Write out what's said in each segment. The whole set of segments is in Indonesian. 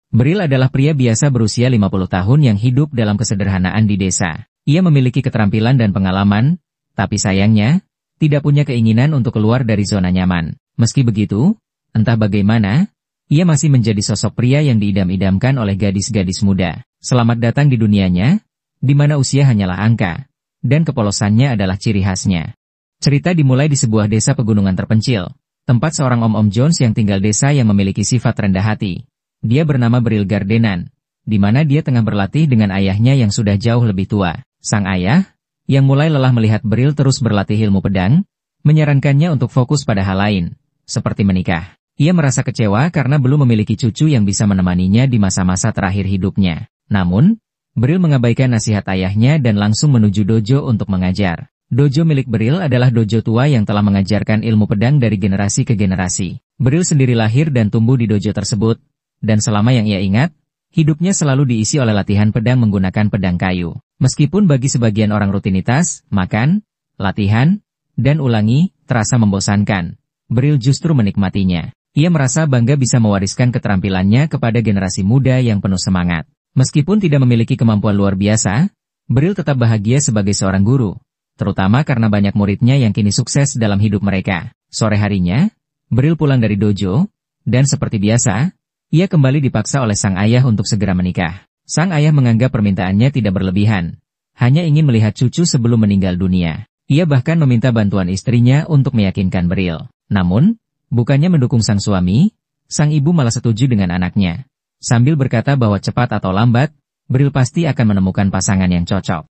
Bril adalah pria biasa berusia 50 tahun yang hidup dalam kesederhanaan di desa. Ia memiliki keterampilan dan pengalaman, tapi sayangnya, tidak punya keinginan untuk keluar dari zona nyaman. Meski begitu, entah bagaimana, ia masih menjadi sosok pria yang diidam-idamkan oleh gadis-gadis muda. Selamat datang di dunianya, di mana usia hanyalah angka, dan kepolosannya adalah ciri khasnya. Cerita dimulai di sebuah desa pegunungan terpencil, tempat seorang Om Jones yang tinggal desa yang memiliki sifat rendah hati. Dia bernama Bril Gardenan, di mana dia tengah berlatih dengan ayahnya yang sudah jauh lebih tua. Sang ayah, yang mulai lelah melihat Bril terus berlatih ilmu pedang, menyarankannya untuk fokus pada hal lain, seperti menikah. Ia merasa kecewa karena belum memiliki cucu yang bisa menemaninya di masa-masa terakhir hidupnya. Namun, Bril mengabaikan nasihat ayahnya dan langsung menuju dojo untuk mengajar. Dojo milik Bril adalah dojo tua yang telah mengajarkan ilmu pedang dari generasi ke generasi. Bril sendiri lahir dan tumbuh di dojo tersebut, dan selama yang ia ingat, hidupnya selalu diisi oleh latihan pedang menggunakan pedang kayu. Meskipun bagi sebagian orang rutinitas, makan, latihan, dan ulangi, terasa membosankan, Bril justru menikmatinya. Ia merasa bangga bisa mewariskan keterampilannya kepada generasi muda yang penuh semangat. Meskipun tidak memiliki kemampuan luar biasa, Bril tetap bahagia sebagai seorang guru, terutama karena banyak muridnya yang kini sukses dalam hidup mereka. Sore harinya, Bril pulang dari dojo, dan seperti biasa, ia kembali dipaksa oleh sang ayah untuk segera menikah. Sang ayah menganggap permintaannya tidak berlebihan, hanya ingin melihat cucu sebelum meninggal dunia. Ia bahkan meminta bantuan istrinya untuk meyakinkan Bril. Namun, bukannya mendukung sang suami, sang ibu malah setuju dengan anaknya. Sambil berkata bahwa cepat atau lambat, Bril pasti akan menemukan pasangan yang cocok.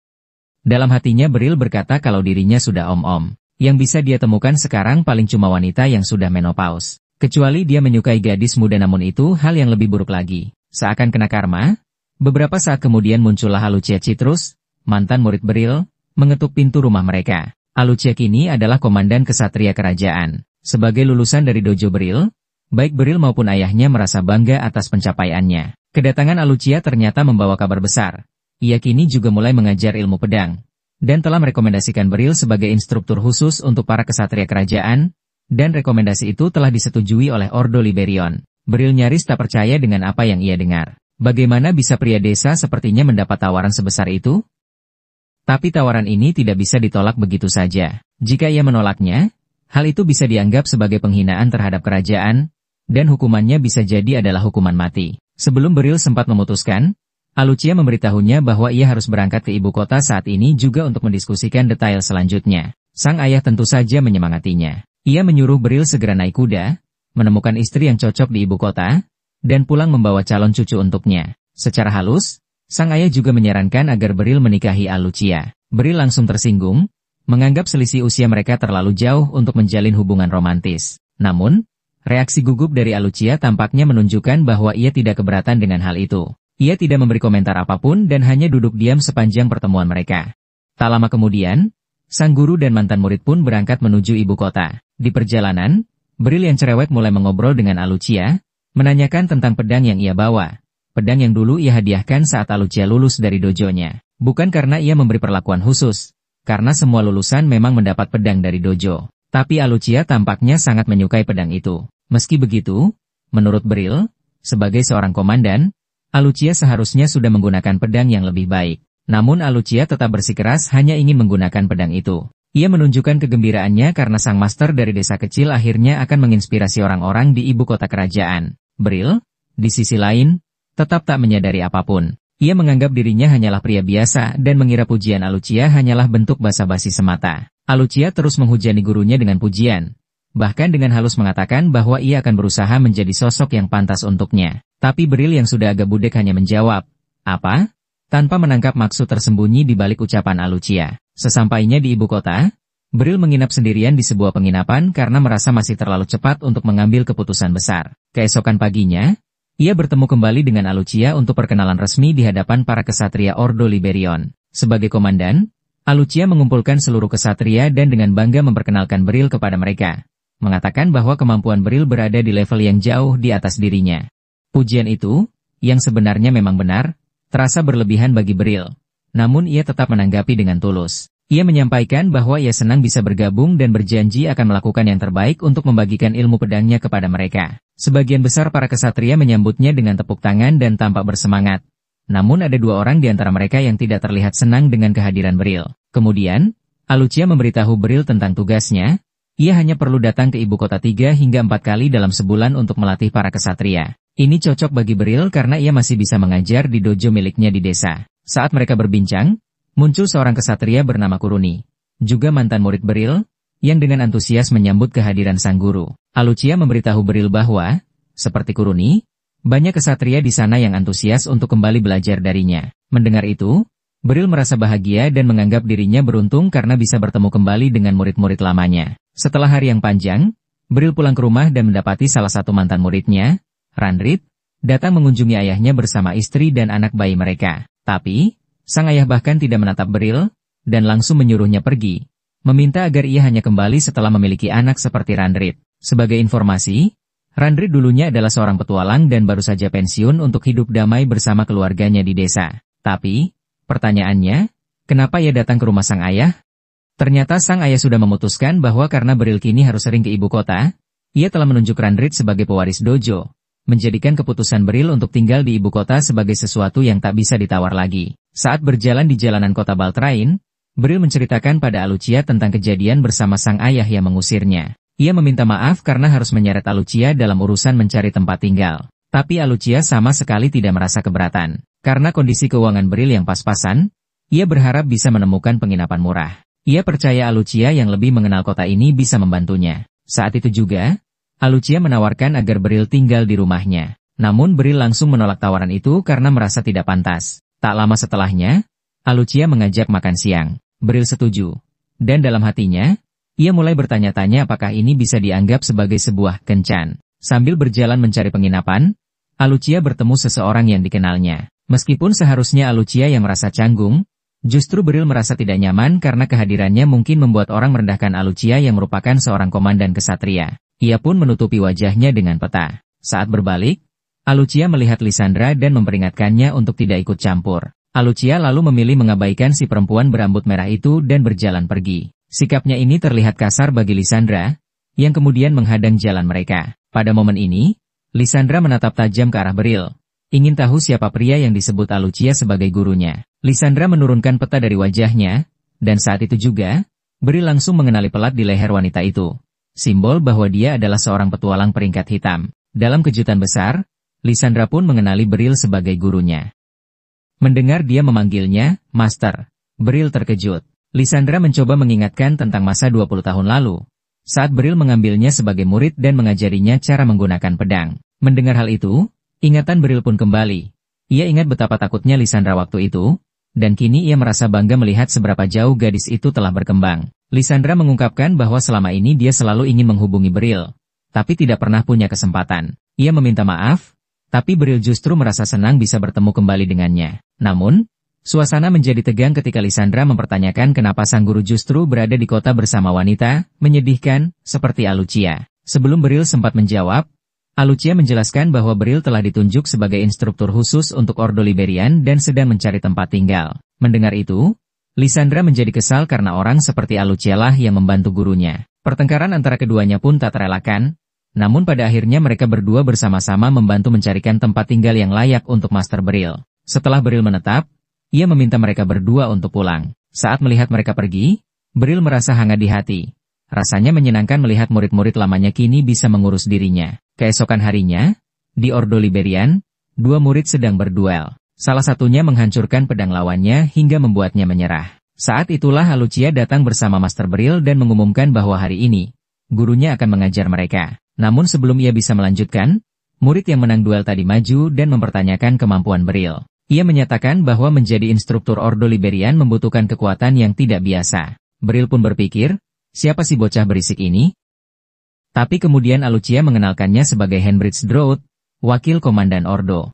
Dalam hatinya Bril berkata kalau dirinya sudah om-om. Yang bisa dia temukan sekarang paling cuma wanita yang sudah menopause. Kecuali dia menyukai gadis muda, namun itu hal yang lebih buruk lagi. Seakan kena karma, beberapa saat kemudian muncullah Alucia Citrus, mantan murid Bril, mengetuk pintu rumah mereka. Alucia kini adalah komandan kesatria kerajaan. Sebagai lulusan dari dojo Bril, baik Bril maupun ayahnya merasa bangga atas pencapaiannya. Kedatangan Alucia ternyata membawa kabar besar. Ia kini juga mulai mengajar ilmu pedang, dan telah merekomendasikan Bril sebagai instruktur khusus untuk para kesatria kerajaan, dan rekomendasi itu telah disetujui oleh Ordo Liberion. Bril nyaris tak percaya dengan apa yang ia dengar. Bagaimana bisa pria desa sepertinya mendapat tawaran sebesar itu? Tapi tawaran ini tidak bisa ditolak begitu saja. Jika ia menolaknya, hal itu bisa dianggap sebagai penghinaan terhadap kerajaan, dan hukumannya bisa jadi adalah hukuman mati. Sebelum Bril sempat memutuskan, Alucia memberitahunya bahwa ia harus berangkat ke ibu kota saat ini juga untuk mendiskusikan detail selanjutnya. Sang ayah tentu saja menyemangatinya. Ia menyuruh Bril segera naik kuda, menemukan istri yang cocok di ibu kota, dan pulang membawa calon cucu untuknya. Secara halus, sang ayah juga menyarankan agar Bril menikahi Alucia. Bril langsung tersinggung, menganggap selisih usia mereka terlalu jauh untuk menjalin hubungan romantis. Namun, reaksi gugup dari Alucia tampaknya menunjukkan bahwa ia tidak keberatan dengan hal itu. Ia tidak memberi komentar apapun dan hanya duduk diam sepanjang pertemuan mereka. Tak lama kemudian, sang guru dan mantan murid pun berangkat menuju ibu kota. Di perjalanan, Bril yang cerewet mulai mengobrol dengan Alucia, menanyakan tentang pedang yang ia bawa. Pedang yang dulu ia hadiahkan saat Alucia lulus dari dojonya. Bukan karena ia memberi perlakuan khusus, karena semua lulusan memang mendapat pedang dari dojo. Tapi Alucia tampaknya sangat menyukai pedang itu. Meski begitu, menurut Bril, sebagai seorang komandan, Alucia seharusnya sudah menggunakan pedang yang lebih baik. Namun Alucia tetap bersikeras hanya ingin menggunakan pedang itu. Ia menunjukkan kegembiraannya karena sang master dari desa kecil akhirnya akan menginspirasi orang-orang di ibu kota kerajaan. Bril, di sisi lain, tetap tak menyadari apapun. Ia menganggap dirinya hanyalah pria biasa dan mengira pujian Alucia hanyalah bentuk basa-basi semata. Alucia terus menghujani gurunya dengan pujian, bahkan dengan halus mengatakan bahwa ia akan berusaha menjadi sosok yang pantas untuknya. Tapi Bril yang sudah agak budek hanya menjawab, "Apa?" tanpa menangkap maksud tersembunyi di balik ucapan Alucia. Sesampainya di ibu kota, Bril menginap sendirian di sebuah penginapan karena merasa masih terlalu cepat untuk mengambil keputusan besar. Keesokan paginya, ia bertemu kembali dengan Alucia untuk perkenalan resmi di hadapan para kesatria Ordo Liberion. Sebagai komandan, Alucia mengumpulkan seluruh kesatria dan dengan bangga memperkenalkan Bril kepada mereka, mengatakan bahwa kemampuan Bril berada di level yang jauh di atas dirinya. Pujian itu, yang sebenarnya memang benar, terasa berlebihan bagi Bril. Namun ia tetap menanggapi dengan tulus. Ia menyampaikan bahwa ia senang bisa bergabung dan berjanji akan melakukan yang terbaik untuk membagikan ilmu pedangnya kepada mereka. Sebagian besar para kesatria menyambutnya dengan tepuk tangan dan tampak bersemangat. Namun ada 2 orang di antara mereka yang tidak terlihat senang dengan kehadiran Bril. Kemudian, Alucia memberitahu Bril tentang tugasnya. Ia hanya perlu datang ke ibu kota 3 hingga 4 kali dalam sebulan untuk melatih para kesatria. Ini cocok bagi Bril karena ia masih bisa mengajar di dojo miliknya di desa. Saat mereka berbincang, muncul seorang kesatria bernama Kuruni, juga mantan murid Bril, yang dengan antusias menyambut kehadiran sang guru. Alucia memberitahu Bril bahwa, seperti Kuruni, banyak kesatria di sana yang antusias untuk kembali belajar darinya. Mendengar itu, Bril merasa bahagia dan menganggap dirinya beruntung karena bisa bertemu kembali dengan murid-murid lamanya. Setelah hari yang panjang, Bril pulang ke rumah dan mendapati salah satu mantan muridnya, Randrit, datang mengunjungi ayahnya bersama istri dan anak bayi mereka. Tapi, sang ayah bahkan tidak menatap Bril, dan langsung menyuruhnya pergi, meminta agar ia hanya kembali setelah memiliki anak seperti Randrit. Sebagai informasi, Randrit dulunya adalah seorang petualang dan baru saja pensiun untuk hidup damai bersama keluarganya di desa. Tapi, pertanyaannya, kenapa ia datang ke rumah sang ayah? Ternyata sang ayah sudah memutuskan bahwa karena Bril kini harus sering ke ibu kota, ia telah menunjuk Randrit sebagai pewaris dojo, menjadikan keputusan Bril untuk tinggal di ibu kota sebagai sesuatu yang tak bisa ditawar lagi. Saat berjalan di jalanan kota Baltrain, Bril menceritakan pada Alucia tentang kejadian bersama sang ayah yang mengusirnya. Ia meminta maaf karena harus menyeret Alucia dalam urusan mencari tempat tinggal. Tapi Alucia sama sekali tidak merasa keberatan. Karena kondisi keuangan Bril yang pas-pasan, ia berharap bisa menemukan penginapan murah. Ia percaya Alucia yang lebih mengenal kota ini bisa membantunya. Saat itu juga, Alucia menawarkan agar Bril tinggal di rumahnya. Namun Bril langsung menolak tawaran itu karena merasa tidak pantas. Tak lama setelahnya, Alucia mengajak makan siang. Bril setuju. Dan dalam hatinya, ia mulai bertanya-tanya apakah ini bisa dianggap sebagai sebuah kencan. Sambil berjalan mencari penginapan, Alucia bertemu seseorang yang dikenalnya. Meskipun seharusnya Alucia yang merasa canggung, justru Bril merasa tidak nyaman karena kehadirannya mungkin membuat orang merendahkan Alucia yang merupakan seorang komandan kesatria. Ia pun menutupi wajahnya dengan peta. Saat berbalik, Alucia melihat Lisandra dan memperingatkannya untuk tidak ikut campur. Alucia lalu memilih mengabaikan si perempuan berambut merah itu dan berjalan pergi. Sikapnya ini terlihat kasar bagi Lisandra, yang kemudian menghadang jalan mereka. Pada momen ini, Lisandra menatap tajam ke arah Bril, ingin tahu siapa pria yang disebut Alucia sebagai gurunya. Lisandra menurunkan peta dari wajahnya, dan saat itu juga, Bril langsung mengenali pelat di leher wanita itu. Simbol bahwa dia adalah seorang petualang peringkat hitam. Dalam kejutan besar, Lisandra pun mengenali Bril sebagai gurunya. Mendengar dia memanggilnya, Master, Bril terkejut. Lisandra mencoba mengingatkan tentang masa 20 tahun lalu, saat Bril mengambilnya sebagai murid dan mengajarinya cara menggunakan pedang. Mendengar hal itu, ingatan Bril pun kembali. Ia ingat betapa takutnya Lisandra waktu itu, dan kini ia merasa bangga melihat seberapa jauh gadis itu telah berkembang. Lisandra mengungkapkan bahwa selama ini dia selalu ingin menghubungi Bril, tapi tidak pernah punya kesempatan. Ia meminta maaf, tapi Bril justru merasa senang bisa bertemu kembali dengannya. Namun, suasana menjadi tegang ketika Lisandra mempertanyakan kenapa sang guru justru berada di kota bersama wanita menyedihkan seperti Alucia. Sebelum Bril sempat menjawab, Alucia menjelaskan bahwa Bril telah ditunjuk sebagai instruktur khusus untuk Ordo Liberian dan sedang mencari tempat tinggal. Mendengar itu, Lisandra menjadi kesal karena orang seperti Alucia lah yang membantu gurunya. Pertengkaran antara keduanya pun tak terelakkan, namun pada akhirnya mereka berdua bersama-sama membantu mencarikan tempat tinggal yang layak untuk Master Bril. Setelah Bril menetap, ia meminta mereka berdua untuk pulang. Saat melihat mereka pergi, Bril merasa hangat di hati. Rasanya menyenangkan melihat murid-murid lamanya kini bisa mengurus dirinya. Keesokan harinya, di Ordo Liberian, 2 murid sedang berduel. Salah satunya menghancurkan pedang lawannya hingga membuatnya menyerah. Saat itulah Alucia datang bersama Master Bril dan mengumumkan bahwa hari ini, gurunya akan mengajar mereka. Namun sebelum ia bisa melanjutkan, murid yang menang duel tadi maju dan mempertanyakan kemampuan Bril. Ia menyatakan bahwa menjadi instruktur Ordo Liberian membutuhkan kekuatan yang tidak biasa. Bril pun berpikir, siapa si bocah berisik ini? Tapi kemudian Alucia mengenalkannya sebagai Henbridge Drought, wakil komandan Ordo.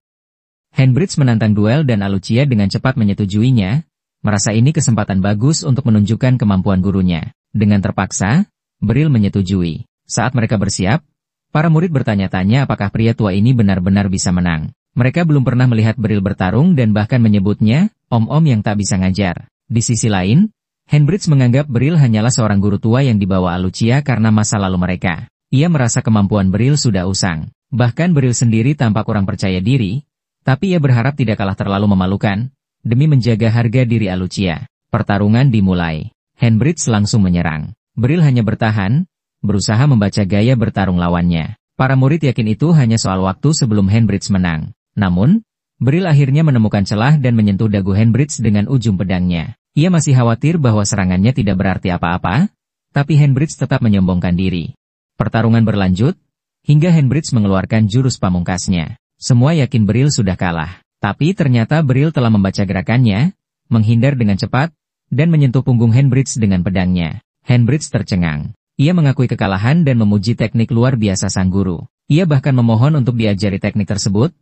Henbridge menantang duel dan Alucia dengan cepat menyetujuinya, merasa ini kesempatan bagus untuk menunjukkan kemampuan gurunya. Dengan terpaksa, Bril menyetujui. Saat mereka bersiap, para murid bertanya-tanya apakah pria tua ini benar-benar bisa menang. Mereka belum pernah melihat Bril bertarung dan bahkan menyebutnya, om-om yang tak bisa ngajar. Di sisi lain, Henbridge menganggap Bril hanyalah seorang guru tua yang dibawa Alucia karena masa lalu mereka. Ia merasa kemampuan Bril sudah usang. Bahkan Bril sendiri tampak kurang percaya diri, tapi ia berharap tidak kalah terlalu memalukan, demi menjaga harga diri Alucia. Pertarungan dimulai. Handbridge langsung menyerang. Bril hanya bertahan, berusaha membaca gaya bertarung lawannya. Para murid yakin itu hanya soal waktu sebelum Handbridge menang. Namun, Bril akhirnya menemukan celah dan menyentuh dagu Handbridge dengan ujung pedangnya. Ia masih khawatir bahwa serangannya tidak berarti apa-apa, tapi Handbridge tetap menyombongkan diri. Pertarungan berlanjut, hingga Handbridge mengeluarkan jurus pamungkasnya. Semua yakin Bril sudah kalah. Tapi ternyata Bril telah membaca gerakannya, menghindar dengan cepat, dan menyentuh punggung Handbridge dengan pedangnya. Handbridge tercengang. Ia mengakui kekalahan dan memuji teknik luar biasa sang guru. Ia bahkan memohon untuk diajari teknik tersebut,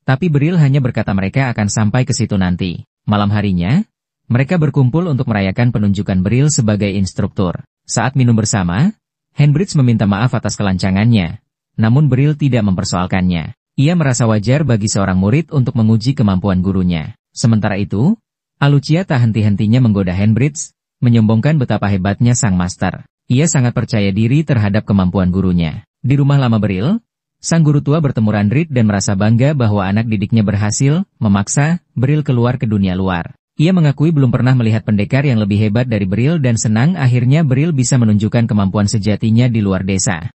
tapi Bril hanya berkata mereka akan sampai ke situ nanti. Malam harinya, mereka berkumpul untuk merayakan penunjukan Bril sebagai instruktur. Saat minum bersama, Handbridge meminta maaf atas kelancangannya, namun Bril tidak mempersoalkannya. Ia merasa wajar bagi seorang murid untuk menguji kemampuan gurunya. Sementara itu, Alucia tak henti-hentinya menggoda Handbridge, menyombongkan betapa hebatnya sang master. Ia sangat percaya diri terhadap kemampuan gurunya. Di rumah lama Bril, sang guru tua bertemu Randrid dan merasa bangga bahwa anak didiknya berhasil memaksa Bril keluar ke dunia luar. Ia mengakui belum pernah melihat pendekar yang lebih hebat dari Bril dan senang akhirnya Bril bisa menunjukkan kemampuan sejatinya di luar desa.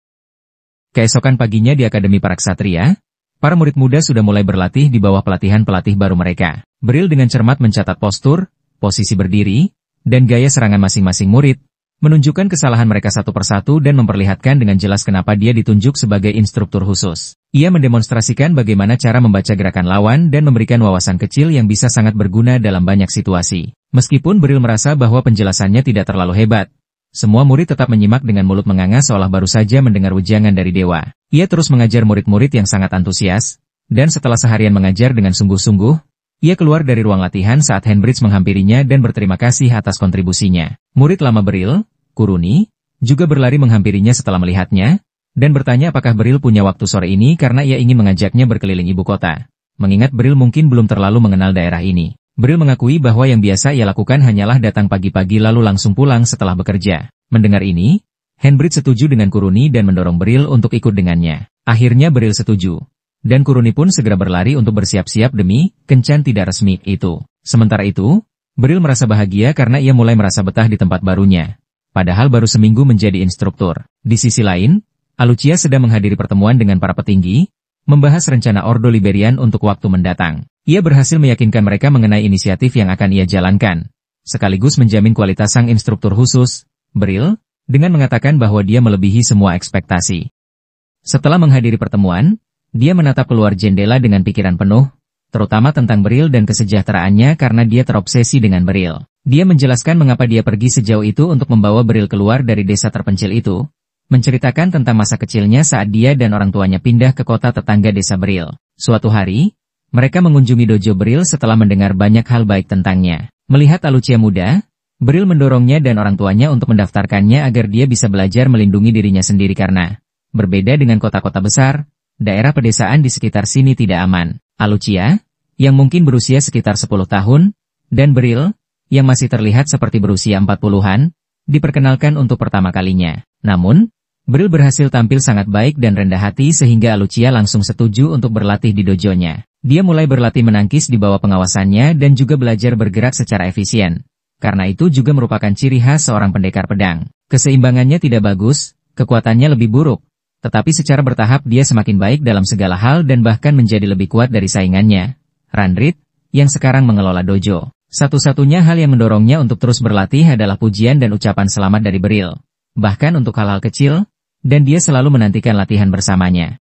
Keesokan paginya di Akademi Para Ksatria, para murid muda sudah mulai berlatih di bawah pelatihan pelatih baru mereka. Bril dengan cermat mencatat postur, posisi berdiri, dan gaya serangan masing-masing murid, menunjukkan kesalahan mereka satu persatu dan memperlihatkan dengan jelas kenapa dia ditunjuk sebagai instruktur khusus. Ia mendemonstrasikan bagaimana cara membaca gerakan lawan dan memberikan wawasan kecil yang bisa sangat berguna dalam banyak situasi. Meskipun Bril merasa bahwa penjelasannya tidak terlalu hebat, semua murid tetap menyimak dengan mulut menganga seolah baru saja mendengar ujangan dari dewa. Ia terus mengajar murid-murid yang sangat antusias, dan setelah seharian mengajar dengan sungguh-sungguh, ia keluar dari ruang latihan saat Handbridge menghampirinya dan berterima kasih atas kontribusinya. Murid lama Bril, Kuruni, juga berlari menghampirinya setelah melihatnya, dan bertanya apakah Bril punya waktu sore ini karena ia ingin mengajaknya berkeliling ibu kota. Mengingat Bril mungkin belum terlalu mengenal daerah ini. Bril mengakui bahwa yang biasa ia lakukan hanyalah datang pagi-pagi lalu langsung pulang setelah bekerja. Mendengar ini, Handbridge setuju dengan Kuruni dan mendorong Bril untuk ikut dengannya. Akhirnya Bril setuju. Dan Kuruni pun segera berlari untuk bersiap-siap demi kencan tidak resmi itu. Sementara itu, Bril merasa bahagia karena ia mulai merasa betah di tempat barunya. Padahal baru seminggu menjadi instruktur. Di sisi lain, Alucia sedang menghadiri pertemuan dengan para petinggi, membahas rencana Ordo Liberian untuk waktu mendatang. Ia berhasil meyakinkan mereka mengenai inisiatif yang akan ia jalankan, sekaligus menjamin kualitas sang instruktur khusus, Bril, dengan mengatakan bahwa dia melebihi semua ekspektasi. Setelah menghadiri pertemuan, dia menatap keluar jendela dengan pikiran penuh, terutama tentang Bril dan kesejahteraannya karena dia terobsesi dengan Bril. Dia menjelaskan mengapa dia pergi sejauh itu untuk membawa Bril keluar dari desa terpencil itu, menceritakan tentang masa kecilnya saat dia dan orang tuanya pindah ke kota tetangga desa Bril. Suatu hari, mereka mengunjungi dojo Bril setelah mendengar banyak hal baik tentangnya. Melihat Alucia muda, Bril mendorongnya dan orang tuanya untuk mendaftarkannya agar dia bisa belajar melindungi dirinya sendiri karena, berbeda dengan kota-kota besar, daerah pedesaan di sekitar sini tidak aman. Alucia, yang mungkin berusia sekitar 10 tahun, dan Bril, yang masih terlihat seperti berusia 40-an, diperkenalkan untuk pertama kalinya. Namun, Bril berhasil tampil sangat baik dan rendah hati sehingga Alucia langsung setuju untuk berlatih di dojonya. Dia mulai berlatih menangkis di bawah pengawasannya dan juga belajar bergerak secara efisien. Karena itu juga merupakan ciri khas seorang pendekar pedang. Keseimbangannya tidak bagus, kekuatannya lebih buruk. Tetapi secara bertahap dia semakin baik dalam segala hal dan bahkan menjadi lebih kuat dari saingannya, Randrid, yang sekarang mengelola dojo. Satu-satunya hal yang mendorongnya untuk terus berlatih adalah pujian dan ucapan selamat dari Bril. Bahkan untuk hal-hal kecil, dan dia selalu menantikan latihan bersamanya.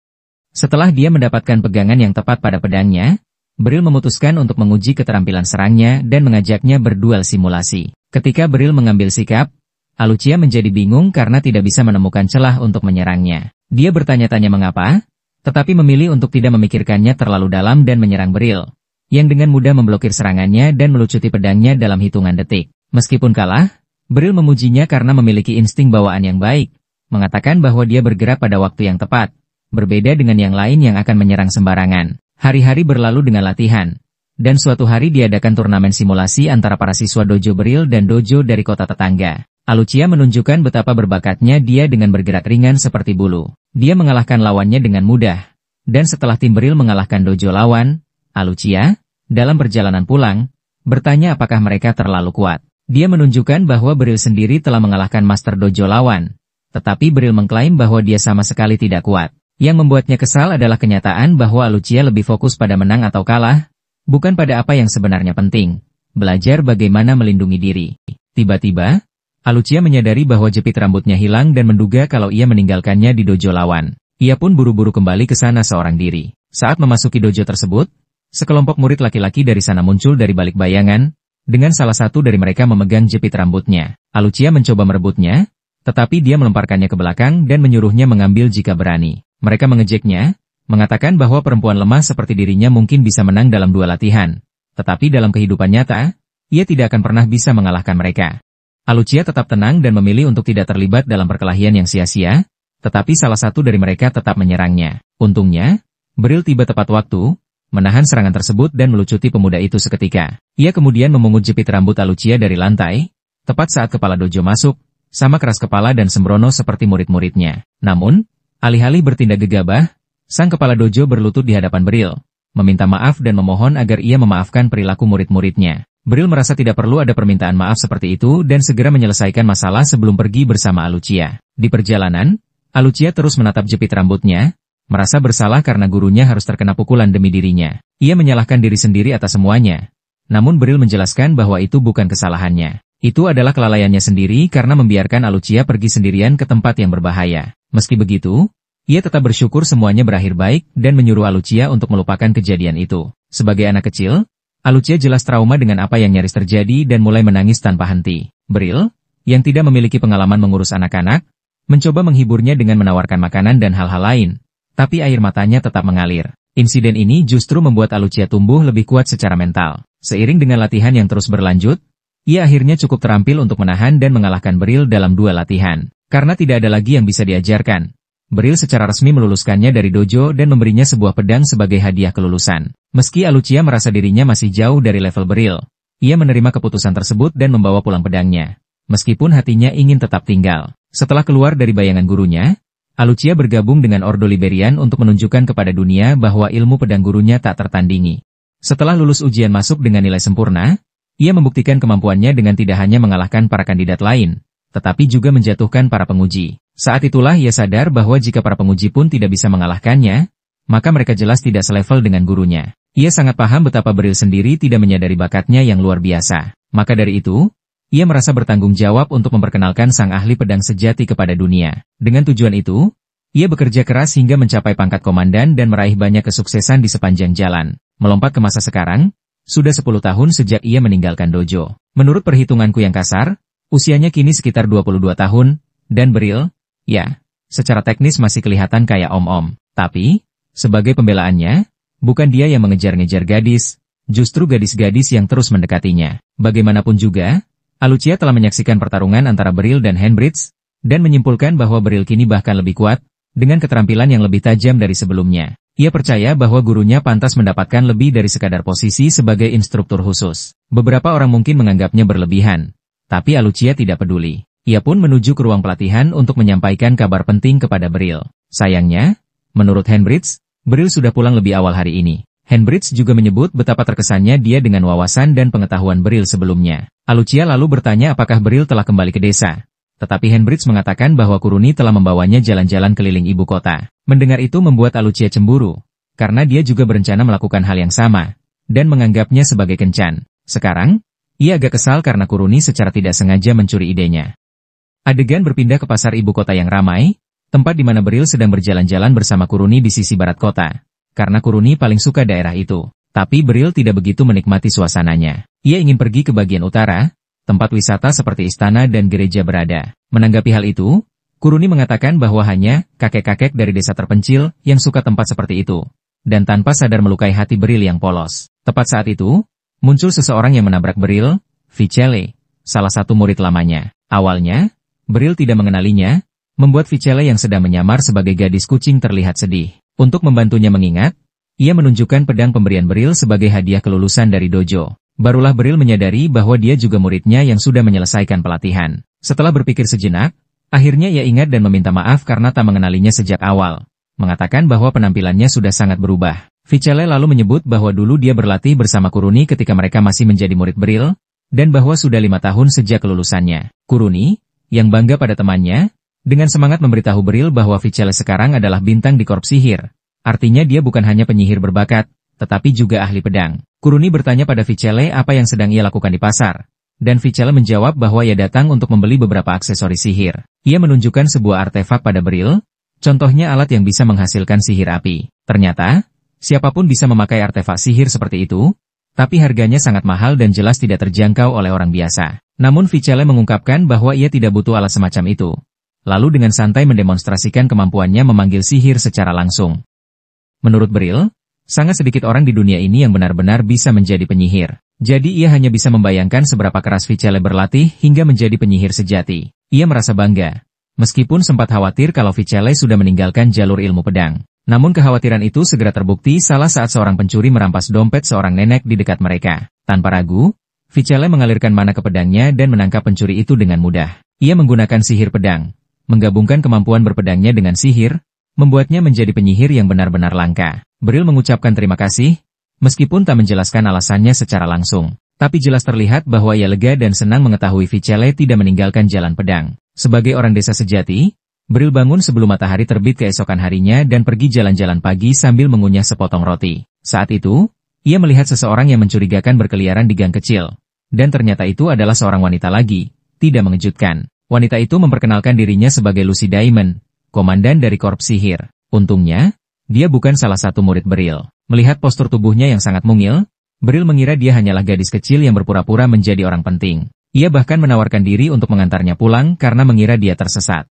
Setelah dia mendapatkan pegangan yang tepat pada pedangnya, Bril memutuskan untuk menguji keterampilan serangnya dan mengajaknya berduel simulasi. Ketika Bril mengambil sikap, Alucia menjadi bingung karena tidak bisa menemukan celah untuk menyerangnya. Dia bertanya-tanya mengapa, tetapi memilih untuk tidak memikirkannya terlalu dalam dan menyerang Bril, yang dengan mudah memblokir serangannya dan melucuti pedangnya dalam hitungan detik. Meskipun kalah, Bril memujinya karena memiliki insting bawaan yang baik, mengatakan bahwa dia bergerak pada waktu yang tepat, berbeda dengan yang lain yang akan menyerang sembarangan. Hari-hari berlalu dengan latihan, dan suatu hari diadakan turnamen simulasi antara para siswa dojo Bril dan dojo dari kota tetangga. Alucia menunjukkan betapa berbakatnya dia dengan bergerak ringan seperti bulu. Dia mengalahkan lawannya dengan mudah, Dan setelah tim Bril mengalahkan dojo lawan, Alucia, dalam perjalanan pulang, bertanya apakah mereka terlalu kuat. Dia menunjukkan bahwa Bril sendiri telah mengalahkan Master Dojo lawan, tetapi Bril mengklaim bahwa dia sama sekali tidak kuat. Yang membuatnya kesal adalah kenyataan bahwa Alucia lebih fokus pada menang atau kalah, bukan pada apa yang sebenarnya penting, belajar bagaimana melindungi diri. Tiba-tiba, Alucia menyadari bahwa jepit rambutnya hilang dan menduga kalau ia meninggalkannya di dojo lawan. Ia pun buru-buru kembali ke sana seorang diri. Saat memasuki dojo tersebut, sekelompok murid laki-laki dari sana muncul dari balik bayangan, dengan salah satu dari mereka memegang jepit rambutnya. Alucia mencoba merebutnya, tetapi dia melemparkannya ke belakang dan menyuruhnya mengambil jika berani. Mereka mengejeknya, mengatakan bahwa perempuan lemah seperti dirinya mungkin bisa menang dalam 2 latihan. Tetapi dalam kehidupan nyata, ia tidak akan pernah bisa mengalahkan mereka. Alucia tetap tenang dan memilih untuk tidak terlibat dalam perkelahian yang sia-sia, tetapi salah satu dari mereka tetap menyerangnya. Untungnya, Bril tiba tepat waktu, menahan serangan tersebut dan melucuti pemuda itu seketika. Ia kemudian memungut jepit rambut Alucia dari lantai, tepat saat kepala dojo masuk, sama keras kepala dan sembrono seperti murid-muridnya. Namun, alih-alih bertindak gegabah, sang kepala dojo berlutut di hadapan Bril, meminta maaf dan memohon agar ia memaafkan perilaku murid-muridnya. Bril merasa tidak perlu ada permintaan maaf seperti itu dan segera menyelesaikan masalah sebelum pergi bersama Alucia. Di perjalanan, Alucia terus menatap jepit rambutnya, merasa bersalah karena gurunya harus terkena pukulan demi dirinya. Ia menyalahkan diri sendiri atas semuanya. Namun Bril menjelaskan bahwa itu bukan kesalahannya. Itu adalah kelalaiannya sendiri karena membiarkan Alucia pergi sendirian ke tempat yang berbahaya. Meski begitu, ia tetap bersyukur semuanya berakhir baik dan menyuruh Alucia untuk melupakan kejadian itu. Sebagai anak kecil, Alucia jelas trauma dengan apa yang nyaris terjadi dan mulai menangis tanpa henti. Bril, yang tidak memiliki pengalaman mengurus anak-anak, mencoba menghiburnya dengan menawarkan makanan dan hal-hal lain. Tapi air matanya tetap mengalir. Insiden ini justru membuat Alucia tumbuh lebih kuat secara mental. Seiring dengan latihan yang terus berlanjut, ia akhirnya cukup terampil untuk menahan dan mengalahkan Bril dalam 2 latihan. Karena tidak ada lagi yang bisa diajarkan, Bril secara resmi meluluskannya dari dojo dan memberinya sebuah pedang sebagai hadiah kelulusan. Meski Alucia merasa dirinya masih jauh dari level Bril, ia menerima keputusan tersebut dan membawa pulang pedangnya. Meskipun hatinya ingin tetap tinggal. Setelah keluar dari bayangan gurunya, Alucia bergabung dengan Ordo Liberian untuk menunjukkan kepada dunia bahwa ilmu pedang gurunya tak tertandingi. Setelah lulus ujian masuk dengan nilai sempurna, ia membuktikan kemampuannya dengan tidak hanya mengalahkan para kandidat lain, tetapi juga menjatuhkan para penguji. Saat itulah ia sadar bahwa jika para penguji pun tidak bisa mengalahkannya, maka mereka jelas tidak selevel dengan gurunya. Ia sangat paham betapa Bril sendiri tidak menyadari bakatnya yang luar biasa. Maka dari itu, ia merasa bertanggung jawab untuk memperkenalkan sang ahli pedang sejati kepada dunia. Dengan tujuan itu, ia bekerja keras hingga mencapai pangkat komandan dan meraih banyak kesuksesan di sepanjang jalan. Melompat ke masa sekarang, sudah 10 tahun sejak ia meninggalkan dojo. Menurut perhitunganku yang kasar, usianya kini sekitar 22 tahun, dan Bril, ya, secara teknis masih kelihatan kayak om-om. Tapi, sebagai pembelaannya, bukan dia yang mengejar-ngejar gadis, justru gadis-gadis yang terus mendekatinya. Bagaimanapun juga, Alucia telah menyaksikan pertarungan antara Bril dan Henbridge, dan menyimpulkan bahwa Bril kini bahkan lebih kuat, dengan keterampilan yang lebih tajam dari sebelumnya. Ia percaya bahwa gurunya pantas mendapatkan lebih dari sekadar posisi sebagai instruktur khusus. Beberapa orang mungkin menganggapnya berlebihan, tapi Alucia tidak peduli. Ia pun menuju ke ruang pelatihan untuk menyampaikan kabar penting kepada Bril. Sayangnya, menurut Henbridge, Bril sudah pulang lebih awal hari ini. Henbridge juga menyebut betapa terkesannya dia dengan wawasan dan pengetahuan Bril sebelumnya. Alucia lalu bertanya apakah Bril telah kembali ke desa. Tetapi Henbridge mengatakan bahwa Kuruni telah membawanya jalan-jalan keliling ibu kota. Mendengar itu membuat Alucia cemburu, karena dia juga berencana melakukan hal yang sama, dan menganggapnya sebagai kencan. Sekarang, ia agak kesal karena Kuruni secara tidak sengaja mencuri idenya. Adegan berpindah ke pasar ibu kota yang ramai, tempat di mana Bril sedang berjalan-jalan bersama Kuruni di sisi barat kota. Karena Kuruni paling suka daerah itu. Tapi Bril tidak begitu menikmati suasananya. Ia ingin pergi ke bagian utara, tempat wisata seperti istana dan gereja berada. Menanggapi hal itu, Kuruni mengatakan bahwa hanya kakek-kakek dari desa terpencil yang suka tempat seperti itu. Dan tanpa sadar melukai hati Bril yang polos. Tepat saat itu, muncul seseorang yang menabrak Bril, Vicele, salah satu murid lamanya. Awalnya, Bril tidak mengenalinya, membuat Vicele yang sedang menyamar sebagai gadis kucing terlihat sedih. Untuk membantunya mengingat, ia menunjukkan pedang pemberian Bril sebagai hadiah kelulusan dari dojo. Barulah Bril menyadari bahwa dia juga muridnya yang sudah menyelesaikan pelatihan. Setelah berpikir sejenak, akhirnya ia ingat dan meminta maaf karena tak mengenalinya sejak awal. mengatakan bahwa penampilannya sudah sangat berubah. Vicele lalu menyebut bahwa dulu dia berlatih bersama Kuruni ketika mereka masih menjadi murid Bril, dan bahwa sudah 5 tahun sejak kelulusannya. Kuruni, yang bangga pada temannya, dengan semangat memberitahu Bril bahwa Vicele sekarang adalah bintang di korps sihir. Artinya dia bukan hanya penyihir berbakat, tetapi juga ahli pedang. Kuruni bertanya pada Vicele apa yang sedang ia lakukan di pasar. Dan Vicele menjawab bahwa ia datang untuk membeli beberapa aksesoris sihir. Ia menunjukkan sebuah artefak pada Bril, contohnya alat yang bisa menghasilkan sihir api. Ternyata, siapapun bisa memakai artefak sihir seperti itu, tapi harganya sangat mahal dan jelas tidak terjangkau oleh orang biasa. Namun Vicele mengungkapkan bahwa ia tidak butuh alat semacam itu. Lalu dengan santai mendemonstrasikan kemampuannya memanggil sihir secara langsung. Menurut Bril, sangat sedikit orang di dunia ini yang benar-benar bisa menjadi penyihir. Jadi ia hanya bisa membayangkan seberapa keras Vicele berlatih hingga menjadi penyihir sejati. Ia merasa bangga, meskipun sempat khawatir kalau Vicele sudah meninggalkan jalur ilmu pedang. Namun kekhawatiran itu segera terbukti salah saat seorang pencuri merampas dompet seorang nenek di dekat mereka. Tanpa ragu, Vicele mengalirkan mana ke pedangnya dan menangkap pencuri itu dengan mudah. Ia menggunakan sihir pedang. Menggabungkan kemampuan berpedangnya dengan sihir, membuatnya menjadi penyihir yang benar-benar langka. Bril mengucapkan terima kasih, meskipun tak menjelaskan alasannya secara langsung. Tapi jelas terlihat bahwa ia lega dan senang mengetahui Vicele tidak meninggalkan jalan pedang. Sebagai orang desa sejati, Bril bangun sebelum matahari terbit keesokan harinya dan pergi jalan-jalan pagi sambil mengunyah sepotong roti. Saat itu, ia melihat seseorang yang mencurigakan berkeliaran di gang kecil. Dan ternyata itu adalah seorang wanita lagi. Tidak mengejutkan. Wanita itu memperkenalkan dirinya sebagai Lucy Diamond, komandan dari korps sihir. Untungnya, dia bukan salah satu murid Bril. Melihat postur tubuhnya yang sangat mungil, Bril mengira dia hanyalah gadis kecil yang berpura-pura menjadi orang penting. Ia bahkan menawarkan diri untuk mengantarnya pulang karena mengira dia tersesat.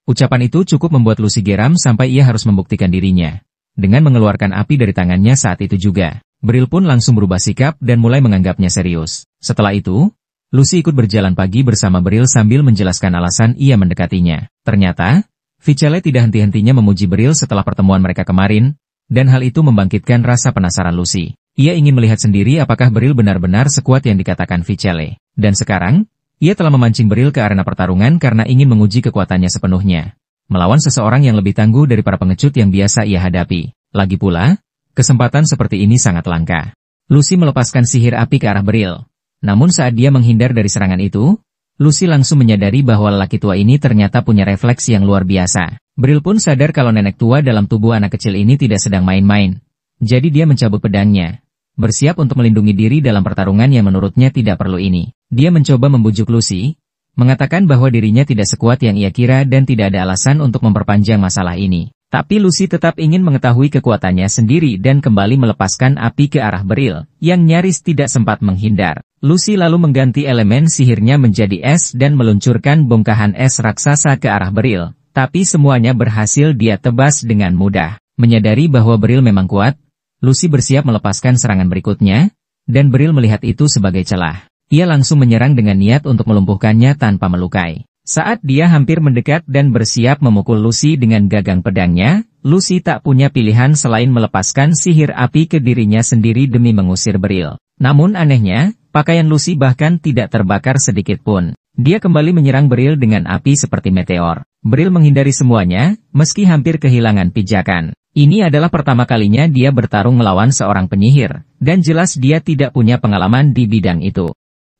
Ucapan itu cukup membuat Lucy geram sampai ia harus membuktikan dirinya. Dengan mengeluarkan api dari tangannya saat itu juga, Bril pun langsung berubah sikap dan mulai menganggapnya serius. Setelah itu, Lucy ikut berjalan pagi bersama Bril sambil menjelaskan alasan ia mendekatinya. Ternyata, Vicele tidak henti-hentinya memuji Bril setelah pertemuan mereka kemarin, dan hal itu membangkitkan rasa penasaran Lucy. Ia ingin melihat sendiri apakah Bril benar-benar sekuat yang dikatakan Vicele. Dan sekarang, ia telah memancing Bril ke arena pertarungan karena ingin menguji kekuatannya sepenuhnya. Melawan seseorang yang lebih tangguh dari para pengecut yang biasa ia hadapi. Lagi pula, kesempatan seperti ini sangat langka. Lucy melepaskan sihir api ke arah Bril. Namun saat dia menghindar dari serangan itu, Lucy langsung menyadari bahwa lelaki tua ini ternyata punya refleks yang luar biasa. Bril pun sadar kalau nenek tua dalam tubuh anak kecil ini tidak sedang main-main. Jadi dia mencabut pedangnya, bersiap untuk melindungi diri dalam pertarungan yang menurutnya tidak perlu ini. Dia mencoba membujuk Lucy, mengatakan bahwa dirinya tidak sekuat yang ia kira dan tidak ada alasan untuk memperpanjang masalah ini. Tapi Lucy tetap ingin mengetahui kekuatannya sendiri dan kembali melepaskan api ke arah Bril, yang nyaris tidak sempat menghindar. Lucy lalu mengganti elemen sihirnya menjadi es dan meluncurkan bongkahan es raksasa ke arah Bril. Tapi semuanya berhasil dia tebas dengan mudah. Menyadari bahwa Bril memang kuat, Lucy bersiap melepaskan serangan berikutnya, dan Bril melihat itu sebagai celah. Ia langsung menyerang dengan niat untuk melumpuhkannya tanpa melukai. Saat dia hampir mendekat dan bersiap memukul Lucy dengan gagang pedangnya, Lucy tak punya pilihan selain melepaskan sihir api ke dirinya sendiri demi mengusir Bril. Namun anehnya, pakaian Lucy bahkan tidak terbakar sedikit pun. Dia kembali menyerang Bril dengan api seperti meteor. Bril menghindari semuanya, meski hampir kehilangan pijakan. Ini adalah pertama kalinya dia bertarung melawan seorang penyihir, dan jelas dia tidak punya pengalaman di bidang itu.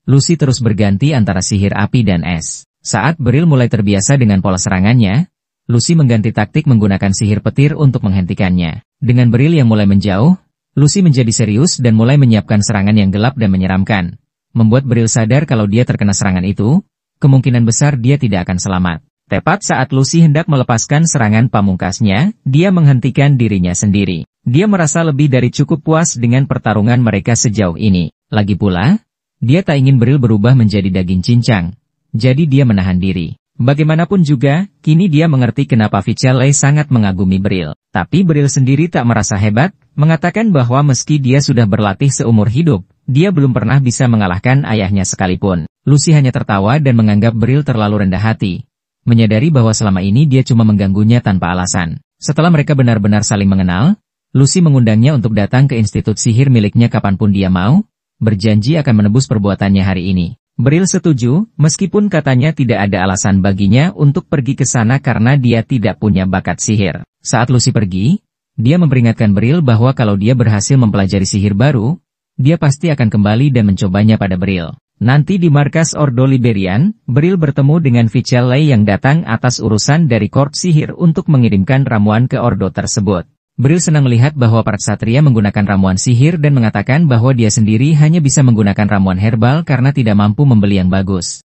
Lucy terus berganti antara sihir api dan es. Saat Bril mulai terbiasa dengan pola serangannya, Lucy mengganti taktik menggunakan sihir petir untuk menghentikannya. Dengan Bril yang mulai menjauh, Lucy menjadi serius dan mulai menyiapkan serangan yang gelap dan menyeramkan. Membuat Bril sadar kalau dia terkena serangan itu, kemungkinan besar dia tidak akan selamat. Tepat saat Lucy hendak melepaskan serangan pamungkasnya, dia menghentikan dirinya sendiri. Dia merasa lebih dari cukup puas dengan pertarungan mereka sejauh ini. Lagi pula, dia tak ingin Bril berubah menjadi daging cincang. Jadi dia menahan diri. Bagaimanapun juga, kini dia mengerti kenapa Vicele sangat mengagumi Bril. Tapi Bril sendiri tak merasa hebat, mengatakan bahwa meski dia sudah berlatih seumur hidup, dia belum pernah bisa mengalahkan ayahnya sekalipun. Lucy hanya tertawa dan menganggap Bril terlalu rendah hati. Menyadari bahwa selama ini dia cuma mengganggunya tanpa alasan. Setelah mereka benar-benar saling mengenal, Lucy mengundangnya untuk datang ke institut sihir miliknya kapanpun dia mau, berjanji akan menebus perbuatannya hari ini. Bril setuju, meskipun katanya tidak ada alasan baginya untuk pergi ke sana karena dia tidak punya bakat sihir. Saat Lucy pergi, dia memperingatkan Bril bahwa kalau dia berhasil mempelajari sihir baru, dia pasti akan kembali dan mencobanya pada Bril. Nanti di markas Ordo Liberian, Bril bertemu dengan Ficelle yang datang atas urusan dari Korps Sihir untuk mengirimkan ramuan ke Ordo tersebut. Bril senang melihat bahwa para ksatria menggunakan ramuan sihir dan mengatakan bahwa dia sendiri hanya bisa menggunakan ramuan herbal karena tidak mampu membeli yang bagus.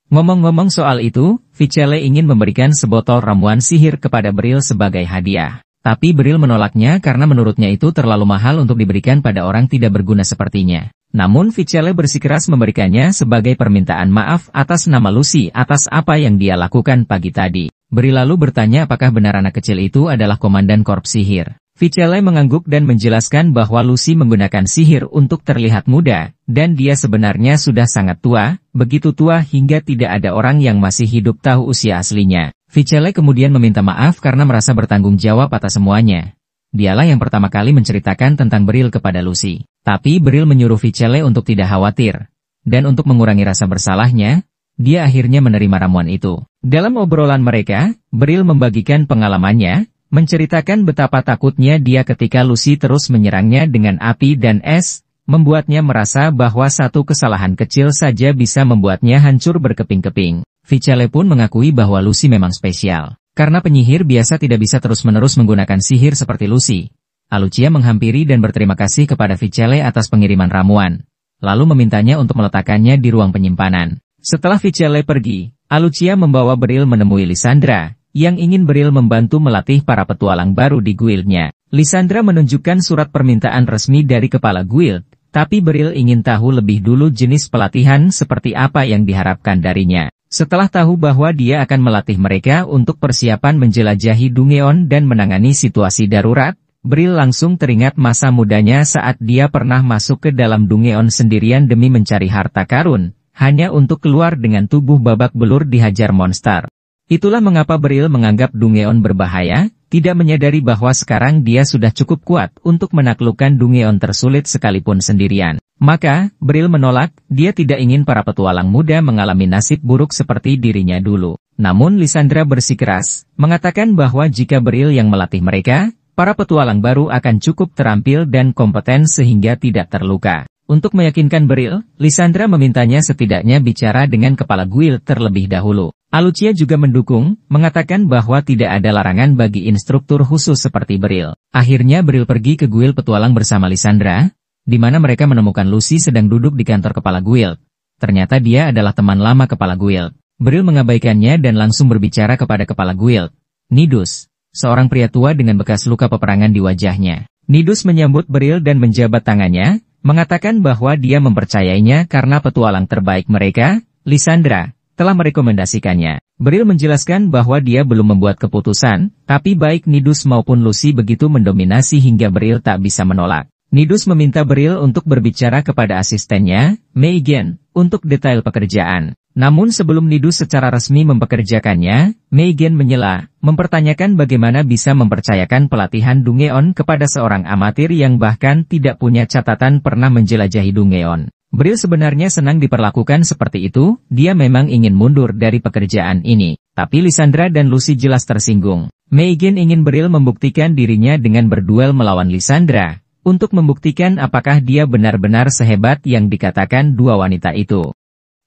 Ngomong-ngomong soal itu, Ficelle ingin memberikan sebotol ramuan sihir kepada Bril sebagai hadiah. Tapi Bril menolaknya karena menurutnya itu terlalu mahal untuk diberikan pada orang tidak berguna sepertinya. Namun Ficelle bersikeras memberikannya sebagai permintaan maaf atas nama Lucy atas apa yang dia lakukan pagi tadi. Bril lalu bertanya apakah benar anak kecil itu adalah komandan korps sihir. Ficelle mengangguk dan menjelaskan bahwa Lucy menggunakan sihir untuk terlihat muda, dan dia sebenarnya sudah sangat tua, begitu tua hingga tidak ada orang yang masih hidup tahu usia aslinya. Ficelle kemudian meminta maaf karena merasa bertanggung jawab atas semuanya. Dialah yang pertama kali menceritakan tentang Bril kepada Lucy. Tapi Bril menyuruh Ficelle untuk tidak khawatir. Dan untuk mengurangi rasa bersalahnya, dia akhirnya menerima ramuan itu. Dalam obrolan mereka, Bril membagikan pengalamannya, menceritakan betapa takutnya dia ketika Lucy terus menyerangnya dengan api dan es, membuatnya merasa bahwa satu kesalahan kecil saja bisa membuatnya hancur berkeping-keping. Ficelle pun mengakui bahwa Lucy memang spesial. Karena penyihir biasa tidak bisa terus-menerus menggunakan sihir seperti Lucy. Alucia menghampiri dan berterima kasih kepada Ficelle atas pengiriman ramuan, lalu memintanya untuk meletakkannya di ruang penyimpanan. Setelah Ficelle pergi, Alucia membawa Bril menemui Lysandra, yang ingin Bril membantu melatih para petualang baru di guildnya. Lysandra menunjukkan surat permintaan resmi dari kepala guild, tapi Bril ingin tahu lebih dulu jenis pelatihan seperti apa yang diharapkan darinya. Setelah tahu bahwa dia akan melatih mereka untuk persiapan menjelajahi Dungeon dan menangani situasi darurat, Bril langsung teringat masa mudanya saat dia pernah masuk ke dalam Dungeon sendirian demi mencari harta karun, hanya untuk keluar dengan tubuh babak belur dihajar monster. Itulah mengapa Bril menganggap Dungeon berbahaya, tidak menyadari bahwa sekarang dia sudah cukup kuat untuk menaklukkan Dungeon tersulit sekalipun sendirian. Maka, Bril menolak, dia tidak ingin para petualang muda mengalami nasib buruk seperti dirinya dulu. Namun Lysandra bersikeras, mengatakan bahwa jika Bril yang melatih mereka, para petualang baru akan cukup terampil dan kompeten sehingga tidak terluka. Untuk meyakinkan Bril, Lysandra memintanya setidaknya bicara dengan kepala guild terlebih dahulu. Alucia juga mendukung, mengatakan bahwa tidak ada larangan bagi instruktur khusus seperti Bril. Akhirnya Bril pergi ke guild petualang bersama Lysandra, di mana mereka menemukan Lucy sedang duduk di kantor kepala guild. Ternyata dia adalah teman lama kepala guild. Bril mengabaikannya dan langsung berbicara kepada kepala guild, Nidus, seorang pria tua dengan bekas luka peperangan di wajahnya. Nidus menyambut Bril dan menjabat tangannya, mengatakan bahwa dia mempercayainya karena petualang terbaik mereka, Lysandra, telah merekomendasikannya. Bril menjelaskan bahwa dia belum membuat keputusan, tapi baik Nidus maupun Lucy begitu mendominasi hingga Bril tak bisa menolak. Nidus meminta Bril untuk berbicara kepada asistennya, Megan, untuk detail pekerjaan. Namun sebelum Nidus secara resmi mempekerjakannya, Megan menyela, mempertanyakan bagaimana bisa mempercayakan pelatihan Dungeon kepada seorang amatir yang bahkan tidak punya catatan pernah menjelajahi Dungeon. Bril sebenarnya senang diperlakukan seperti itu, dia memang ingin mundur dari pekerjaan ini. Tapi Lysandra dan Lucy jelas tersinggung. Megan ingin Bril membuktikan dirinya dengan berduel melawan Lysandra, untuk membuktikan apakah dia benar-benar sehebat yang dikatakan dua wanita itu.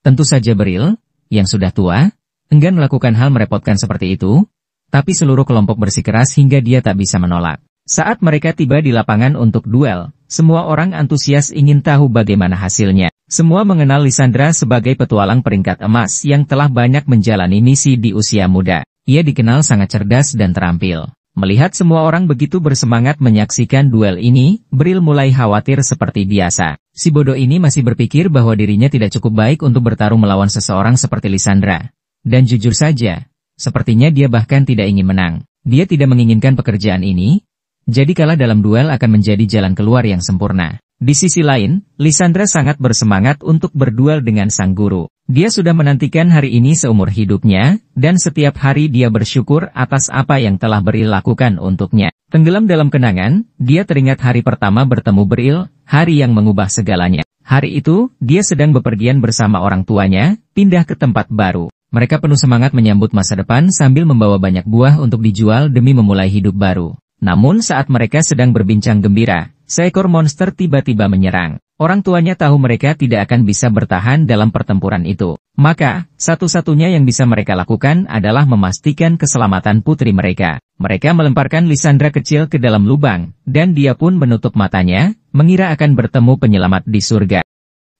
Tentu saja Bril, yang sudah tua, enggan melakukan hal merepotkan seperti itu, tapi seluruh kelompok bersikeras hingga dia tak bisa menolak. Saat mereka tiba di lapangan untuk duel, semua orang antusias ingin tahu bagaimana hasilnya. Semua mengenal Lysandra sebagai petualang peringkat emas yang telah banyak menjalani misi di usia muda. Ia dikenal sangat cerdas dan terampil. Melihat semua orang begitu bersemangat menyaksikan duel ini, Bril mulai khawatir seperti biasa. Si bodoh ini masih berpikir bahwa dirinya tidak cukup baik untuk bertarung melawan seseorang seperti Lysandra. Dan jujur saja, sepertinya dia bahkan tidak ingin menang. Dia tidak menginginkan pekerjaan ini, jadi kalah dalam duel akan menjadi jalan keluar yang sempurna. Di sisi lain, Lysandra sangat bersemangat untuk berduel dengan sang guru. Dia sudah menantikan hari ini seumur hidupnya, dan setiap hari dia bersyukur atas apa yang telah Bril lakukan untuknya. Tenggelam dalam kenangan, dia teringat hari pertama bertemu Bril, hari yang mengubah segalanya. Hari itu, dia sedang bepergian bersama orang tuanya, pindah ke tempat baru. Mereka penuh semangat menyambut masa depan sambil membawa banyak buah untuk dijual demi memulai hidup baru. Namun saat mereka sedang berbincang gembira, seekor monster tiba-tiba menyerang. Orang tuanya tahu mereka tidak akan bisa bertahan dalam pertempuran itu. Maka, satu-satunya yang bisa mereka lakukan adalah memastikan keselamatan putri mereka. Mereka melemparkan Lisandra kecil ke dalam lubang, dan dia pun menutup matanya, mengira akan bertemu penyelamat di surga.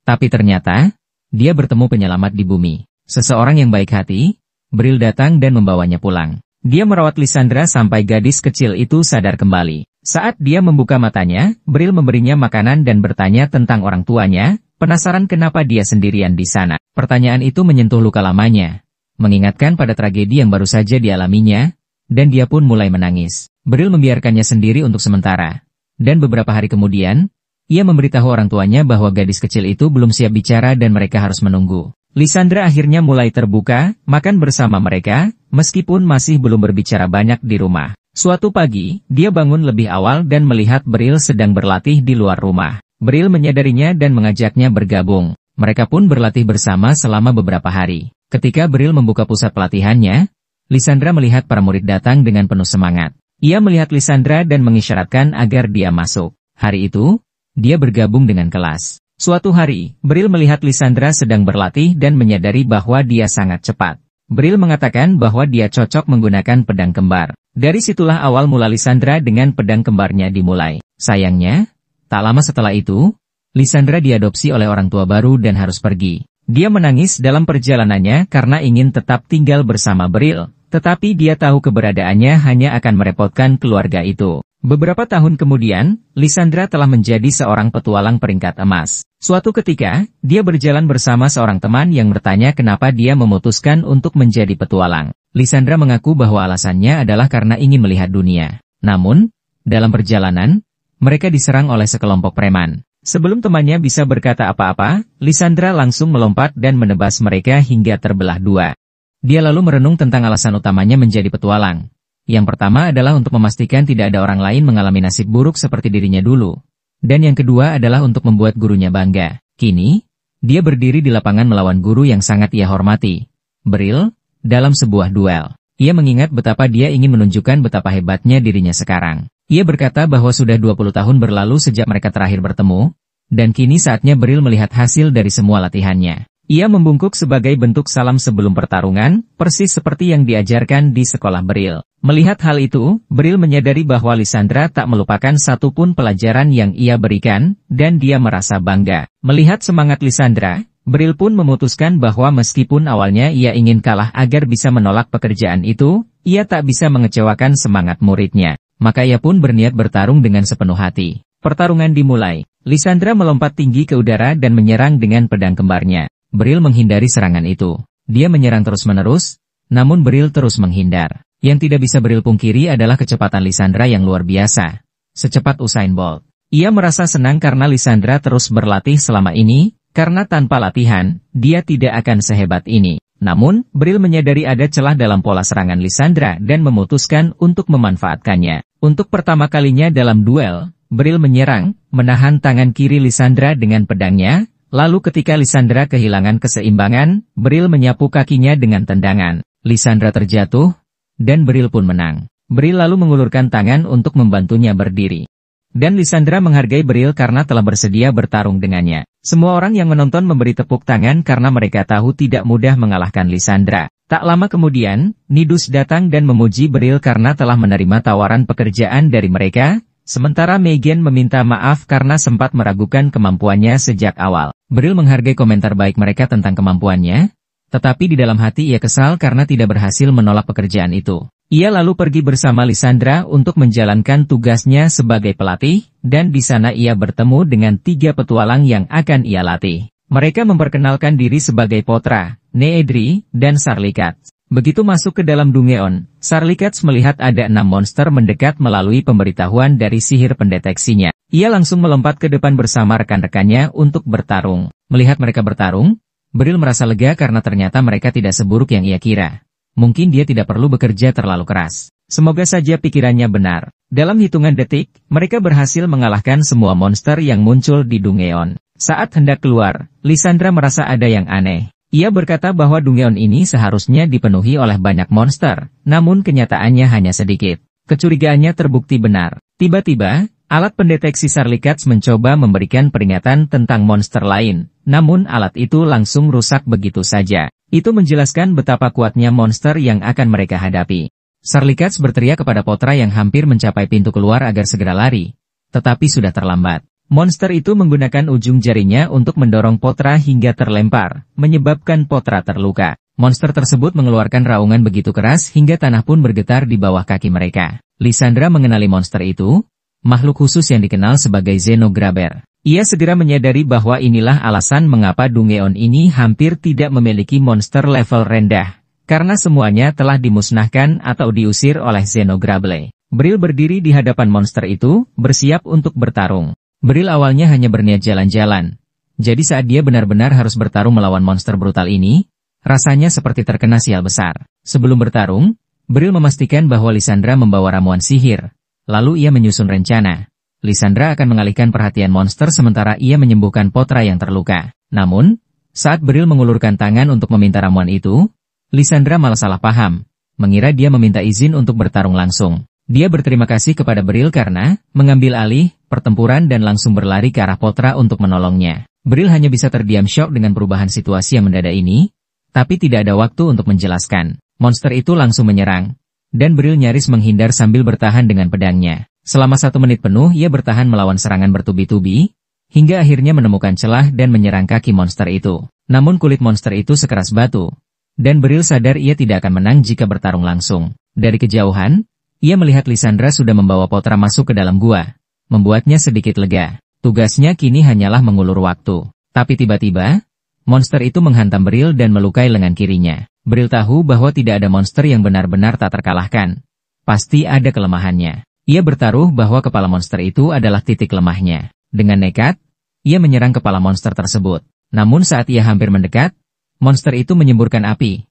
Tapi ternyata, dia bertemu penyelamat di bumi. Seseorang yang baik hati, Bril datang dan membawanya pulang. Dia merawat Lisandra sampai gadis kecil itu sadar kembali. Saat dia membuka matanya, Bril memberinya makanan dan bertanya tentang orang tuanya, penasaran kenapa dia sendirian di sana. Pertanyaan itu menyentuh luka lamanya, mengingatkan pada tragedi yang baru saja dialaminya, dan dia pun mulai menangis. Bril membiarkannya sendiri untuk sementara. Dan beberapa hari kemudian, ia memberitahu orang tuanya bahwa gadis kecil itu belum siap bicara dan mereka harus menunggu. Lisandra akhirnya mulai terbuka, makan bersama mereka, meskipun masih belum berbicara banyak di rumah. Suatu pagi, dia bangun lebih awal dan melihat Bril sedang berlatih di luar rumah. Bril menyadarinya dan mengajaknya bergabung. Mereka pun berlatih bersama selama beberapa hari. Ketika Bril membuka pusat pelatihannya, Lisandra melihat para murid datang dengan penuh semangat. Ia melihat Lisandra dan mengisyaratkan agar dia masuk. Hari itu, dia bergabung dengan kelas. Suatu hari, Bril melihat Lisandra sedang berlatih dan menyadari bahwa dia sangat cepat. Bril mengatakan bahwa dia cocok menggunakan pedang kembar. Dari situlah awal mula Lisandra dengan pedang kembarnya dimulai. Sayangnya, tak lama setelah itu, Lisandra diadopsi oleh orang tua baru dan harus pergi. Dia menangis dalam perjalanannya karena ingin tetap tinggal bersama Bril, tetapi dia tahu keberadaannya hanya akan merepotkan keluarga itu. Beberapa tahun kemudian, Lisandra telah menjadi seorang petualang peringkat emas. Suatu ketika, dia berjalan bersama seorang teman yang bertanya kenapa dia memutuskan untuk menjadi petualang. Lisandra mengaku bahwa alasannya adalah karena ingin melihat dunia. Namun, dalam perjalanan, mereka diserang oleh sekelompok preman. Sebelum temannya bisa berkata apa-apa, Lisandra langsung melompat dan menebas mereka hingga terbelah dua. Dia lalu merenung tentang alasan utamanya menjadi petualang. Yang pertama adalah untuk memastikan tidak ada orang lain mengalami nasib buruk seperti dirinya dulu. Dan yang kedua adalah untuk membuat gurunya bangga. Kini, dia berdiri di lapangan melawan guru yang sangat ia hormati, Bril, dalam sebuah duel. Ia mengingat betapa dia ingin menunjukkan betapa hebatnya dirinya sekarang. Ia berkata bahwa sudah 20 tahun berlalu sejak mereka terakhir bertemu, dan kini saatnya Bril melihat hasil dari semua latihannya. Ia membungkuk sebagai bentuk salam sebelum pertarungan, persis seperti yang diajarkan di sekolah Bril. Melihat hal itu, Bril menyadari bahwa Lisandra tak melupakan satupun pelajaran yang ia berikan, dan dia merasa bangga. Melihat semangat Lisandra, Bril pun memutuskan bahwa meskipun awalnya ia ingin kalah agar bisa menolak pekerjaan itu, ia tak bisa mengecewakan semangat muridnya. Maka ia pun berniat bertarung dengan sepenuh hati. Pertarungan dimulai. Lisandra melompat tinggi ke udara dan menyerang dengan pedang kembarnya. Bril menghindari serangan itu. Dia menyerang terus-menerus, namun Bril terus menghindar. Yang tidak bisa Bril pungkiri adalah kecepatan Lisandra yang luar biasa. Secepat Usain Bolt. Ia merasa senang karena Lisandra terus berlatih selama ini, karena tanpa latihan, dia tidak akan sehebat ini. Namun, Bril menyadari ada celah dalam pola serangan Lisandra dan memutuskan untuk memanfaatkannya. Untuk pertama kalinya dalam duel, Bril menyerang, menahan tangan kiri Lisandra dengan pedangnya. Lalu ketika Lisandra kehilangan keseimbangan, Bril menyapu kakinya dengan tendangan. Lisandra terjatuh, dan Bril pun menang. Bril lalu mengulurkan tangan untuk membantunya berdiri. Dan Lisandra menghargai Bril karena telah bersedia bertarung dengannya. Semua orang yang menonton memberi tepuk tangan karena mereka tahu tidak mudah mengalahkan Lisandra. Tak lama kemudian, Nidus datang dan memuji Bril karena telah menerima tawaran pekerjaan dari mereka. Sementara Megan meminta maaf karena sempat meragukan kemampuannya sejak awal. Bril menghargai komentar baik mereka tentang kemampuannya, tetapi di dalam hati ia kesal karena tidak berhasil menolak pekerjaan itu. Ia lalu pergi bersama Lisandra untuk menjalankan tugasnya sebagai pelatih, dan di sana ia bertemu dengan 3 petualang yang akan ia latih. Mereka memperkenalkan diri sebagai Potra, Needri, dan Sarlikats. Begitu masuk ke dalam Dungeon, Sarlikats melihat ada 6 monster mendekat melalui pemberitahuan dari sihir pendeteksinya. Ia langsung melompat ke depan bersama rekan-rekannya untuk bertarung. Melihat mereka bertarung, Bril merasa lega karena ternyata mereka tidak seburuk yang ia kira. Mungkin dia tidak perlu bekerja terlalu keras. Semoga saja pikirannya benar. Dalam hitungan detik, mereka berhasil mengalahkan semua monster yang muncul di Dungeon. Saat hendak keluar, Lysandra merasa ada yang aneh. Ia berkata bahwa Dungeon ini seharusnya dipenuhi oleh banyak monster, namun kenyataannya hanya sedikit. Kecurigaannya terbukti benar. Tiba-tiba, alat pendeteksi Sarlikats mencoba memberikan peringatan tentang monster lain, namun alat itu langsung rusak begitu saja. Itu menjelaskan betapa kuatnya monster yang akan mereka hadapi. Sarlikats berteriak kepada Potra yang hampir mencapai pintu keluar agar segera lari, tetapi sudah terlambat. Monster itu menggunakan ujung jarinya untuk mendorong Potra hingga terlempar, menyebabkan Potra terluka. Monster tersebut mengeluarkan raungan begitu keras hingga tanah pun bergetar di bawah kaki mereka. Lysandra mengenali monster itu, makhluk khusus yang dikenal sebagai Xenograber. Ia segera menyadari bahwa inilah alasan mengapa Dungeon ini hampir tidak memiliki monster level rendah, karena semuanya telah dimusnahkan atau diusir oleh Xenograber. Bril berdiri di hadapan monster itu, bersiap untuk bertarung. Bril awalnya hanya berniat jalan-jalan. Jadi saat dia benar-benar harus bertarung melawan monster brutal ini, rasanya seperti terkena sial besar. Sebelum bertarung, Bril memastikan bahwa Lysandra membawa ramuan sihir. Lalu ia menyusun rencana. Lysandra akan mengalihkan perhatian monster sementara ia menyembuhkan Potra yang terluka. Namun, saat Bril mengulurkan tangan untuk meminta ramuan itu, Lysandra malah salah paham, mengira dia meminta izin untuk bertarung langsung. Dia berterima kasih kepada Bril karena mengambil alih pertempuran dan langsung berlari ke arah Potra untuk menolongnya. Bril hanya bisa terdiam syok dengan perubahan situasi yang mendadak ini, tapi tidak ada waktu untuk menjelaskan. Monster itu langsung menyerang, dan Bril nyaris menghindar sambil bertahan dengan pedangnya. Selama 1 menit penuh ia bertahan melawan serangan bertubi-tubi, hingga akhirnya menemukan celah dan menyerang kaki monster itu. Namun kulit monster itu sekeras batu, dan Bril sadar ia tidak akan menang jika bertarung langsung. Dari kejauhan, ia melihat Lysandra sudah membawa Potra masuk ke dalam gua, membuatnya sedikit lega. Tugasnya kini hanyalah mengulur waktu. Tapi tiba-tiba, monster itu menghantam Bril dan melukai lengan kirinya. Bril tahu bahwa tidak ada monster yang benar-benar tak terkalahkan. Pasti ada kelemahannya. Ia bertaruh bahwa kepala monster itu adalah titik lemahnya. Dengan nekat, ia menyerang kepala monster tersebut. Namun saat ia hampir mendekat, monster itu menyemburkan api.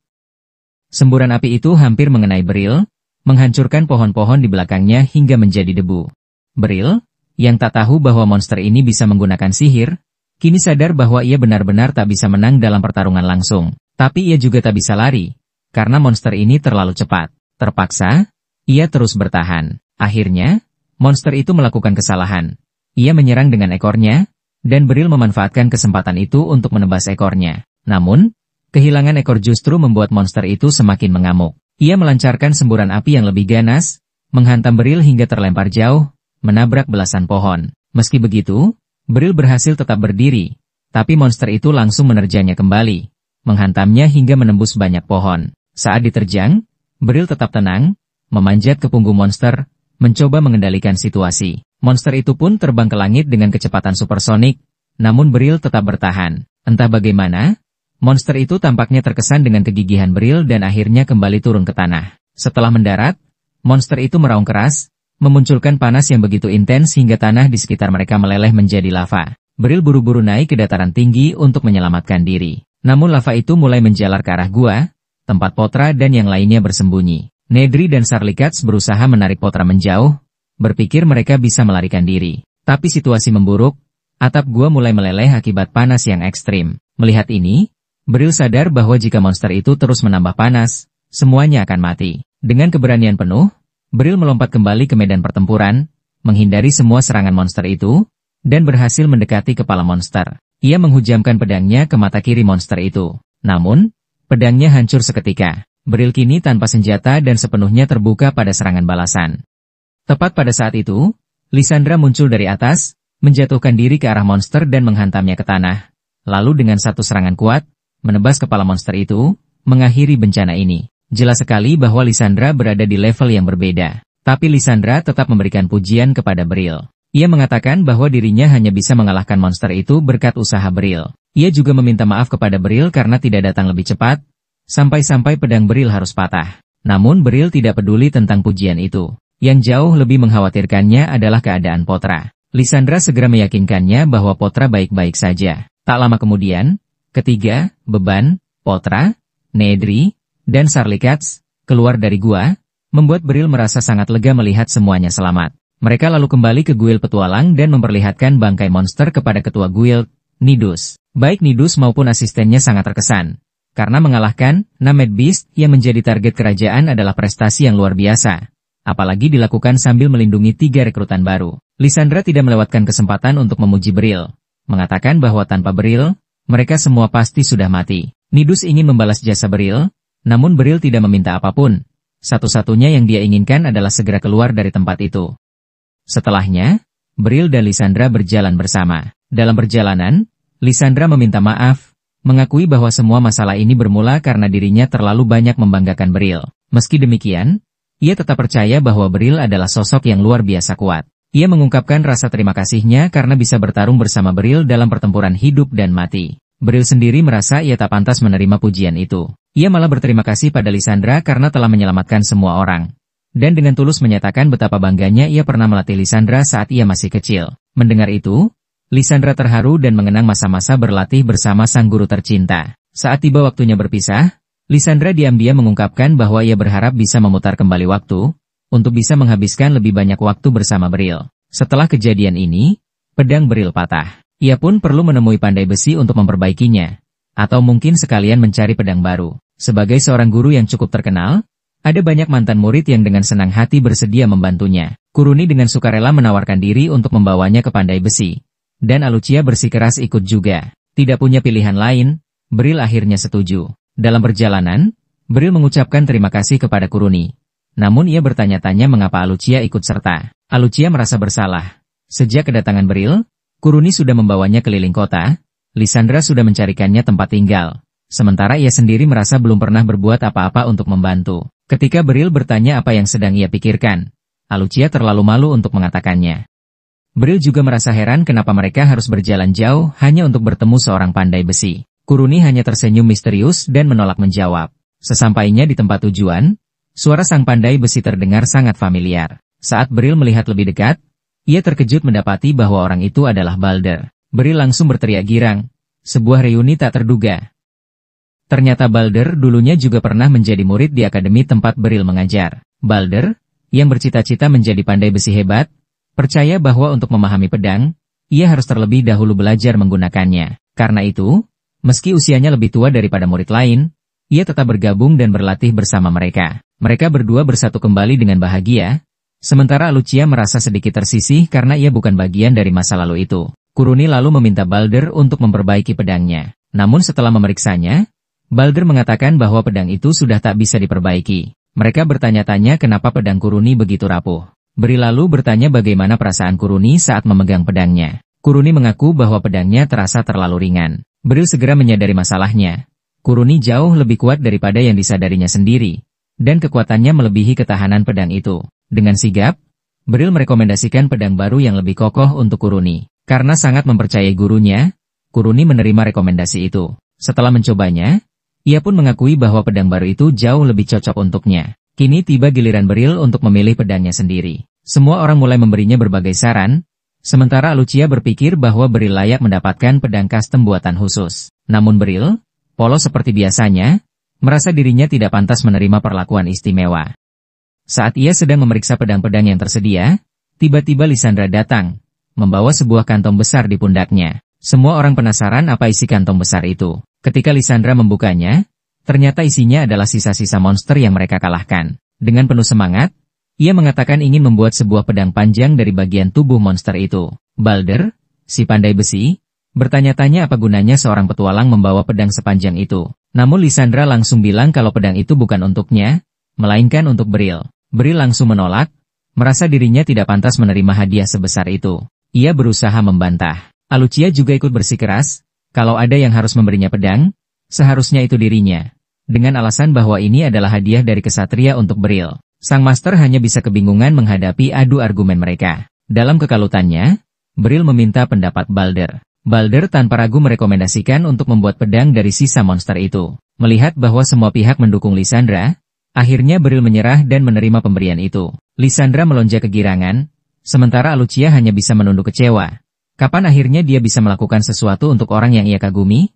Semburan api itu hampir mengenai Bril, menghancurkan pohon-pohon di belakangnya hingga menjadi debu. Bril, yang tak tahu bahwa monster ini bisa menggunakan sihir, kini sadar bahwa ia benar-benar tak bisa menang dalam pertarungan langsung. Tapi ia juga tak bisa lari, karena monster ini terlalu cepat. Terpaksa, ia terus bertahan. Akhirnya, monster itu melakukan kesalahan. Ia menyerang dengan ekornya, dan Bril memanfaatkan kesempatan itu untuk menebas ekornya. Namun, kehilangan ekor justru membuat monster itu semakin mengamuk. Ia melancarkan semburan api yang lebih ganas, menghantam Bril hingga terlempar jauh, menabrak belasan pohon. Meski begitu, Bril berhasil tetap berdiri, tapi monster itu langsung menerjangnya kembali, menghantamnya hingga menembus banyak pohon. Saat diterjang, Bril tetap tenang, memanjat ke punggung monster, mencoba mengendalikan situasi. Monster itu pun terbang ke langit dengan kecepatan supersonik, namun Bril tetap bertahan. Entah bagaimana, monster itu tampaknya terkesan dengan kegigihan Bril dan akhirnya kembali turun ke tanah. Setelah mendarat, monster itu meraung keras, memunculkan panas yang begitu intens hingga tanah di sekitar mereka meleleh menjadi lava. Bril buru-buru naik ke dataran tinggi untuk menyelamatkan diri. Namun lava itu mulai menjalar ke arah gua, tempat Potra dan yang lainnya bersembunyi. Nedri dan Sarlikats berusaha menarik Potra menjauh, berpikir mereka bisa melarikan diri. Tapi situasi memburuk, atap gua mulai meleleh akibat panas yang ekstrim. Melihat ini, Bril sadar bahwa jika monster itu terus menambah panas, semuanya akan mati. Dengan keberanian penuh, Bril melompat kembali ke medan pertempuran, menghindari semua serangan monster itu, dan berhasil mendekati kepala monster. Ia menghujamkan pedangnya ke mata kiri monster itu. Namun, pedangnya hancur seketika. Bril kini tanpa senjata dan sepenuhnya terbuka pada serangan balasan. Tepat pada saat itu, Lysandra muncul dari atas, menjatuhkan diri ke arah monster dan menghantamnya ke tanah. Lalu dengan satu serangan kuat, menebas kepala monster itu, mengakhiri bencana ini. Jelas sekali bahwa Lysandra berada di level yang berbeda. Tapi Lysandra tetap memberikan pujian kepada Bril. Ia mengatakan bahwa dirinya hanya bisa mengalahkan monster itu berkat usaha Bril. Ia juga meminta maaf kepada Bril karena tidak datang lebih cepat, sampai-sampai pedang Bril harus patah. Namun Bril tidak peduli tentang pujian itu. Yang jauh lebih mengkhawatirkannya adalah keadaan Potra. Lysandra segera meyakinkannya bahwa Potra baik-baik saja. Tak lama kemudian, ketiga, Beban, Potra, Nedri, dan Sarlikats keluar dari gua, membuat Bril merasa sangat lega melihat semuanya selamat. Mereka lalu kembali ke guild petualang dan memperlihatkan bangkai monster kepada ketua guild, Nidus. Baik Nidus maupun asistennya sangat terkesan. Karena mengalahkan Named Beast yang menjadi target kerajaan adalah prestasi yang luar biasa. Apalagi dilakukan sambil melindungi 3 rekrutan baru. Lysandra tidak melewatkan kesempatan untuk memuji Beryl. Mengatakan bahwa tanpa Beryl, mereka semua pasti sudah mati. Nidus ingin membalas jasa Beryl, namun Beryl tidak meminta apapun. Satu-satunya yang dia inginkan adalah segera keluar dari tempat itu. Setelahnya, Beryl dan Lysandra berjalan bersama. Dalam perjalanan, Lysandra meminta maaf, mengakui bahwa semua masalah ini bermula karena dirinya terlalu banyak membanggakan Beryl. Meski demikian, ia tetap percaya bahwa Beryl adalah sosok yang luar biasa kuat. Ia mengungkapkan rasa terima kasihnya karena bisa bertarung bersama Beryl dalam pertempuran hidup dan mati. Beryl sendiri merasa ia tak pantas menerima pujian itu. Ia malah berterima kasih pada Lysandra karena telah menyelamatkan semua orang. Dan dengan tulus menyatakan betapa bangganya ia pernah melatih Lysandra saat ia masih kecil. Mendengar itu, Lysandra terharu dan mengenang masa-masa berlatih bersama sang guru tercinta. Saat tiba waktunya berpisah, Lysandra diam-diam mengungkapkan bahwa ia berharap bisa memutar kembali waktu, untuk bisa menghabiskan lebih banyak waktu bersama Beryl. Setelah kejadian ini, pedang Beryl patah. Ia pun perlu menemui pandai besi untuk memperbaikinya, atau mungkin sekalian mencari pedang baru. Sebagai seorang guru yang cukup terkenal, ada banyak mantan murid yang dengan senang hati bersedia membantunya. Kuruni dengan sukarela menawarkan diri untuk membawanya ke pandai besi. Dan Alucia bersikeras ikut juga. Tidak punya pilihan lain, Beryl akhirnya setuju. Dalam perjalanan, Beryl mengucapkan terima kasih kepada Kuruni. Namun ia bertanya-tanya mengapa Alucia ikut serta. Alucia merasa bersalah. Sejak kedatangan Beryl, Kuruni sudah membawanya keliling kota, Lysandra sudah mencarikannya tempat tinggal. Sementara ia sendiri merasa belum pernah berbuat apa-apa untuk membantu. Ketika Beryl bertanya apa yang sedang ia pikirkan, Alucia terlalu malu untuk mengatakannya. Beryl juga merasa heran kenapa mereka harus berjalan jauh hanya untuk bertemu seorang pandai besi. Kuruni hanya tersenyum misterius dan menolak menjawab. Sesampainya di tempat tujuan, suara sang pandai besi terdengar sangat familiar. Saat Beryl melihat lebih dekat, ia terkejut mendapati bahwa orang itu adalah Balder. Beryl langsung berteriak girang. Sebuah reuni tak terduga. Ternyata Balder dulunya juga pernah menjadi murid di akademi tempat Beryl mengajar. Balder, yang bercita-cita menjadi pandai besi hebat, percaya bahwa untuk memahami pedang, ia harus terlebih dahulu belajar menggunakannya. Karena itu, meski usianya lebih tua daripada murid lain, ia tetap bergabung dan berlatih bersama mereka. Mereka berdua bersatu kembali dengan bahagia, sementara Alucia merasa sedikit tersisih karena ia bukan bagian dari masa lalu itu. Kuruni lalu meminta Balder untuk memperbaiki pedangnya. Namun setelah memeriksanya, Balder mengatakan bahwa pedang itu sudah tak bisa diperbaiki. Mereka bertanya-tanya kenapa pedang Kuruni begitu rapuh. Beryl lalu bertanya bagaimana perasaan Kuruni saat memegang pedangnya. Kuruni mengaku bahwa pedangnya terasa terlalu ringan. Beryl segera menyadari masalahnya. Kuruni jauh lebih kuat daripada yang disadarinya sendiri, dan kekuatannya melebihi ketahanan pedang itu. Dengan sigap, Beryl merekomendasikan pedang baru yang lebih kokoh untuk Kuruni. Karena sangat mempercayai gurunya, Kuruni menerima rekomendasi itu. Setelah mencobanya, ia pun mengakui bahwa pedang baru itu jauh lebih cocok untuknya. Kini tiba giliran Beryl untuk memilih pedangnya sendiri. Semua orang mulai memberinya berbagai saran, sementara Alucia berpikir bahwa Beryl layak mendapatkan pedang custom buatan khusus. Namun Beryl, polos seperti biasanya, merasa dirinya tidak pantas menerima perlakuan istimewa. Saat ia sedang memeriksa pedang-pedang yang tersedia, tiba-tiba Lysandra datang, membawa sebuah kantong besar di pundaknya. Semua orang penasaran apa isi kantong besar itu. Ketika Lysandra membukanya, ternyata isinya adalah sisa-sisa monster yang mereka kalahkan. Dengan penuh semangat, ia mengatakan ingin membuat sebuah pedang panjang dari bagian tubuh monster itu. Balder, si pandai besi, bertanya-tanya apa gunanya seorang petualang membawa pedang sepanjang itu. Namun Lysandra langsung bilang kalau pedang itu bukan untuknya, melainkan untuk Beryl. Beryl langsung menolak, merasa dirinya tidak pantas menerima hadiah sebesar itu. Ia berusaha membantah. Alucia juga ikut bersikeras, kalau ada yang harus memberinya pedang, seharusnya itu dirinya. Dengan alasan bahwa ini adalah hadiah dari kesatria untuk Beryl. Sang master hanya bisa kebingungan menghadapi adu argumen mereka. Dalam kekalutannya, Beryl meminta pendapat Balder. Balder tanpa ragu merekomendasikan untuk membuat pedang dari sisa monster itu. Melihat bahwa semua pihak mendukung Lysandra, akhirnya Beryl menyerah dan menerima pemberian itu. Lysandra melonjak kegirangan, sementara Alucia hanya bisa menunduk kecewa. Kapan akhirnya dia bisa melakukan sesuatu untuk orang yang ia kagumi?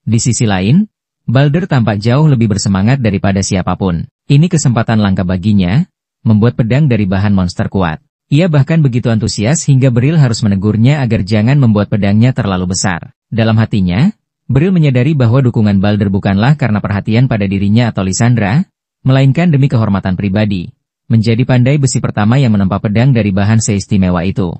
Di sisi lain, Balder tampak jauh lebih bersemangat daripada siapapun. Ini kesempatan langka baginya, membuat pedang dari bahan monster kuat. Ia bahkan begitu antusias hingga Bril harus menegurnya agar jangan membuat pedangnya terlalu besar. Dalam hatinya, Bril menyadari bahwa dukungan Balder bukanlah karena perhatian pada dirinya atau Lysandra, melainkan demi kehormatan pribadi, menjadi pandai besi pertama yang menempa pedang dari bahan seistimewa itu.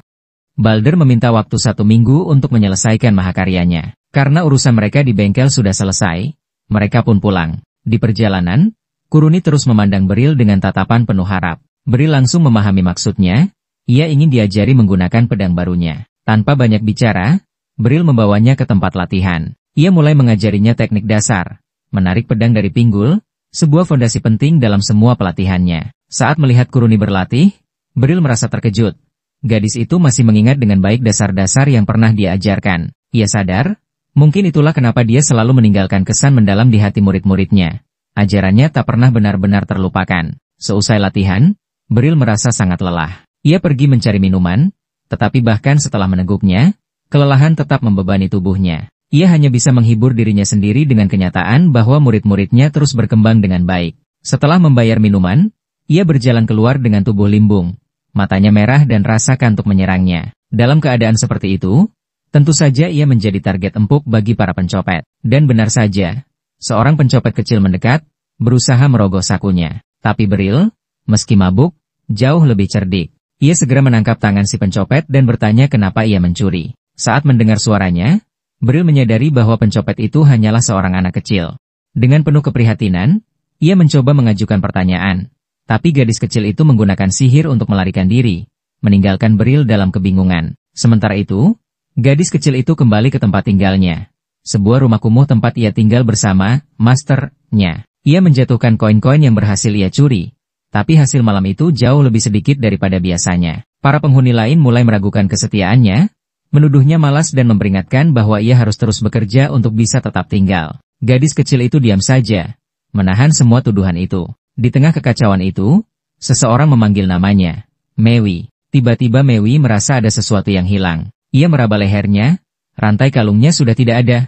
Balder meminta waktu 1 minggu untuk menyelesaikan mahakaryanya. Karena urusan mereka di bengkel sudah selesai, mereka pun pulang. Di perjalanan, Kuruni terus memandang Bril dengan tatapan penuh harap. Bril langsung memahami maksudnya. Ia ingin diajari menggunakan pedang barunya. Tanpa banyak bicara, Bril membawanya ke tempat latihan. Ia mulai mengajarinya teknik dasar, menarik pedang dari pinggul, sebuah fondasi penting dalam semua pelatihannya. Saat melihat Kuruni berlatih, Bril merasa terkejut. Gadis itu masih mengingat dengan baik dasar-dasar yang pernah dia ajarkan. Ia sadar, mungkin itulah kenapa dia selalu meninggalkan kesan mendalam di hati murid-muridnya. Ajarannya tak pernah benar-benar terlupakan. Seusai latihan, Bril merasa sangat lelah. Ia pergi mencari minuman, tetapi bahkan setelah meneguknya, kelelahan tetap membebani tubuhnya. Ia hanya bisa menghibur dirinya sendiri dengan kenyataan bahwa murid-muridnya terus berkembang dengan baik. Setelah membayar minuman, ia berjalan keluar dengan tubuh limbung. Matanya merah dan rasa kantuk menyerangnya. Dalam keadaan seperti itu, tentu saja ia menjadi target empuk bagi para pencopet. Dan benar saja, seorang pencopet kecil mendekat, berusaha merogoh sakunya. Tapi Bril, meski mabuk, jauh lebih cerdik. Ia segera menangkap tangan si pencopet dan bertanya kenapa ia mencuri. Saat mendengar suaranya, Bril menyadari bahwa pencopet itu hanyalah seorang anak kecil. Dengan penuh keprihatinan, ia mencoba mengajukan pertanyaan. Tapi gadis kecil itu menggunakan sihir untuk melarikan diri, meninggalkan Bril dalam kebingungan. Sementara itu, gadis kecil itu kembali ke tempat tinggalnya. Sebuah rumah kumuh tempat ia tinggal bersama masternya. Ia menjatuhkan koin-koin yang berhasil ia curi. Tapi hasil malam itu jauh lebih sedikit daripada biasanya. Para penghuni lain mulai meragukan kesetiaannya, menuduhnya malas dan memperingatkan bahwa ia harus terus bekerja untuk bisa tetap tinggal. Gadis kecil itu diam saja, menahan semua tuduhan itu. Di tengah kekacauan itu, seseorang memanggil namanya, Mewi. Tiba-tiba Mewi merasa ada sesuatu yang hilang. Ia meraba lehernya, rantai kalungnya sudah tidak ada.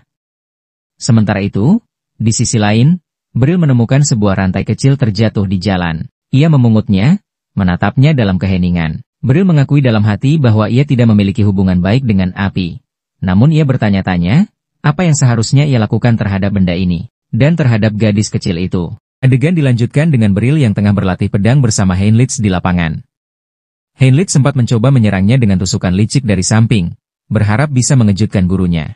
Sementara itu, di sisi lain, Bril menemukan sebuah rantai kecil terjatuh di jalan. Ia memungutnya, menatapnya dalam keheningan. Bril mengakui dalam hati bahwa ia tidak memiliki hubungan baik dengan api. Namun ia bertanya-tanya, apa yang seharusnya ia lakukan terhadap benda ini, dan terhadap gadis kecil itu. Adegan dilanjutkan dengan Bril yang tengah berlatih pedang bersama Heinleitz di lapangan. Heinleitz sempat mencoba menyerangnya dengan tusukan licik dari samping, berharap bisa mengejutkan gurunya.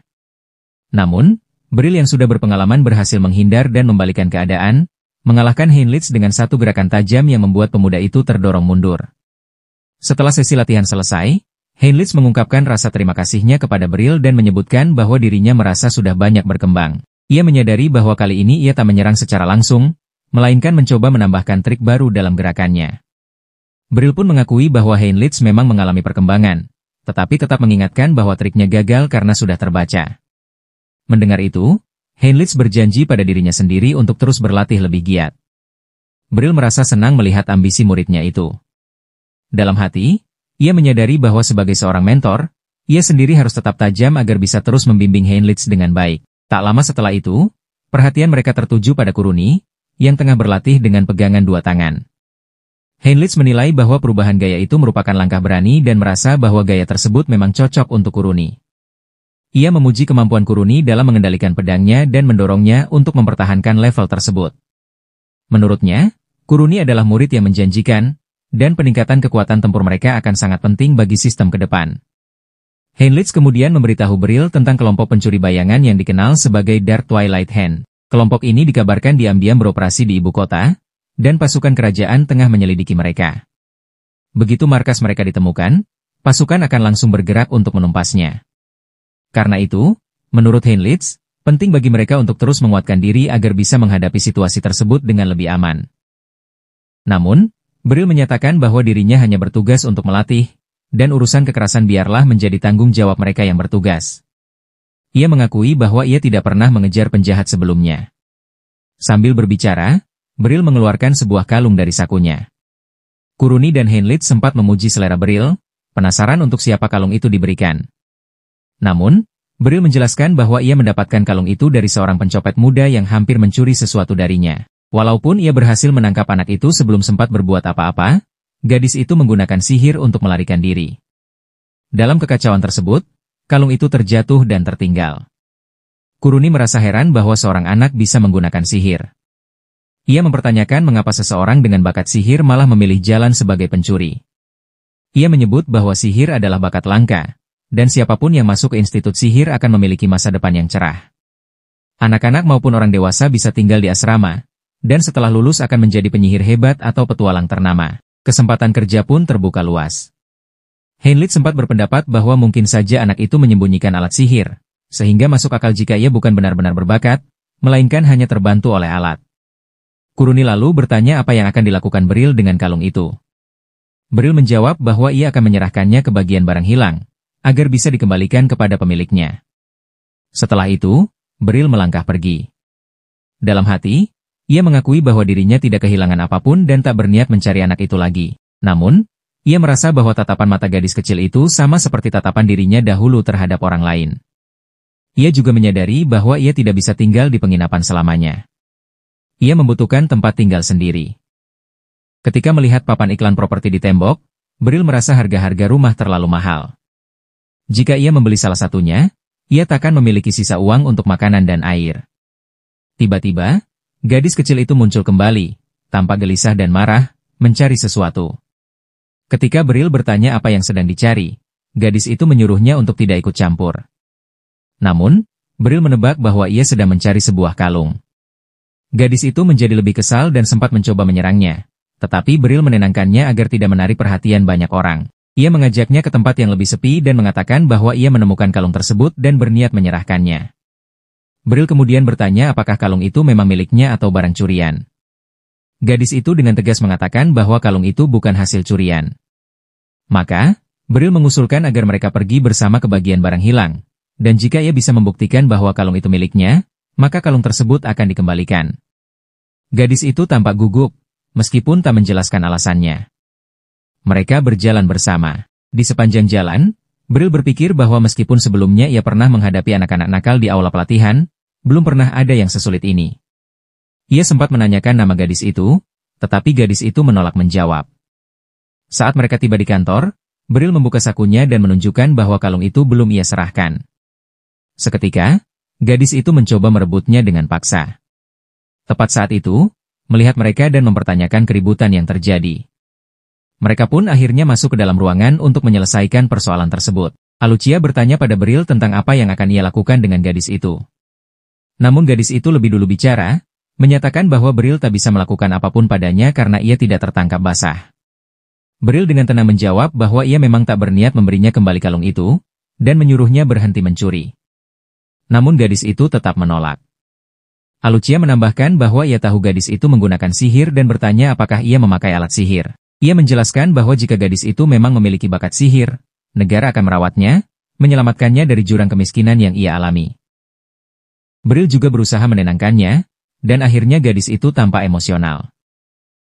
Namun, Bril yang sudah berpengalaman berhasil menghindar dan membalikan keadaan, mengalahkan Heinleitz dengan satu gerakan tajam yang membuat pemuda itu terdorong mundur. Setelah sesi latihan selesai, Heinleitz mengungkapkan rasa terima kasihnya kepada Bril dan menyebutkan bahwa dirinya merasa sudah banyak berkembang. Ia menyadari bahwa kali ini ia tak menyerang secara langsung, melainkan mencoba menambahkan trik baru dalam gerakannya. Bril pun mengakui bahwa Heinleitz memang mengalami perkembangan, tetapi tetap mengingatkan bahwa triknya gagal karena sudah terbaca. Mendengar itu, Heinleitz berjanji pada dirinya sendiri untuk terus berlatih lebih giat. Bril merasa senang melihat ambisi muridnya itu. Dalam hati, ia menyadari bahwa sebagai seorang mentor, ia sendiri harus tetap tajam agar bisa terus membimbing Heinleitz dengan baik. Tak lama setelah itu, perhatian mereka tertuju pada Kuruni, yang tengah berlatih dengan pegangan 2 tangan. Heinleitz menilai bahwa perubahan gaya itu merupakan langkah berani dan merasa bahwa gaya tersebut memang cocok untuk Kuruni. Ia memuji kemampuan Kuruni dalam mengendalikan pedangnya dan mendorongnya untuk mempertahankan level tersebut. Menurutnya, Kuruni adalah murid yang menjanjikan, dan peningkatan kekuatan tempur mereka akan sangat penting bagi sistem ke depan. Heinleitz kemudian memberitahu Bril tentang kelompok pencuri bayangan yang dikenal sebagai Dark Twilight Hand. Kelompok ini dikabarkan diam-diam beroperasi di ibu kota, dan pasukan kerajaan tengah menyelidiki mereka. Begitu markas mereka ditemukan, pasukan akan langsung bergerak untuk menumpasnya. Karena itu, menurut Heinleitz, penting bagi mereka untuk terus menguatkan diri agar bisa menghadapi situasi tersebut dengan lebih aman. Namun, Bril menyatakan bahwa dirinya hanya bertugas untuk melatih, dan urusan kekerasan biarlah menjadi tanggung jawab mereka yang bertugas. Ia mengakui bahwa ia tidak pernah mengejar penjahat sebelumnya. Sambil berbicara, Bril mengeluarkan sebuah kalung dari sakunya. Kuruni dan Heinleitz sempat memuji selera Bril, penasaran untuk siapa kalung itu diberikan. Namun, Bril menjelaskan bahwa ia mendapatkan kalung itu dari seorang pencopet muda yang hampir mencuri sesuatu darinya. Walaupun ia berhasil menangkap anak itu sebelum sempat berbuat apa-apa, gadis itu menggunakan sihir untuk melarikan diri. Dalam kekacauan tersebut, kalung itu terjatuh dan tertinggal. Kuruni merasa heran bahwa seorang anak bisa menggunakan sihir. Ia mempertanyakan mengapa seseorang dengan bakat sihir malah memilih jalan sebagai pencuri. Ia menyebut bahwa sihir adalah bakat langka, dan siapapun yang masuk ke institut sihir akan memiliki masa depan yang cerah. Anak-anak maupun orang dewasa bisa tinggal di asrama, dan setelah lulus akan menjadi penyihir hebat atau petualang ternama. Kesempatan kerja pun terbuka luas. Heinlein sempat berpendapat bahwa mungkin saja anak itu menyembunyikan alat sihir, sehingga masuk akal jika ia bukan benar-benar berbakat, melainkan hanya terbantu oleh alat. Kuruni lalu bertanya apa yang akan dilakukan Beryl dengan kalung itu. Beryl menjawab bahwa ia akan menyerahkannya ke bagian barang hilang, agar bisa dikembalikan kepada pemiliknya. Setelah itu, Beryl melangkah pergi. Dalam hati, ia mengakui bahwa dirinya tidak kehilangan apapun dan tak berniat mencari anak itu lagi. Namun, ia merasa bahwa tatapan mata gadis kecil itu sama seperti tatapan dirinya dahulu terhadap orang lain. Ia juga menyadari bahwa ia tidak bisa tinggal di penginapan selamanya. Ia membutuhkan tempat tinggal sendiri. Ketika melihat papan iklan properti di tembok, Beryl merasa harga-harga rumah terlalu mahal. Jika ia membeli salah satunya, ia takkan memiliki sisa uang untuk makanan dan air. Tiba-tiba, gadis kecil itu muncul kembali, tampak gelisah dan marah, mencari sesuatu. Ketika Beryl bertanya apa yang sedang dicari, gadis itu menyuruhnya untuk tidak ikut campur. Namun, Beryl menebak bahwa ia sedang mencari sebuah kalung. Gadis itu menjadi lebih kesal dan sempat mencoba menyerangnya, tetapi Beryl menenangkannya agar tidak menarik perhatian banyak orang. Ia mengajaknya ke tempat yang lebih sepi dan mengatakan bahwa ia menemukan kalung tersebut dan berniat menyerahkannya. Beryl kemudian bertanya apakah kalung itu memang miliknya atau barang curian. Gadis itu dengan tegas mengatakan bahwa kalung itu bukan hasil curian. Maka, Beryl mengusulkan agar mereka pergi bersama ke bagian barang hilang, dan jika ia bisa membuktikan bahwa kalung itu miliknya, maka kalung tersebut akan dikembalikan. Gadis itu tampak gugup, meskipun tak menjelaskan alasannya. Mereka berjalan bersama. Di sepanjang jalan, Beryl berpikir bahwa meskipun sebelumnya ia pernah menghadapi anak-anak nakal di aula pelatihan, belum pernah ada yang sesulit ini. Ia sempat menanyakan nama gadis itu, tetapi gadis itu menolak menjawab. Saat mereka tiba di kantor, Beryl membuka sakunya dan menunjukkan bahwa kalung itu belum ia serahkan. Seketika, gadis itu mencoba merebutnya dengan paksa. Tepat saat itu, melihat mereka dan mempertanyakan keributan yang terjadi. Mereka pun akhirnya masuk ke dalam ruangan untuk menyelesaikan persoalan tersebut. Alucia bertanya pada Beryl tentang apa yang akan ia lakukan dengan gadis itu. Namun gadis itu lebih dulu bicara, menyatakan bahwa Beryl tak bisa melakukan apapun padanya karena ia tidak tertangkap basah. Beryl dengan tenang menjawab bahwa ia memang tak berniat memberinya kembali kalung itu, dan menyuruhnya berhenti mencuri. Namun gadis itu tetap menolak. Alucia menambahkan bahwa ia tahu gadis itu menggunakan sihir dan bertanya apakah ia memakai alat sihir. Ia menjelaskan bahwa jika gadis itu memang memiliki bakat sihir, negara akan merawatnya, menyelamatkannya dari jurang kemiskinan yang ia alami. Beryl juga berusaha menenangkannya, dan akhirnya gadis itu tampak emosional.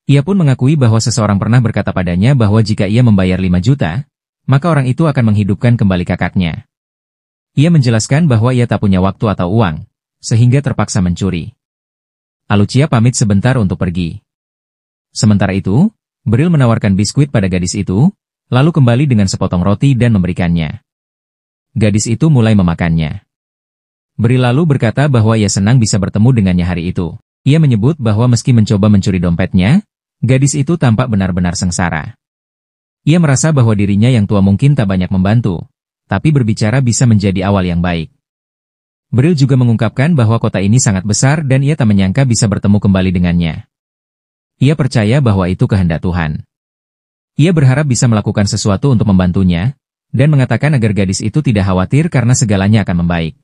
Ia pun mengakui bahwa seseorang pernah berkata padanya bahwa jika ia membayar 5 juta, maka orang itu akan menghidupkan kembali kakaknya. Ia menjelaskan bahwa ia tak punya waktu atau uang, sehingga terpaksa mencuri. Alucia pamit sebentar untuk pergi. Sementara itu, Beryl menawarkan biskuit pada gadis itu, lalu kembali dengan sepotong roti dan memberikannya. Gadis itu mulai memakannya. Beryl lalu berkata bahwa ia senang bisa bertemu dengannya hari itu. Ia menyebut bahwa meski mencoba mencuri dompetnya, gadis itu tampak benar-benar sengsara. Ia merasa bahwa dirinya yang tua mungkin tak banyak membantu, tapi berbicara bisa menjadi awal yang baik. Beryl juga mengungkapkan bahwa kota ini sangat besar dan ia tak menyangka bisa bertemu kembali dengannya. Ia percaya bahwa itu kehendak Tuhan. Ia berharap bisa melakukan sesuatu untuk membantunya, dan mengatakan agar gadis itu tidak khawatir karena segalanya akan membaik.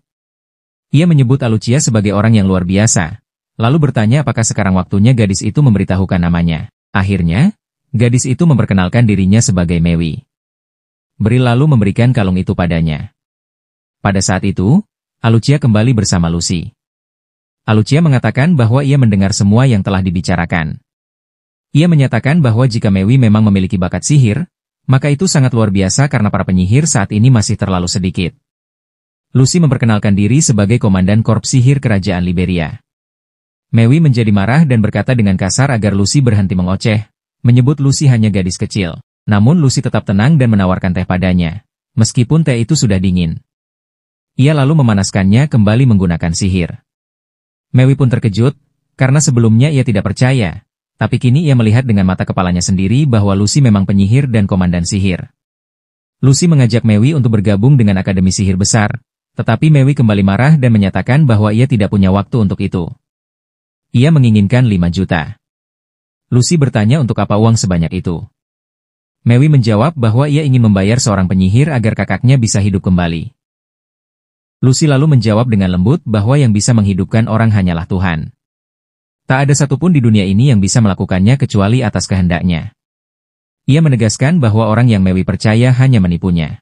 Ia menyebut Alucia sebagai orang yang luar biasa, lalu bertanya apakah sekarang waktunya gadis itu memberitahukan namanya. Akhirnya, gadis itu memperkenalkan dirinya sebagai Mewi. Beryl lalu memberikan kalung itu padanya. Pada saat itu, Alucia kembali bersama Lucy. Alucia mengatakan bahwa ia mendengar semua yang telah dibicarakan. Ia menyatakan bahwa jika Mewi memang memiliki bakat sihir, maka itu sangat luar biasa karena para penyihir saat ini masih terlalu sedikit. Lucy memperkenalkan diri sebagai komandan korps sihir kerajaan Liberia. Mewi menjadi marah dan berkata dengan kasar agar Lucy berhenti mengoceh, menyebut Lucy hanya gadis kecil. Namun Lucy tetap tenang dan menawarkan teh padanya, meskipun teh itu sudah dingin. Ia lalu memanaskannya kembali menggunakan sihir. Mewi pun terkejut, karena sebelumnya ia tidak percaya, tapi kini ia melihat dengan mata kepalanya sendiri bahwa Lucy memang penyihir dan komandan sihir. Lucy mengajak Mewi untuk bergabung dengan Akademi Sihir Besar, tetapi Mewi kembali marah dan menyatakan bahwa ia tidak punya waktu untuk itu. Ia menginginkan 5 juta. Lucy bertanya untuk apa uang sebanyak itu. Mewi menjawab bahwa ia ingin membayar seorang penyihir agar kakaknya bisa hidup kembali. Lucy lalu menjawab dengan lembut bahwa yang bisa menghidupkan orang hanyalah Tuhan. Tak ada satupun di dunia ini yang bisa melakukannya kecuali atas kehendaknya. Ia menegaskan bahwa orang yang Mewi percaya hanya menipunya.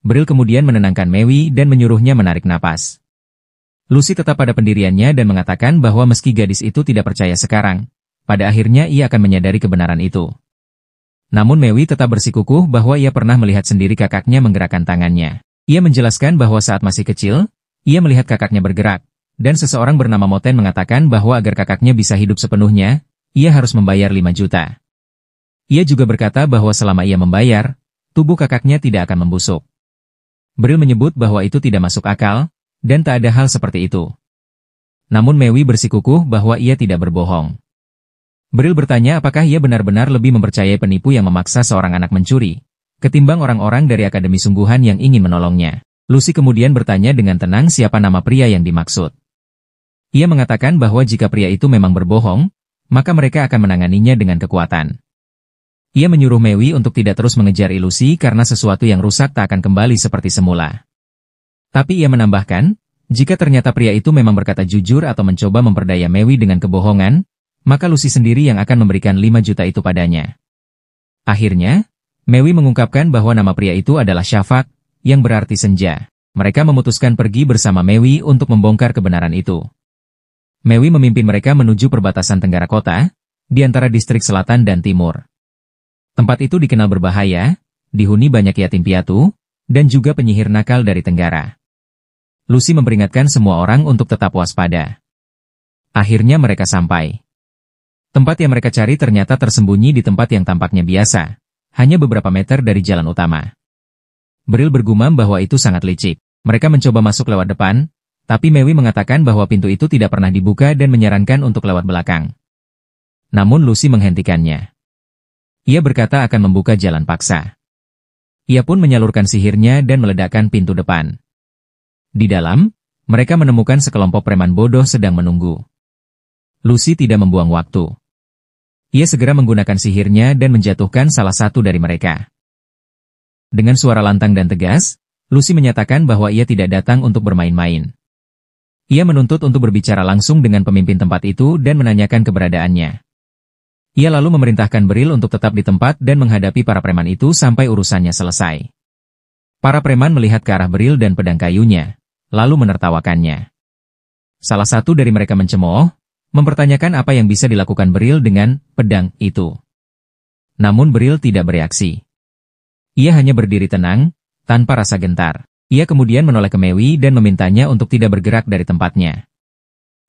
Bril kemudian menenangkan Mewi dan menyuruhnya menarik napas. Lucy tetap pada pendiriannya dan mengatakan bahwa meski gadis itu tidak percaya sekarang, pada akhirnya ia akan menyadari kebenaran itu. Namun Mewi tetap bersikukuh bahwa ia pernah melihat sendiri kakaknya menggerakkan tangannya. Ia menjelaskan bahwa saat masih kecil, ia melihat kakaknya bergerak, dan seseorang bernama Moten mengatakan bahwa agar kakaknya bisa hidup sepenuhnya, ia harus membayar 5 juta. Ia juga berkata bahwa selama ia membayar, tubuh kakaknya tidak akan membusuk. Bril menyebut bahwa itu tidak masuk akal, dan tak ada hal seperti itu. Namun Mewi bersikukuh bahwa ia tidak berbohong. Bril bertanya apakah ia benar-benar lebih mempercayai penipu yang memaksa seorang anak mencuri, ketimbang orang-orang dari Akademi Sungguhan yang ingin menolongnya. Lucy kemudian bertanya dengan tenang siapa nama pria yang dimaksud. Ia mengatakan bahwa jika pria itu memang berbohong, maka mereka akan menanganinya dengan kekuatan. Ia menyuruh Mewi untuk tidak terus mengejar ilusi karena sesuatu yang rusak tak akan kembali seperti semula. Tapi ia menambahkan, jika ternyata pria itu memang berkata jujur atau mencoba memperdaya Mewi dengan kebohongan, maka Lucy sendiri yang akan memberikan 5 juta itu padanya. Akhirnya, Mewi mengungkapkan bahwa nama pria itu adalah Syafaq, yang berarti senja. Mereka memutuskan pergi bersama Mewi untuk membongkar kebenaran itu. Mewi memimpin mereka menuju perbatasan Tenggara Kota, di antara distrik selatan dan timur. Tempat itu dikenal berbahaya, dihuni banyak yatim piatu, dan juga penyihir nakal dari Tenggara. Lucy memperingatkan semua orang untuk tetap waspada. Akhirnya mereka sampai. Tempat yang mereka cari ternyata tersembunyi di tempat yang tampaknya biasa, hanya beberapa meter dari jalan utama. Bril bergumam bahwa itu sangat licik. Mereka mencoba masuk lewat depan, tapi Mewi mengatakan bahwa pintu itu tidak pernah dibuka dan menyarankan untuk lewat belakang. Namun Lucy menghentikannya. Ia berkata akan membuka jalan paksa. Ia pun menyalurkan sihirnya dan meledakkan pintu depan. Di dalam, mereka menemukan sekelompok preman bodoh sedang menunggu. Lucy tidak membuang waktu. Ia segera menggunakan sihirnya dan menjatuhkan salah satu dari mereka. Dengan suara lantang dan tegas, Lucy menyatakan bahwa ia tidak datang untuk bermain-main. Ia menuntut untuk berbicara langsung dengan pemimpin tempat itu dan menanyakan keberadaannya. Ia lalu memerintahkan Bril untuk tetap di tempat dan menghadapi para preman itu sampai urusannya selesai. Para preman melihat ke arah Bril dan pedang kayunya, lalu menertawakannya. Salah satu dari mereka mencemooh, mempertanyakan apa yang bisa dilakukan Bril dengan pedang itu. Namun Bril tidak bereaksi. Ia hanya berdiri tenang, tanpa rasa gentar. Ia kemudian menoleh ke Mewi dan memintanya untuk tidak bergerak dari tempatnya.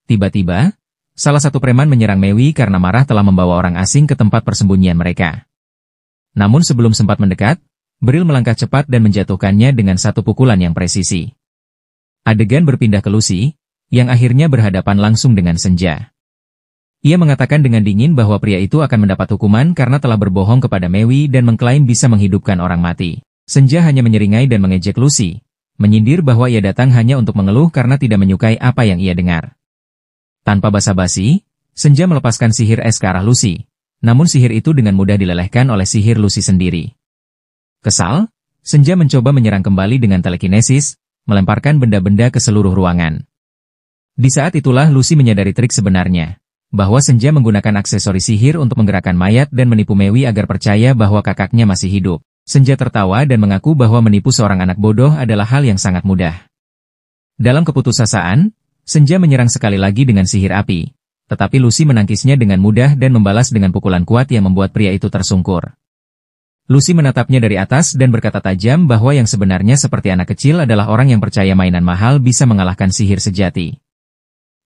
Tiba-tiba, salah satu preman menyerang Mewi karena marah telah membawa orang asing ke tempat persembunyian mereka. Namun sebelum sempat mendekat, Bril melangkah cepat dan menjatuhkannya dengan satu pukulan yang presisi. Adegan berpindah ke Lucy, yang akhirnya berhadapan langsung dengan Senja. Ia mengatakan dengan dingin bahwa pria itu akan mendapat hukuman karena telah berbohong kepada Mewi dan mengklaim bisa menghidupkan orang mati. Senja hanya menyeringai dan mengejek Lucy, menyindir bahwa ia datang hanya untuk mengeluh karena tidak menyukai apa yang ia dengar. Tanpa basa-basi, Senja melepaskan sihir es ke arah Lucy, namun sihir itu dengan mudah dilelehkan oleh sihir Lucy sendiri. Kesal, Senja mencoba menyerang kembali dengan telekinesis, melemparkan benda-benda ke seluruh ruangan. Di saat itulah Lucy menyadari trik sebenarnya, bahwa Senja menggunakan aksesori sihir untuk menggerakkan mayat dan menipu Mewi agar percaya bahwa kakaknya masih hidup. Senja tertawa dan mengaku bahwa menipu seorang anak bodoh adalah hal yang sangat mudah. Dalam keputusasaan, Senja menyerang sekali lagi dengan sihir api, tetapi Lucy menangkisnya dengan mudah dan membalas dengan pukulan kuat yang membuat pria itu tersungkur. Lucy menatapnya dari atas dan berkata tajam bahwa yang sebenarnya seperti anak kecil adalah orang yang percaya mainan mahal bisa mengalahkan sihir sejati.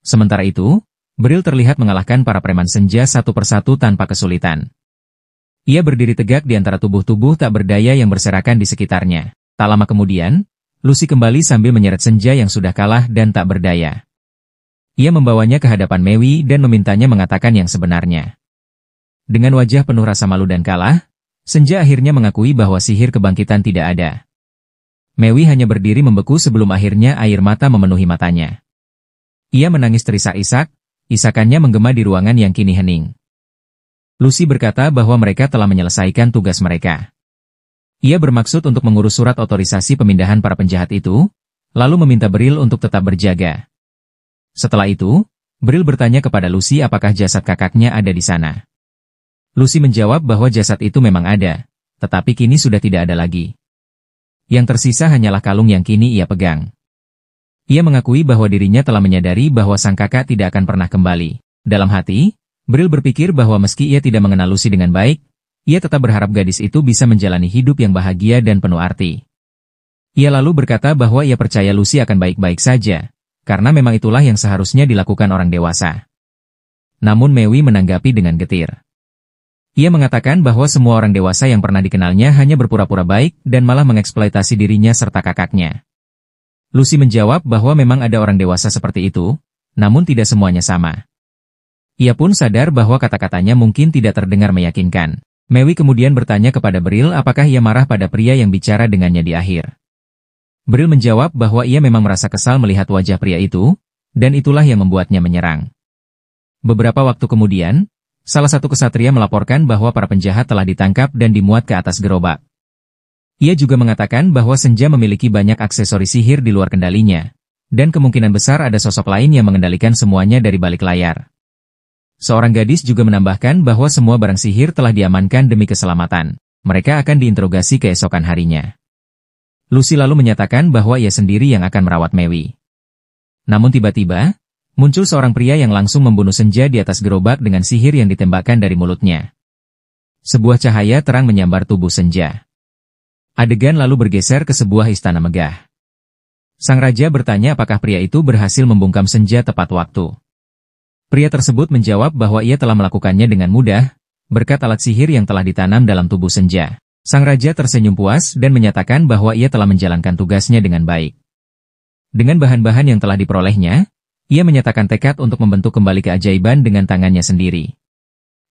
Sementara itu, Bril terlihat mengalahkan para preman Senja satu persatu tanpa kesulitan. Ia berdiri tegak di antara tubuh-tubuh tak berdaya yang berserakan di sekitarnya. Tak lama kemudian, Lucy kembali sambil menyeret Senja yang sudah kalah dan tak berdaya. Ia membawanya ke hadapan Mewi dan memintanya mengatakan yang sebenarnya. Dengan wajah penuh rasa malu dan kalah, Senja akhirnya mengakui bahwa sihir kebangkitan tidak ada. Mewi hanya berdiri membeku sebelum akhirnya air mata memenuhi matanya. Ia menangis terisak-isak, isakannya menggema di ruangan yang kini hening. Lucy berkata bahwa mereka telah menyelesaikan tugas mereka. Ia bermaksud untuk mengurus surat otorisasi pemindahan para penjahat itu, lalu meminta Beryl untuk tetap berjaga. Setelah itu, Beryl bertanya kepada Lucy apakah jasad kakaknya ada di sana. Lucy menjawab bahwa jasad itu memang ada, tetapi kini sudah tidak ada lagi. Yang tersisa hanyalah kalung yang kini ia pegang. Ia mengakui bahwa dirinya telah menyadari bahwa sang kakak tidak akan pernah kembali. Dalam hati, Beryl berpikir bahwa meski ia tidak mengenal Lucy dengan baik, ia tetap berharap gadis itu bisa menjalani hidup yang bahagia dan penuh arti. Ia lalu berkata bahwa ia percaya Lucy akan baik-baik saja, karena memang itulah yang seharusnya dilakukan orang dewasa. Namun Mewi menanggapi dengan getir. Ia mengatakan bahwa semua orang dewasa yang pernah dikenalnya hanya berpura-pura baik dan malah mengeksploitasi dirinya serta kakaknya. Lucy menjawab bahwa memang ada orang dewasa seperti itu, namun tidak semuanya sama. Ia pun sadar bahwa kata-katanya mungkin tidak terdengar meyakinkan. Mewi kemudian bertanya kepada Beryl apakah ia marah pada pria yang bicara dengannya di akhir. Beryl menjawab bahwa ia memang merasa kesal melihat wajah pria itu, dan itulah yang membuatnya menyerang. Beberapa waktu kemudian, salah satu kesatria melaporkan bahwa para penjahat telah ditangkap dan dimuat ke atas gerobak. Ia juga mengatakan bahwa Senja memiliki banyak aksesoris sihir di luar kendalinya, dan kemungkinan besar ada sosok lain yang mengendalikan semuanya dari balik layar. Seorang gadis juga menambahkan bahwa semua barang sihir telah diamankan demi keselamatan. Mereka akan diinterogasi keesokan harinya. Lucy lalu menyatakan bahwa ia sendiri yang akan merawat Mewi. Namun tiba-tiba, muncul seorang pria yang langsung membunuh Senja di atas gerobak dengan sihir yang ditembakkan dari mulutnya. Sebuah cahaya terang menyambar tubuh Senja. Adegan lalu bergeser ke sebuah istana megah. Sang raja bertanya apakah pria itu berhasil membungkam Senja tepat waktu. Pria tersebut menjawab bahwa ia telah melakukannya dengan mudah, berkat alat sihir yang telah ditanam dalam tubuh Senja. Sang raja tersenyum puas dan menyatakan bahwa ia telah menjalankan tugasnya dengan baik. Dengan bahan-bahan yang telah diperolehnya, ia menyatakan tekad untuk membentuk kembali keajaiban dengan tangannya sendiri.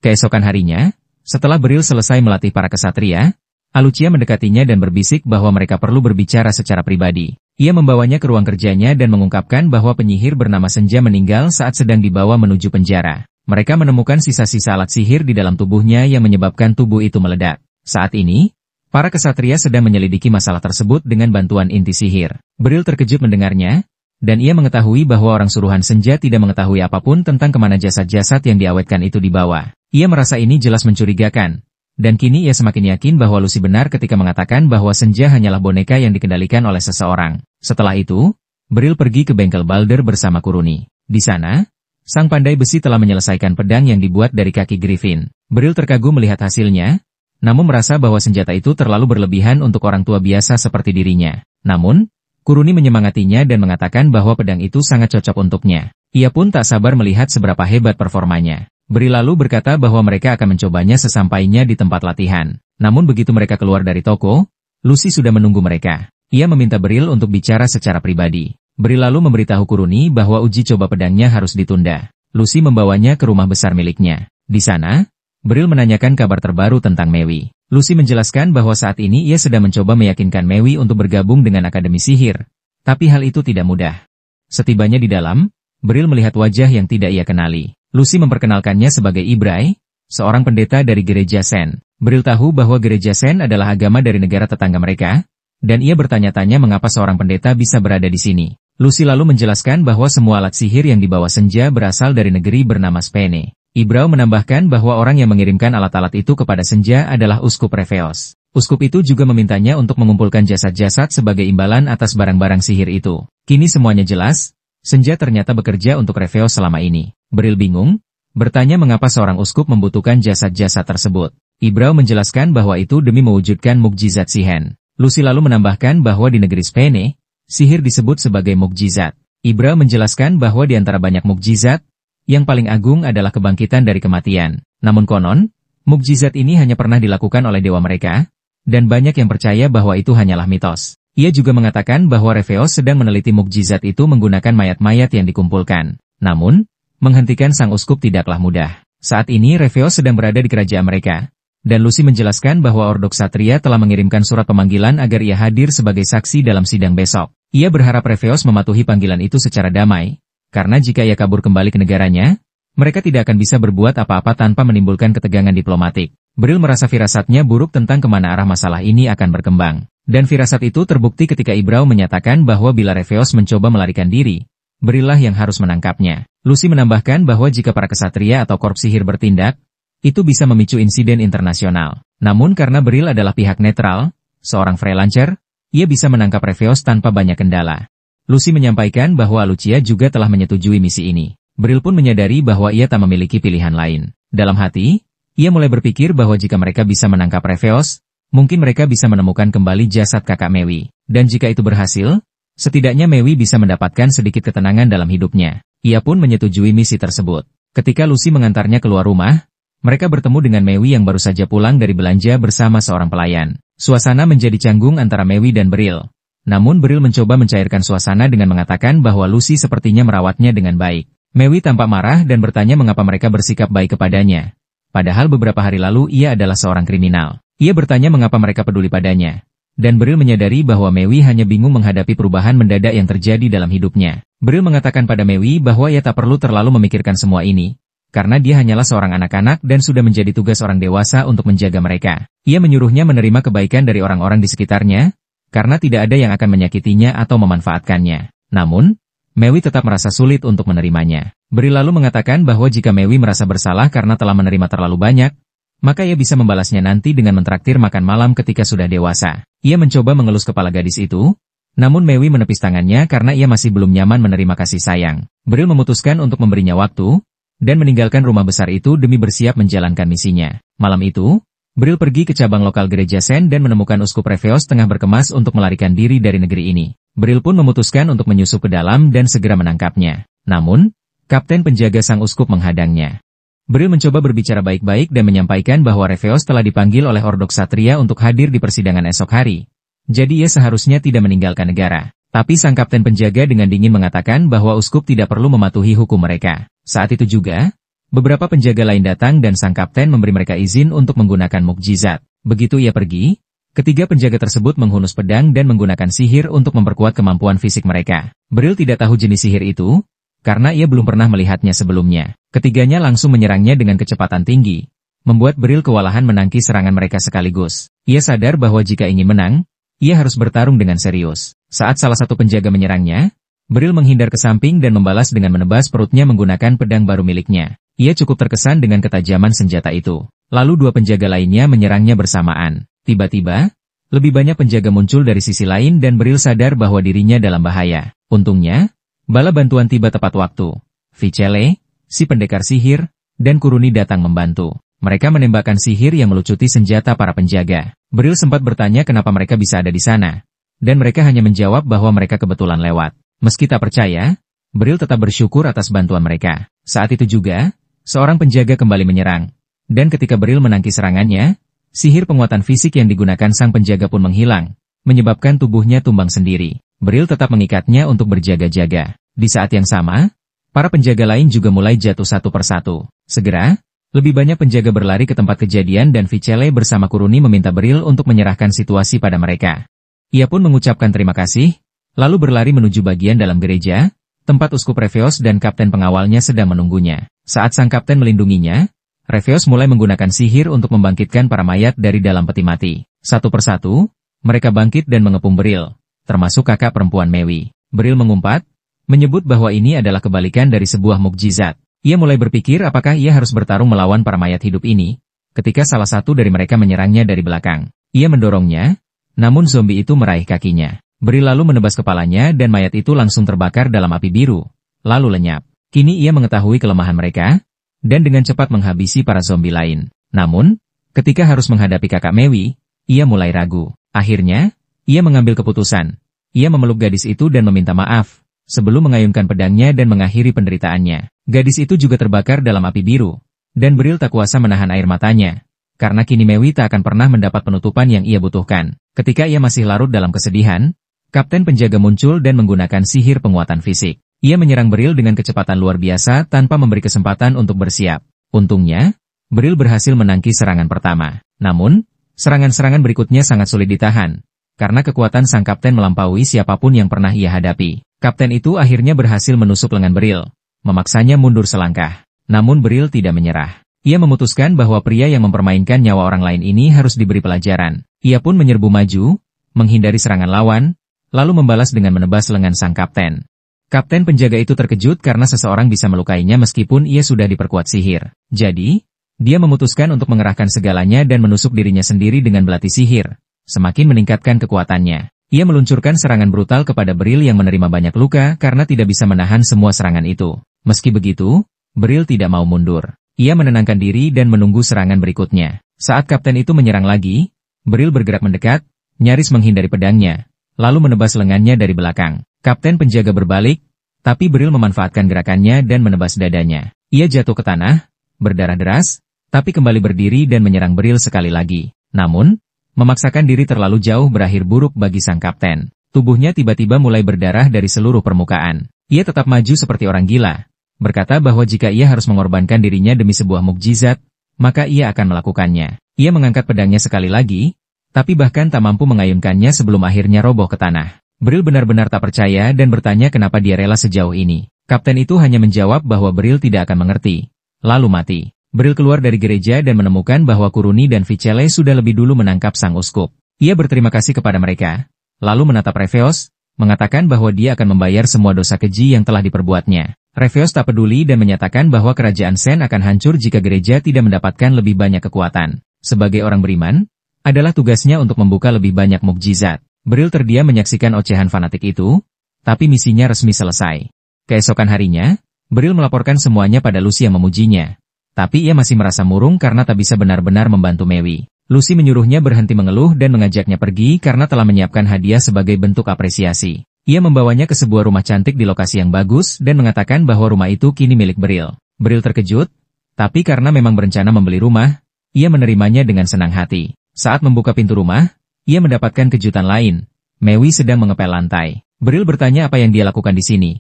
Keesokan harinya, setelah Beryl selesai melatih para kesatria, Alucia mendekatinya dan berbisik bahwa mereka perlu berbicara secara pribadi. Ia membawanya ke ruang kerjanya dan mengungkapkan bahwa penyihir bernama Senja meninggal saat sedang dibawa menuju penjara. Mereka menemukan sisa-sisa alat sihir di dalam tubuhnya yang menyebabkan tubuh itu meledak. Saat ini, para kesatria sedang menyelidiki masalah tersebut dengan bantuan inti sihir. Beryl terkejut mendengarnya, dan ia mengetahui bahwa orang suruhan Senja tidak mengetahui apapun tentang kemana jasad-jasad yang diawetkan itu dibawa. Ia merasa ini jelas mencurigakan. Dan kini ia semakin yakin bahwa Lucy benar ketika mengatakan bahwa Senja hanyalah boneka yang dikendalikan oleh seseorang. Setelah itu, Beryl pergi ke bengkel Balder bersama Kuruni. Di sana, sang pandai besi telah menyelesaikan pedang yang dibuat dari kaki Griffin. Beryl terkagum melihat hasilnya, namun merasa bahwa senjata itu terlalu berlebihan untuk orang tua biasa seperti dirinya. Namun, Kuruni menyemangatinya dan mengatakan bahwa pedang itu sangat cocok untuknya. Ia pun tak sabar melihat seberapa hebat performanya. Beryl lalu berkata bahwa mereka akan mencobanya sesampainya di tempat latihan. Namun begitu mereka keluar dari toko, Lucy sudah menunggu mereka. Ia meminta Beryl untuk bicara secara pribadi. Beryl lalu memberitahu Kuruni bahwa uji coba pedangnya harus ditunda. Lucy membawanya ke rumah besar miliknya. Di sana, Beryl menanyakan kabar terbaru tentang Mewi. Lucy menjelaskan bahwa saat ini ia sedang mencoba meyakinkan Mewi untuk bergabung dengan Akademi Sihir. Tapi hal itu tidak mudah. Setibanya di dalam, Beryl melihat wajah yang tidak ia kenali. Lucy memperkenalkannya sebagai Ibrai, seorang pendeta dari gereja Sen. Beryl tahu bahwa gereja Sen adalah agama dari negara tetangga mereka, dan ia bertanya-tanya mengapa seorang pendeta bisa berada di sini. Lucy lalu menjelaskan bahwa semua alat sihir yang dibawa Senja berasal dari negeri bernama Spene. Ibrau menambahkan bahwa orang yang mengirimkan alat-alat itu kepada Senja adalah Uskup Reveos. Uskup itu juga memintanya untuk mengumpulkan jasad-jasad sebagai imbalan atas barang-barang sihir itu. Kini semuanya jelas, Senja ternyata bekerja untuk Reveos selama ini. Beryl bingung, bertanya mengapa seorang uskup membutuhkan jasad-jasad tersebut. Ibrau menjelaskan bahwa itu demi mewujudkan mukjizat Sihen. Lucy lalu menambahkan bahwa di negeri Spene, sihir disebut sebagai mukjizat. Ibrau menjelaskan bahwa di antara banyak mukjizat, yang paling agung adalah kebangkitan dari kematian. Namun konon, Mukjizat ini hanya pernah dilakukan oleh dewa mereka, dan banyak yang percaya bahwa itu hanyalah mitos. Ia juga mengatakan bahwa Reveos sedang meneliti mukjizat itu menggunakan mayat-mayat yang dikumpulkan. Namun, menghentikan sang uskup tidaklah mudah. Saat ini Reveos sedang berada di kerajaan mereka, dan Lucy menjelaskan bahwa Ordok Ksatria telah mengirimkan surat pemanggilan agar ia hadir sebagai saksi dalam sidang besok. Ia berharap Reveos mematuhi panggilan itu secara damai, karena jika ia kabur kembali ke negaranya, mereka tidak akan bisa berbuat apa-apa tanpa menimbulkan ketegangan diplomatik. Bril merasa firasatnya buruk tentang kemana arah masalah ini akan berkembang. Dan firasat itu terbukti ketika Ibrau menyatakan bahwa bila Reveos mencoba melarikan diri, Brillah yang harus menangkapnya. Lucy menambahkan bahwa jika para kesatria atau korps sihir bertindak, itu bisa memicu insiden internasional. Namun karena Bril adalah pihak netral, seorang freelancer, ia bisa menangkap Reveos tanpa banyak kendala. Lucy menyampaikan bahwa Lucia juga telah menyetujui misi ini. Bril pun menyadari bahwa ia tak memiliki pilihan lain. Dalam hati, ia mulai berpikir bahwa jika mereka bisa menangkap Reveos, mungkin mereka bisa menemukan kembali jasad kakak Mewi. Dan jika itu berhasil, setidaknya Mewi bisa mendapatkan sedikit ketenangan dalam hidupnya. Ia pun menyetujui misi tersebut. Ketika Lucy mengantarnya keluar rumah, mereka bertemu dengan Mewi yang baru saja pulang dari belanja bersama seorang pelayan. Suasana menjadi canggung antara Mewi dan Bril. Namun Bril mencoba mencairkan suasana dengan mengatakan bahwa Lucy sepertinya merawatnya dengan baik. Mewi tampak marah dan bertanya mengapa mereka bersikap baik kepadanya. Padahal beberapa hari lalu ia adalah seorang kriminal. Ia bertanya mengapa mereka peduli padanya. Dan Bril menyadari bahwa Mewi hanya bingung menghadapi perubahan mendadak yang terjadi dalam hidupnya. Bril mengatakan pada Mewi bahwa ia tak perlu terlalu memikirkan semua ini, karena dia hanyalah seorang anak-anak dan sudah menjadi tugas orang dewasa untuk menjaga mereka. Ia menyuruhnya menerima kebaikan dari orang-orang di sekitarnya, karena tidak ada yang akan menyakitinya atau memanfaatkannya. Namun, Mewi tetap merasa sulit untuk menerimanya. Bril lalu mengatakan bahwa jika Mewi merasa bersalah karena telah menerima terlalu banyak, maka ia bisa membalasnya nanti dengan mentraktir makan malam ketika sudah dewasa. Ia mencoba mengelus kepala gadis itu, namun Mewi menepis tangannya karena ia masih belum nyaman menerima kasih sayang. Bril memutuskan untuk memberinya waktu, dan meninggalkan rumah besar itu demi bersiap menjalankan misinya. Malam itu, Bril pergi ke cabang lokal gereja Sen dan menemukan Uskup Reveos tengah berkemas untuk melarikan diri dari negeri ini. Bril pun memutuskan untuk menyusup ke dalam dan segera menangkapnya. Namun, kapten penjaga sang uskup menghadangnya. Bril mencoba berbicara baik-baik dan menyampaikan bahwa Reveos telah dipanggil oleh Ordok Ksatria untuk hadir di persidangan esok hari. Jadi ia seharusnya tidak meninggalkan negara. Tapi sang kapten penjaga dengan dingin mengatakan bahwa uskup tidak perlu mematuhi hukum mereka. Saat itu juga, beberapa penjaga lain datang dan sang kapten memberi mereka izin untuk menggunakan mukjizat. Begitu ia pergi, ketiga penjaga tersebut menghunus pedang dan menggunakan sihir untuk memperkuat kemampuan fisik mereka. Bril tidak tahu jenis sihir itu, karena ia belum pernah melihatnya sebelumnya. Ketiganya langsung menyerangnya dengan kecepatan tinggi, membuat Bril kewalahan menangkis serangan mereka sekaligus. Ia sadar bahwa jika ingin menang, ia harus bertarung dengan serius. Saat salah satu penjaga menyerangnya, Bril menghindar ke samping dan membalas dengan menebas perutnya menggunakan pedang baru miliknya. Ia cukup terkesan dengan ketajaman senjata itu. Lalu dua penjaga lainnya menyerangnya bersamaan. Tiba-tiba, lebih banyak penjaga muncul dari sisi lain dan Bril sadar bahwa dirinya dalam bahaya. Untungnya, bala bantuan tiba tepat waktu. Vicele, si pendekar sihir, dan Kuruni datang membantu. Mereka menembakkan sihir yang melucuti senjata para penjaga. Bril sempat bertanya kenapa mereka bisa ada di sana, dan mereka hanya menjawab bahwa mereka kebetulan lewat. Meski tak percaya, Bril tetap bersyukur atas bantuan mereka. Saat itu juga, seorang penjaga kembali menyerang, dan ketika Bril menangkis serangannya, sihir penguatan fisik yang digunakan sang penjaga pun menghilang, menyebabkan tubuhnya tumbang sendiri. Bril tetap mengikatnya untuk berjaga-jaga. Di saat yang sama, para penjaga lain juga mulai jatuh satu persatu. Segera, lebih banyak penjaga berlari ke tempat kejadian dan Vicele bersama Kuruni meminta Bril untuk menyerahkan situasi pada mereka. Ia pun mengucapkan terima kasih, lalu berlari menuju bagian dalam gereja, tempat Uskup Reveos dan kapten pengawalnya sedang menunggunya. Saat sang kapten melindunginya, Reveos mulai menggunakan sihir untuk membangkitkan para mayat dari dalam peti mati. Satu persatu, mereka bangkit dan mengepung Bril, termasuk kakak perempuan Mewi. Bril mengumpat, menyebut bahwa ini adalah kebalikan dari sebuah mukjizat. Ia mulai berpikir apakah ia harus bertarung melawan para mayat hidup ini, ketika salah satu dari mereka menyerangnya dari belakang. Ia mendorongnya, namun zombie itu meraih kakinya. Bril lalu menebas kepalanya dan mayat itu langsung terbakar dalam api biru, lalu lenyap. Kini ia mengetahui kelemahan mereka, dan dengan cepat menghabisi para zombie lain. Namun, ketika harus menghadapi kakak Mewi, ia mulai ragu. Akhirnya, ia mengambil keputusan. Ia memeluk gadis itu dan meminta maaf, sebelum mengayunkan pedangnya dan mengakhiri penderitaannya. Gadis itu juga terbakar dalam api biru, dan Bril tak kuasa menahan air matanya, karena kini Mewi tak akan pernah mendapat penutupan yang ia butuhkan. Ketika ia masih larut dalam kesedihan, Kapten Penjaga muncul dan menggunakan sihir penguatan fisik. Ia menyerang Beryl dengan kecepatan luar biasa tanpa memberi kesempatan untuk bersiap. Untungnya, Beryl berhasil menangkis serangan pertama. Namun, serangan-serangan berikutnya sangat sulit ditahan, karena kekuatan sang kapten melampaui siapapun yang pernah ia hadapi. Kapten itu akhirnya berhasil menusuk lengan Beryl, memaksanya mundur selangkah. Namun Beryl tidak menyerah. Ia memutuskan bahwa pria yang mempermainkan nyawa orang lain ini harus diberi pelajaran. Ia pun menyerbu maju, menghindari serangan lawan, lalu membalas dengan menebas lengan sang kapten. Kapten penjaga itu terkejut karena seseorang bisa melukainya meskipun ia sudah diperkuat sihir. Jadi, dia memutuskan untuk mengerahkan segalanya dan menusuk dirinya sendiri dengan belati sihir, semakin meningkatkan kekuatannya. Ia meluncurkan serangan brutal kepada Beryl yang menerima banyak luka karena tidak bisa menahan semua serangan itu. Meski begitu, Beryl tidak mau mundur. Ia menenangkan diri dan menunggu serangan berikutnya. Saat kapten itu menyerang lagi, Beryl bergerak mendekat, nyaris menghindari pedangnya, lalu menebas lengannya dari belakang. Kapten penjaga berbalik, tapi Beryl memanfaatkan gerakannya dan menebas dadanya. Ia jatuh ke tanah, berdarah deras, tapi kembali berdiri dan menyerang Beryl sekali lagi. Namun, memaksakan diri terlalu jauh berakhir buruk bagi sang kapten. Tubuhnya tiba-tiba mulai berdarah dari seluruh permukaan. Ia tetap maju seperti orang gila, berkata bahwa jika ia harus mengorbankan dirinya demi sebuah mukjizat, maka ia akan melakukannya. Ia mengangkat pedangnya sekali lagi, tapi bahkan tak mampu mengayunkannya sebelum akhirnya roboh ke tanah. Beryl benar-benar tak percaya dan bertanya kenapa dia rela sejauh ini. Kapten itu hanya menjawab bahwa Beryl tidak akan mengerti, lalu mati. Beryl keluar dari gereja dan menemukan bahwa Kuruni dan Vicele sudah lebih dulu menangkap sang uskup. Ia berterima kasih kepada mereka, lalu menatap Reveos, mengatakan bahwa dia akan membayar semua dosa keji yang telah diperbuatnya. Reveos tak peduli dan menyatakan bahwa kerajaan Sen akan hancur jika gereja tidak mendapatkan lebih banyak kekuatan. Sebagai orang beriman, adalah tugasnya untuk membuka lebih banyak mukjizat. Beryl terdiam menyaksikan ocehan fanatik itu, tapi misinya resmi selesai. Keesokan harinya, Beryl melaporkan semuanya pada Lucy yang memujinya. Tapi ia masih merasa murung karena tak bisa benar-benar membantu Mewi. Lucy menyuruhnya berhenti mengeluh dan mengajaknya pergi karena telah menyiapkan hadiah sebagai bentuk apresiasi. Ia membawanya ke sebuah rumah cantik di lokasi yang bagus dan mengatakan bahwa rumah itu kini milik Beryl. Beryl terkejut, tapi karena memang berencana membeli rumah, ia menerimanya dengan senang hati. Saat membuka pintu rumah, ia mendapatkan kejutan lain. Mewi sedang mengepel lantai. Beryl bertanya apa yang dia lakukan di sini,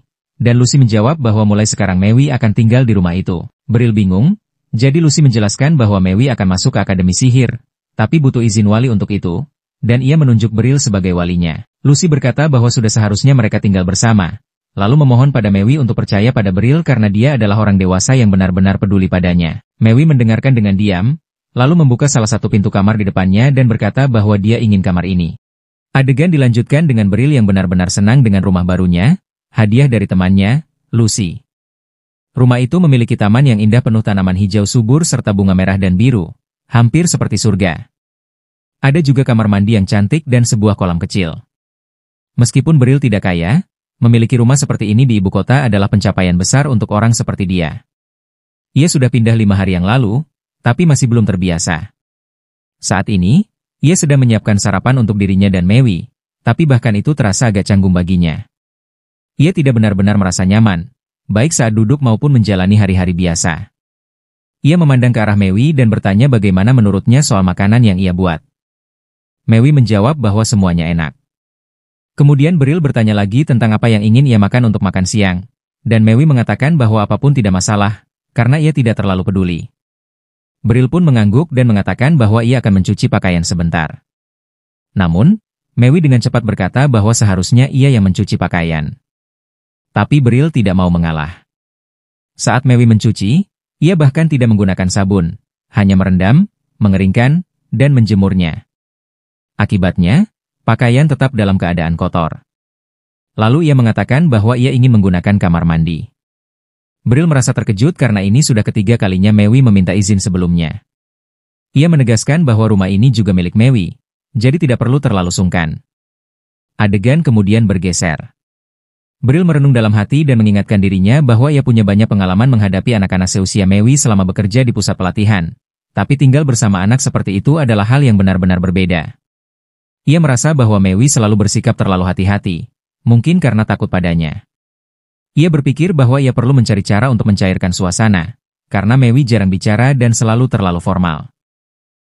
dan Lucy menjawab bahwa mulai sekarang Mewi akan tinggal di rumah itu. Beryl bingung, jadi Lucy menjelaskan bahwa Mewi akan masuk ke Akademi Sihir, tapi butuh izin wali untuk itu, dan ia menunjuk Beryl sebagai walinya. Lucy berkata bahwa sudah seharusnya mereka tinggal bersama, lalu memohon pada Mewi untuk percaya pada Beryl karena dia adalah orang dewasa yang benar-benar peduli padanya. Mewi mendengarkan dengan diam, lalu membuka salah satu pintu kamar di depannya dan berkata bahwa dia ingin kamar ini. Adegan dilanjutkan dengan Beryl yang benar-benar senang dengan rumah barunya, hadiah dari temannya, Lucy. Rumah itu memiliki taman yang indah penuh tanaman hijau subur serta bunga merah dan biru, hampir seperti surga. Ada juga kamar mandi yang cantik dan sebuah kolam kecil. Meskipun Beryl tidak kaya, memiliki rumah seperti ini di ibu kota adalah pencapaian besar untuk orang seperti dia. Ia sudah pindah 5 hari yang lalu, tapi masih belum terbiasa. Saat ini, ia sedang menyiapkan sarapan untuk dirinya dan Mewi, tapi bahkan itu terasa agak canggung baginya. Ia tidak benar-benar merasa nyaman, baik saat duduk maupun menjalani hari-hari biasa. Ia memandang ke arah Mewi dan bertanya bagaimana menurutnya soal makanan yang ia buat. Mewi menjawab bahwa semuanya enak. Kemudian Beryl bertanya lagi tentang apa yang ingin ia makan untuk makan siang, dan Mewi mengatakan bahwa apapun tidak masalah, karena ia tidak terlalu peduli. Beryl pun mengangguk dan mengatakan bahwa ia akan mencuci pakaian sebentar. Namun, Mewi dengan cepat berkata bahwa seharusnya ia yang mencuci pakaian. Tapi Beryl tidak mau mengalah. Saat Mewi mencuci, ia bahkan tidak menggunakan sabun, hanya merendam, mengeringkan, dan menjemurnya. Akibatnya, pakaian tetap dalam keadaan kotor. Lalu ia mengatakan bahwa ia ingin menggunakan kamar mandi. Beryl merasa terkejut karena ini sudah ketiga kalinya Mewi meminta izin sebelumnya. Ia menegaskan bahwa rumah ini juga milik Mewi, jadi tidak perlu terlalu sungkan. Adegan kemudian bergeser. Beryl merenung dalam hati dan mengingatkan dirinya bahwa ia punya banyak pengalaman menghadapi anak-anak seusia Mewi selama bekerja di pusat pelatihan. Tapi tinggal bersama anak seperti itu adalah hal yang benar-benar berbeda. Ia merasa bahwa Mewi selalu bersikap terlalu hati-hati, mungkin karena takut padanya. Ia berpikir bahwa ia perlu mencari cara untuk mencairkan suasana, karena Mewi jarang bicara dan selalu terlalu formal.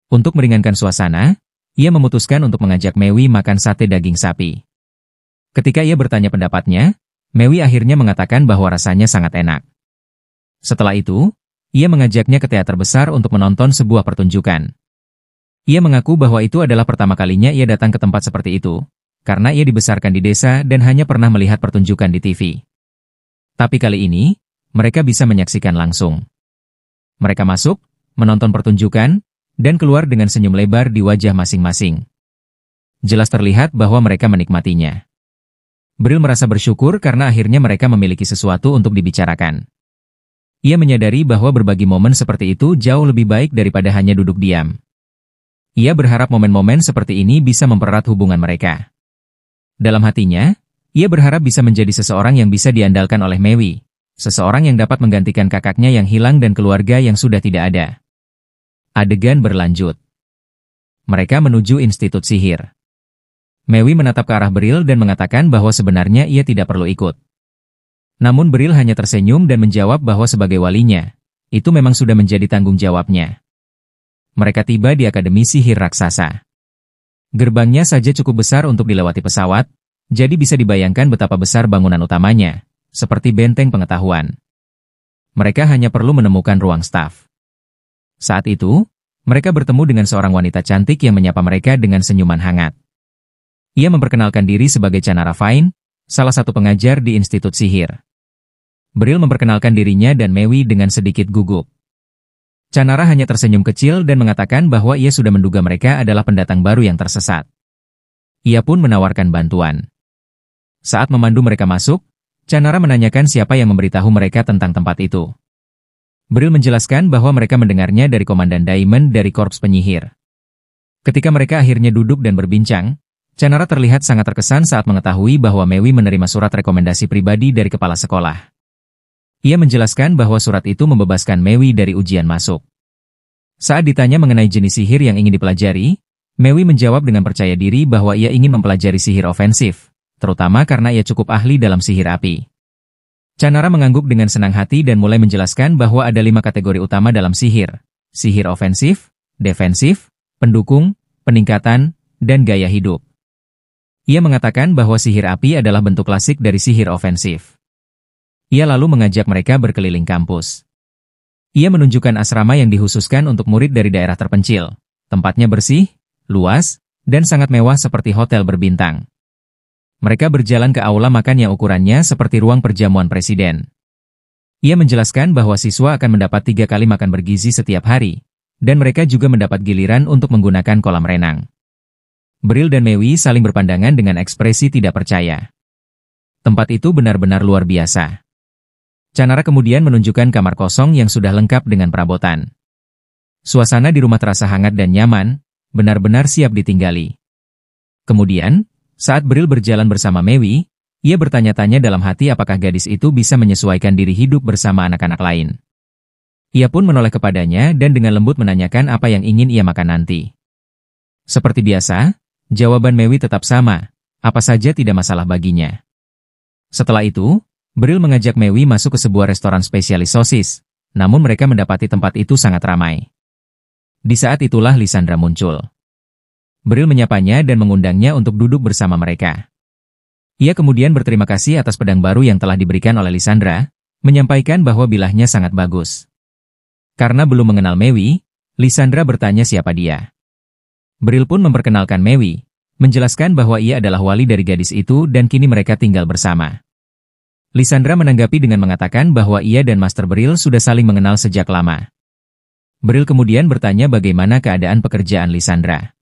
Untuk meringankan suasana, ia memutuskan untuk mengajak Mewi makan sate daging sapi. Ketika ia bertanya pendapatnya, Mewi akhirnya mengatakan bahwa rasanya sangat enak. Setelah itu, ia mengajaknya ke teater besar untuk menonton sebuah pertunjukan. Ia mengaku bahwa itu adalah pertama kalinya ia datang ke tempat seperti itu, karena ia dibesarkan di desa dan hanya pernah melihat pertunjukan di TV. Tapi kali ini, mereka bisa menyaksikan langsung. Mereka masuk, menonton pertunjukan, dan keluar dengan senyum lebar di wajah masing-masing. Jelas terlihat bahwa mereka menikmatinya. Bril merasa bersyukur karena akhirnya mereka memiliki sesuatu untuk dibicarakan. Ia menyadari bahwa berbagi momen seperti itu jauh lebih baik daripada hanya duduk diam. Ia berharap momen-momen seperti ini bisa mempererat hubungan mereka. Dalam hatinya, ia berharap bisa menjadi seseorang yang bisa diandalkan oleh Mewi, seseorang yang dapat menggantikan kakaknya yang hilang dan keluarga yang sudah tidak ada. Adegan berlanjut. Mereka menuju institut sihir. Mewi menatap ke arah Bril dan mengatakan bahwa sebenarnya ia tidak perlu ikut. Namun Bril hanya tersenyum dan menjawab bahwa sebagai walinya, itu memang sudah menjadi tanggung jawabnya. Mereka tiba di Akademi Sihir Raksasa. Gerbangnya saja cukup besar untuk dilewati pesawat, jadi bisa dibayangkan betapa besar bangunan utamanya, seperti benteng pengetahuan. Mereka hanya perlu menemukan ruang staf. Saat itu, mereka bertemu dengan seorang wanita cantik yang menyapa mereka dengan senyuman hangat. Ia memperkenalkan diri sebagai Canara Fine, salah satu pengajar di Institut Sihir. Bril memperkenalkan dirinya dan Mewi dengan sedikit gugup. Canara hanya tersenyum kecil dan mengatakan bahwa ia sudah menduga mereka adalah pendatang baru yang tersesat. Ia pun menawarkan bantuan. Saat memandu mereka masuk, Canara menanyakan siapa yang memberitahu mereka tentang tempat itu. Bril menjelaskan bahwa mereka mendengarnya dari Komandan Diamond dari Korps Penyihir. Ketika mereka akhirnya duduk dan berbincang, Canara terlihat sangat terkesan saat mengetahui bahwa Mewi menerima surat rekomendasi pribadi dari kepala sekolah. Ia menjelaskan bahwa surat itu membebaskan Mewi dari ujian masuk. Saat ditanya mengenai jenis sihir yang ingin dipelajari, Mewi menjawab dengan percaya diri bahwa ia ingin mempelajari sihir ofensif, terutama karena ia cukup ahli dalam sihir api. Canara mengangguk dengan senang hati dan mulai menjelaskan bahwa ada 5 kategori utama dalam sihir. Sihir ofensif, defensif, pendukung, peningkatan, dan gaya hidup. Ia mengatakan bahwa sihir api adalah bentuk klasik dari sihir ofensif. Ia lalu mengajak mereka berkeliling kampus. Ia menunjukkan asrama yang dikhususkan untuk murid dari daerah terpencil. Tempatnya bersih, luas, dan sangat mewah seperti hotel berbintang. Mereka berjalan ke aula makan yang ukurannya seperti ruang perjamuan presiden. Ia menjelaskan bahwa siswa akan mendapat 3 kali makan bergizi setiap hari, dan mereka juga mendapat giliran untuk menggunakan kolam renang. Bril dan Mewi saling berpandangan dengan ekspresi tidak percaya. Tempat itu benar-benar luar biasa. Canara kemudian menunjukkan kamar kosong yang sudah lengkap dengan perabotan. Suasana di rumah terasa hangat dan nyaman, benar-benar siap ditinggali. Kemudian, saat Bril berjalan bersama Mewi, ia bertanya-tanya dalam hati apakah gadis itu bisa menyesuaikan diri hidup bersama anak-anak lain. Ia pun menoleh kepadanya dan dengan lembut menanyakan apa yang ingin ia makan nanti. Seperti biasa, jawaban Mewi tetap sama, apa saja tidak masalah baginya. Setelah itu, Bril mengajak Mewi masuk ke sebuah restoran spesialis sosis, namun mereka mendapati tempat itu sangat ramai. Di saat itulah Lisandra muncul. Bril menyapanya dan mengundangnya untuk duduk bersama mereka. Ia kemudian berterima kasih atas pedang baru yang telah diberikan oleh Lisandra, menyampaikan bahwa bilahnya sangat bagus. Karena belum mengenal Mewi, Lisandra bertanya siapa dia. Bril pun memperkenalkan Mewi, menjelaskan bahwa ia adalah wali dari gadis itu dan kini mereka tinggal bersama. Lisandra menanggapi dengan mengatakan bahwa ia dan Master Bril sudah saling mengenal sejak lama. Bril kemudian bertanya bagaimana keadaan pekerjaan Lisandra.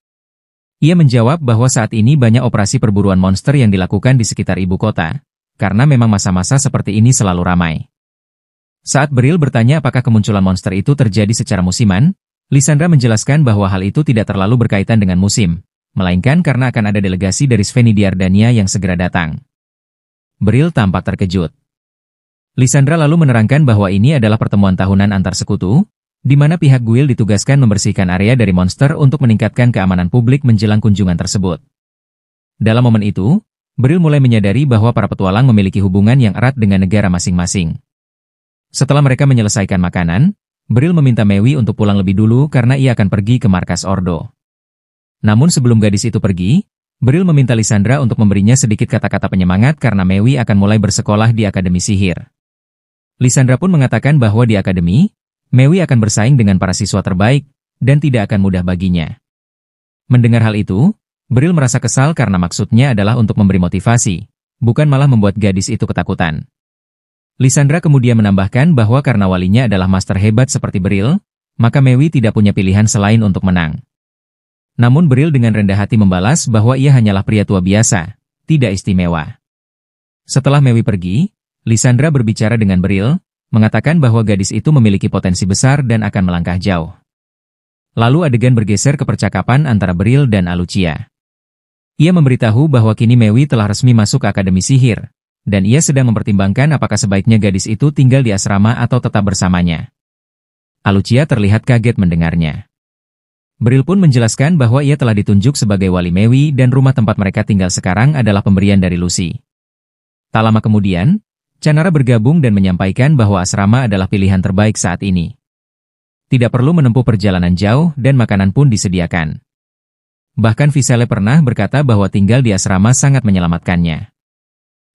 Ia menjawab bahwa saat ini banyak operasi perburuan monster yang dilakukan di sekitar ibu kota, karena memang masa-masa seperti ini selalu ramai. Saat Bril bertanya apakah kemunculan monster itu terjadi secara musiman, Lisandra menjelaskan bahwa hal itu tidak terlalu berkaitan dengan musim, melainkan karena akan ada delegasi dari Svenediardania yang segera datang. Bril tampak terkejut. Lisandra lalu menerangkan bahwa ini adalah pertemuan tahunan antar sekutu, di mana pihak guild ditugaskan membersihkan area dari monster untuk meningkatkan keamanan publik menjelang kunjungan tersebut. Dalam momen itu, Bril mulai menyadari bahwa para petualang memiliki hubungan yang erat dengan negara masing-masing. Setelah mereka menyelesaikan makanan, Bril meminta Mewi untuk pulang lebih dulu karena ia akan pergi ke markas Ordo. Namun sebelum gadis itu pergi, Bril meminta Lysandra untuk memberinya sedikit kata-kata penyemangat karena Mewi akan mulai bersekolah di Akademi Sihir. Lysandra pun mengatakan bahwa di akademi, Mewi akan bersaing dengan para siswa terbaik, dan tidak akan mudah baginya. Mendengar hal itu, Bril merasa kesal karena maksudnya adalah untuk memberi motivasi, bukan malah membuat gadis itu ketakutan. Lysandra kemudian menambahkan bahwa karena walinya adalah master hebat seperti Bril, maka Mewi tidak punya pilihan selain untuk menang. Namun Bril dengan rendah hati membalas bahwa ia hanyalah pria tua biasa, tidak istimewa. Setelah Mewi pergi, Lysandra berbicara dengan Bril, mengatakan bahwa gadis itu memiliki potensi besar dan akan melangkah jauh. Lalu adegan bergeser ke percakapan antara Bril dan Alucia. Ia memberitahu bahwa kini Mewi telah resmi masuk ke Akademi Sihir, dan ia sedang mempertimbangkan apakah sebaiknya gadis itu tinggal di asrama atau tetap bersamanya. Alucia terlihat kaget mendengarnya. Bril pun menjelaskan bahwa ia telah ditunjuk sebagai wali Mewi dan rumah tempat mereka tinggal sekarang adalah pemberian dari Lucy. Tak lama kemudian, Canara bergabung dan menyampaikan bahwa asrama adalah pilihan terbaik saat ini. Tidak perlu menempuh perjalanan jauh dan makanan pun disediakan. Bahkan Visele pernah berkata bahwa tinggal di asrama sangat menyelamatkannya.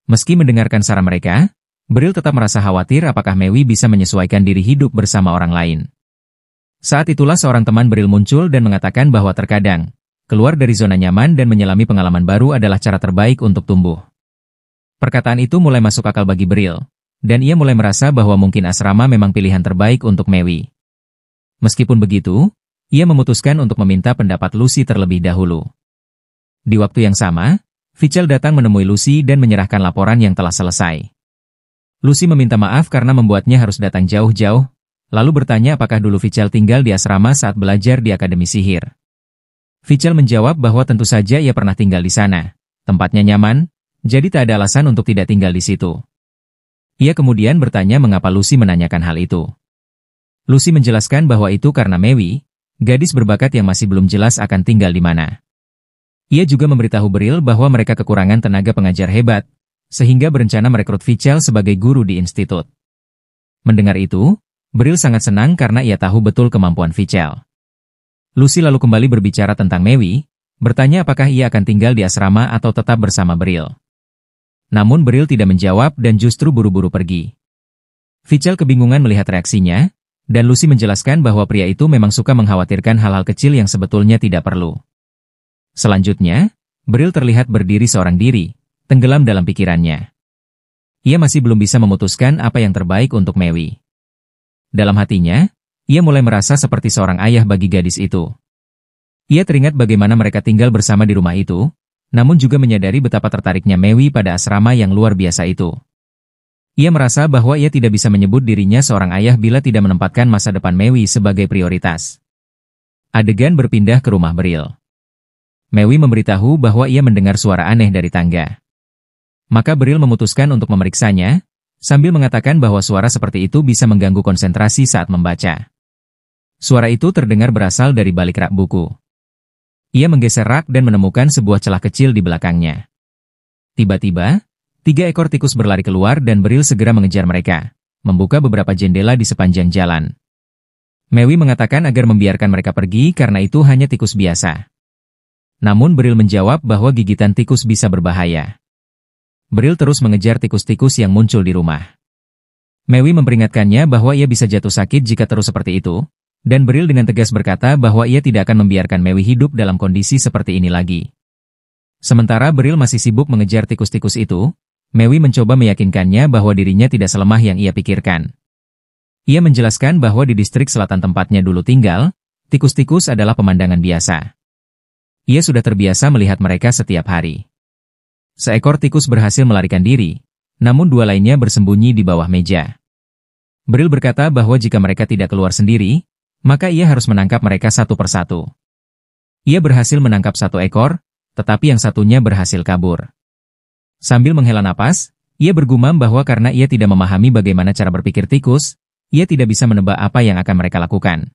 Meski mendengarkan saran mereka, Bril tetap merasa khawatir apakah Mewi bisa menyesuaikan diri hidup bersama orang lain. Saat itulah seorang teman Bril muncul dan mengatakan bahwa terkadang, keluar dari zona nyaman dan menyelami pengalaman baru adalah cara terbaik untuk tumbuh. Perkataan itu mulai masuk akal bagi Bril, dan ia mulai merasa bahwa mungkin asrama memang pilihan terbaik untuk Mewi. Meskipun begitu, ia memutuskan untuk meminta pendapat Lucy terlebih dahulu. Di waktu yang sama, Fichel datang menemui Lucy dan menyerahkan laporan yang telah selesai. Lucy meminta maaf karena membuatnya harus datang jauh-jauh, lalu bertanya apakah dulu Fichel tinggal di asrama saat belajar di Akademi Sihir. Fichel menjawab bahwa tentu saja ia pernah tinggal di sana. Tempatnya nyaman, jadi tak ada alasan untuk tidak tinggal di situ. Ia kemudian bertanya mengapa Lucy menanyakan hal itu. Lucy menjelaskan bahwa itu karena Mewi, gadis berbakat yang masih belum jelas akan tinggal di mana. Ia juga memberitahu Bril bahwa mereka kekurangan tenaga pengajar hebat, sehingga berencana merekrut Fichel sebagai guru di institut. Mendengar itu, Bril sangat senang karena ia tahu betul kemampuan Fichel. Lucy lalu kembali berbicara tentang Mewi, bertanya apakah ia akan tinggal di asrama atau tetap bersama Bril. Namun Bril tidak menjawab dan justru buru-buru pergi. Fichel kebingungan melihat reaksinya, dan Lucy menjelaskan bahwa pria itu memang suka mengkhawatirkan hal-hal kecil yang sebetulnya tidak perlu. Selanjutnya, Bril terlihat berdiri seorang diri, tenggelam dalam pikirannya. Ia masih belum bisa memutuskan apa yang terbaik untuk Mewi. Dalam hatinya, ia mulai merasa seperti seorang ayah bagi gadis itu. Ia teringat bagaimana mereka tinggal bersama di rumah itu, namun juga menyadari betapa tertariknya Mewi pada asrama yang luar biasa itu. Ia merasa bahwa ia tidak bisa menyebut dirinya seorang ayah bila tidak menempatkan masa depan Mewi sebagai prioritas. Adegan berpindah ke rumah Bril. Mewi memberitahu bahwa ia mendengar suara aneh dari tangga. Maka Bril memutuskan untuk memeriksanya, sambil mengatakan bahwa suara seperti itu bisa mengganggu konsentrasi saat membaca. Suara itu terdengar berasal dari balik rak buku. Ia menggeser rak dan menemukan sebuah celah kecil di belakangnya. Tiba-tiba, 3 ekor tikus berlari keluar dan Bril segera mengejar mereka, membuka beberapa jendela di sepanjang jalan. Mewi mengatakan agar membiarkan mereka pergi karena itu hanya tikus biasa. Namun Bril menjawab bahwa gigitan tikus bisa berbahaya. Bril terus mengejar tikus-tikus yang muncul di rumah. Mewi memperingatkannya bahwa ia bisa jatuh sakit jika terus seperti itu, dan Bril dengan tegas berkata bahwa ia tidak akan membiarkan Mewi hidup dalam kondisi seperti ini lagi. Sementara Bril masih sibuk mengejar tikus-tikus itu, Mewi mencoba meyakinkannya bahwa dirinya tidak selemah yang ia pikirkan. Ia menjelaskan bahwa di distrik selatan tempatnya dulu tinggal, tikus-tikus adalah pemandangan biasa. Ia sudah terbiasa melihat mereka setiap hari. Seekor tikus berhasil melarikan diri, namun 2 lainnya bersembunyi di bawah meja. Bril berkata bahwa jika mereka tidak keluar sendiri, maka ia harus menangkap mereka satu persatu. Ia berhasil menangkap 1 ekor, tetapi yang satunya berhasil kabur. Sambil menghela napas, ia bergumam bahwa karena ia tidak memahami bagaimana cara berpikir tikus, ia tidak bisa menebak apa yang akan mereka lakukan.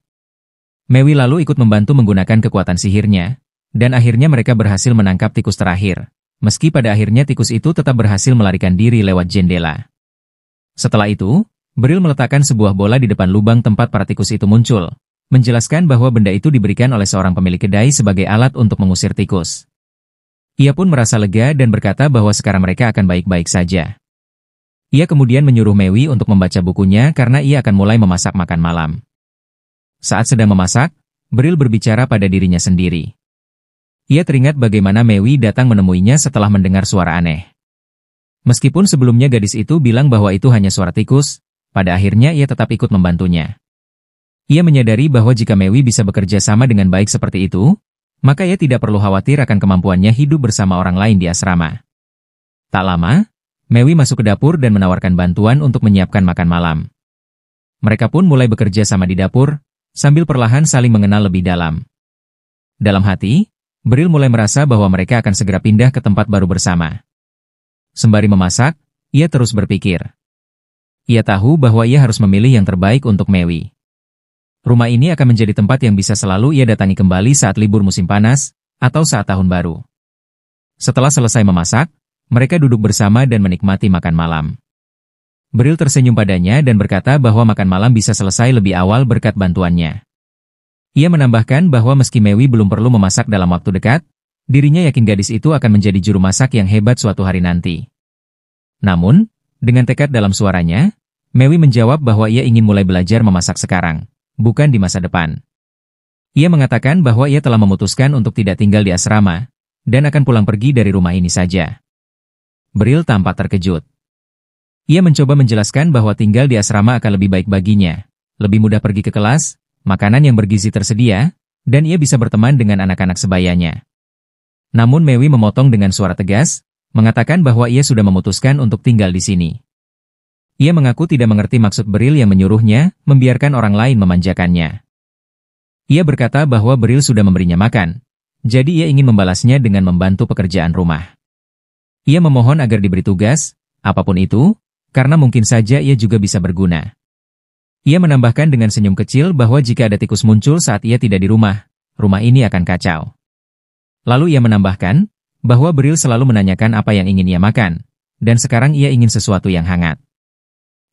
Mewi lalu ikut membantu menggunakan kekuatan sihirnya, dan akhirnya mereka berhasil menangkap tikus terakhir, meski pada akhirnya tikus itu tetap berhasil melarikan diri lewat jendela. Setelah itu, Beril meletakkan sebuah bola di depan lubang tempat para tikus itu muncul, menjelaskan bahwa benda itu diberikan oleh seorang pemilik kedai sebagai alat untuk mengusir tikus. Ia pun merasa lega dan berkata bahwa sekarang mereka akan baik-baik saja. Ia kemudian menyuruh Mewi untuk membaca bukunya karena ia akan mulai memasak makan malam. Saat sedang memasak, Beril berbicara pada dirinya sendiri. Ia teringat bagaimana Mewi datang menemuinya setelah mendengar suara aneh. Meskipun sebelumnya gadis itu bilang bahwa itu hanya suara tikus, pada akhirnya ia tetap ikut membantunya. Ia menyadari bahwa jika Mewi bisa bekerja sama dengan baik seperti itu, maka ia tidak perlu khawatir akan kemampuannya hidup bersama orang lain di asrama. Tak lama, Mewi masuk ke dapur dan menawarkan bantuan untuk menyiapkan makan malam. Mereka pun mulai bekerja sama di dapur, sambil perlahan saling mengenal lebih dalam. Dalam hati, Beril mulai merasa bahwa mereka akan segera pindah ke tempat baru bersama. Sembari memasak, ia terus berpikir. Ia tahu bahwa ia harus memilih yang terbaik untuk Mewi. Rumah ini akan menjadi tempat yang bisa selalu ia datangi kembali saat libur musim panas, atau saat tahun baru. Setelah selesai memasak, mereka duduk bersama dan menikmati makan malam. Beril tersenyum padanya dan berkata bahwa makan malam bisa selesai lebih awal berkat bantuannya. Ia menambahkan bahwa meski Mewi belum perlu memasak dalam waktu dekat, dirinya yakin gadis itu akan menjadi juru masak yang hebat suatu hari nanti. Namun, dengan tekad dalam suaranya, Mewi menjawab bahwa ia ingin mulai belajar memasak sekarang, bukan di masa depan. Ia mengatakan bahwa ia telah memutuskan untuk tidak tinggal di asrama, dan akan pulang pergi dari rumah ini saja. Beril tampak terkejut. Ia mencoba menjelaskan bahwa tinggal di asrama akan lebih baik baginya, lebih mudah pergi ke kelas, makanan yang bergizi tersedia, dan ia bisa berteman dengan anak-anak sebayanya. Namun Mewi memotong dengan suara tegas, mengatakan bahwa ia sudah memutuskan untuk tinggal di sini. Ia mengaku tidak mengerti maksud Beril yang menyuruhnya membiarkan orang lain memanjakannya. Ia berkata bahwa Beril sudah memberinya makan, jadi ia ingin membalasnya dengan membantu pekerjaan rumah. Ia memohon agar diberi tugas, apapun itu, karena mungkin saja ia juga bisa berguna. Ia menambahkan dengan senyum kecil bahwa jika ada tikus muncul saat ia tidak di rumah ini akan kacau. Lalu ia menambahkan bahwa Beril selalu menanyakan apa yang ingin ia makan, dan sekarang ia ingin sesuatu yang hangat.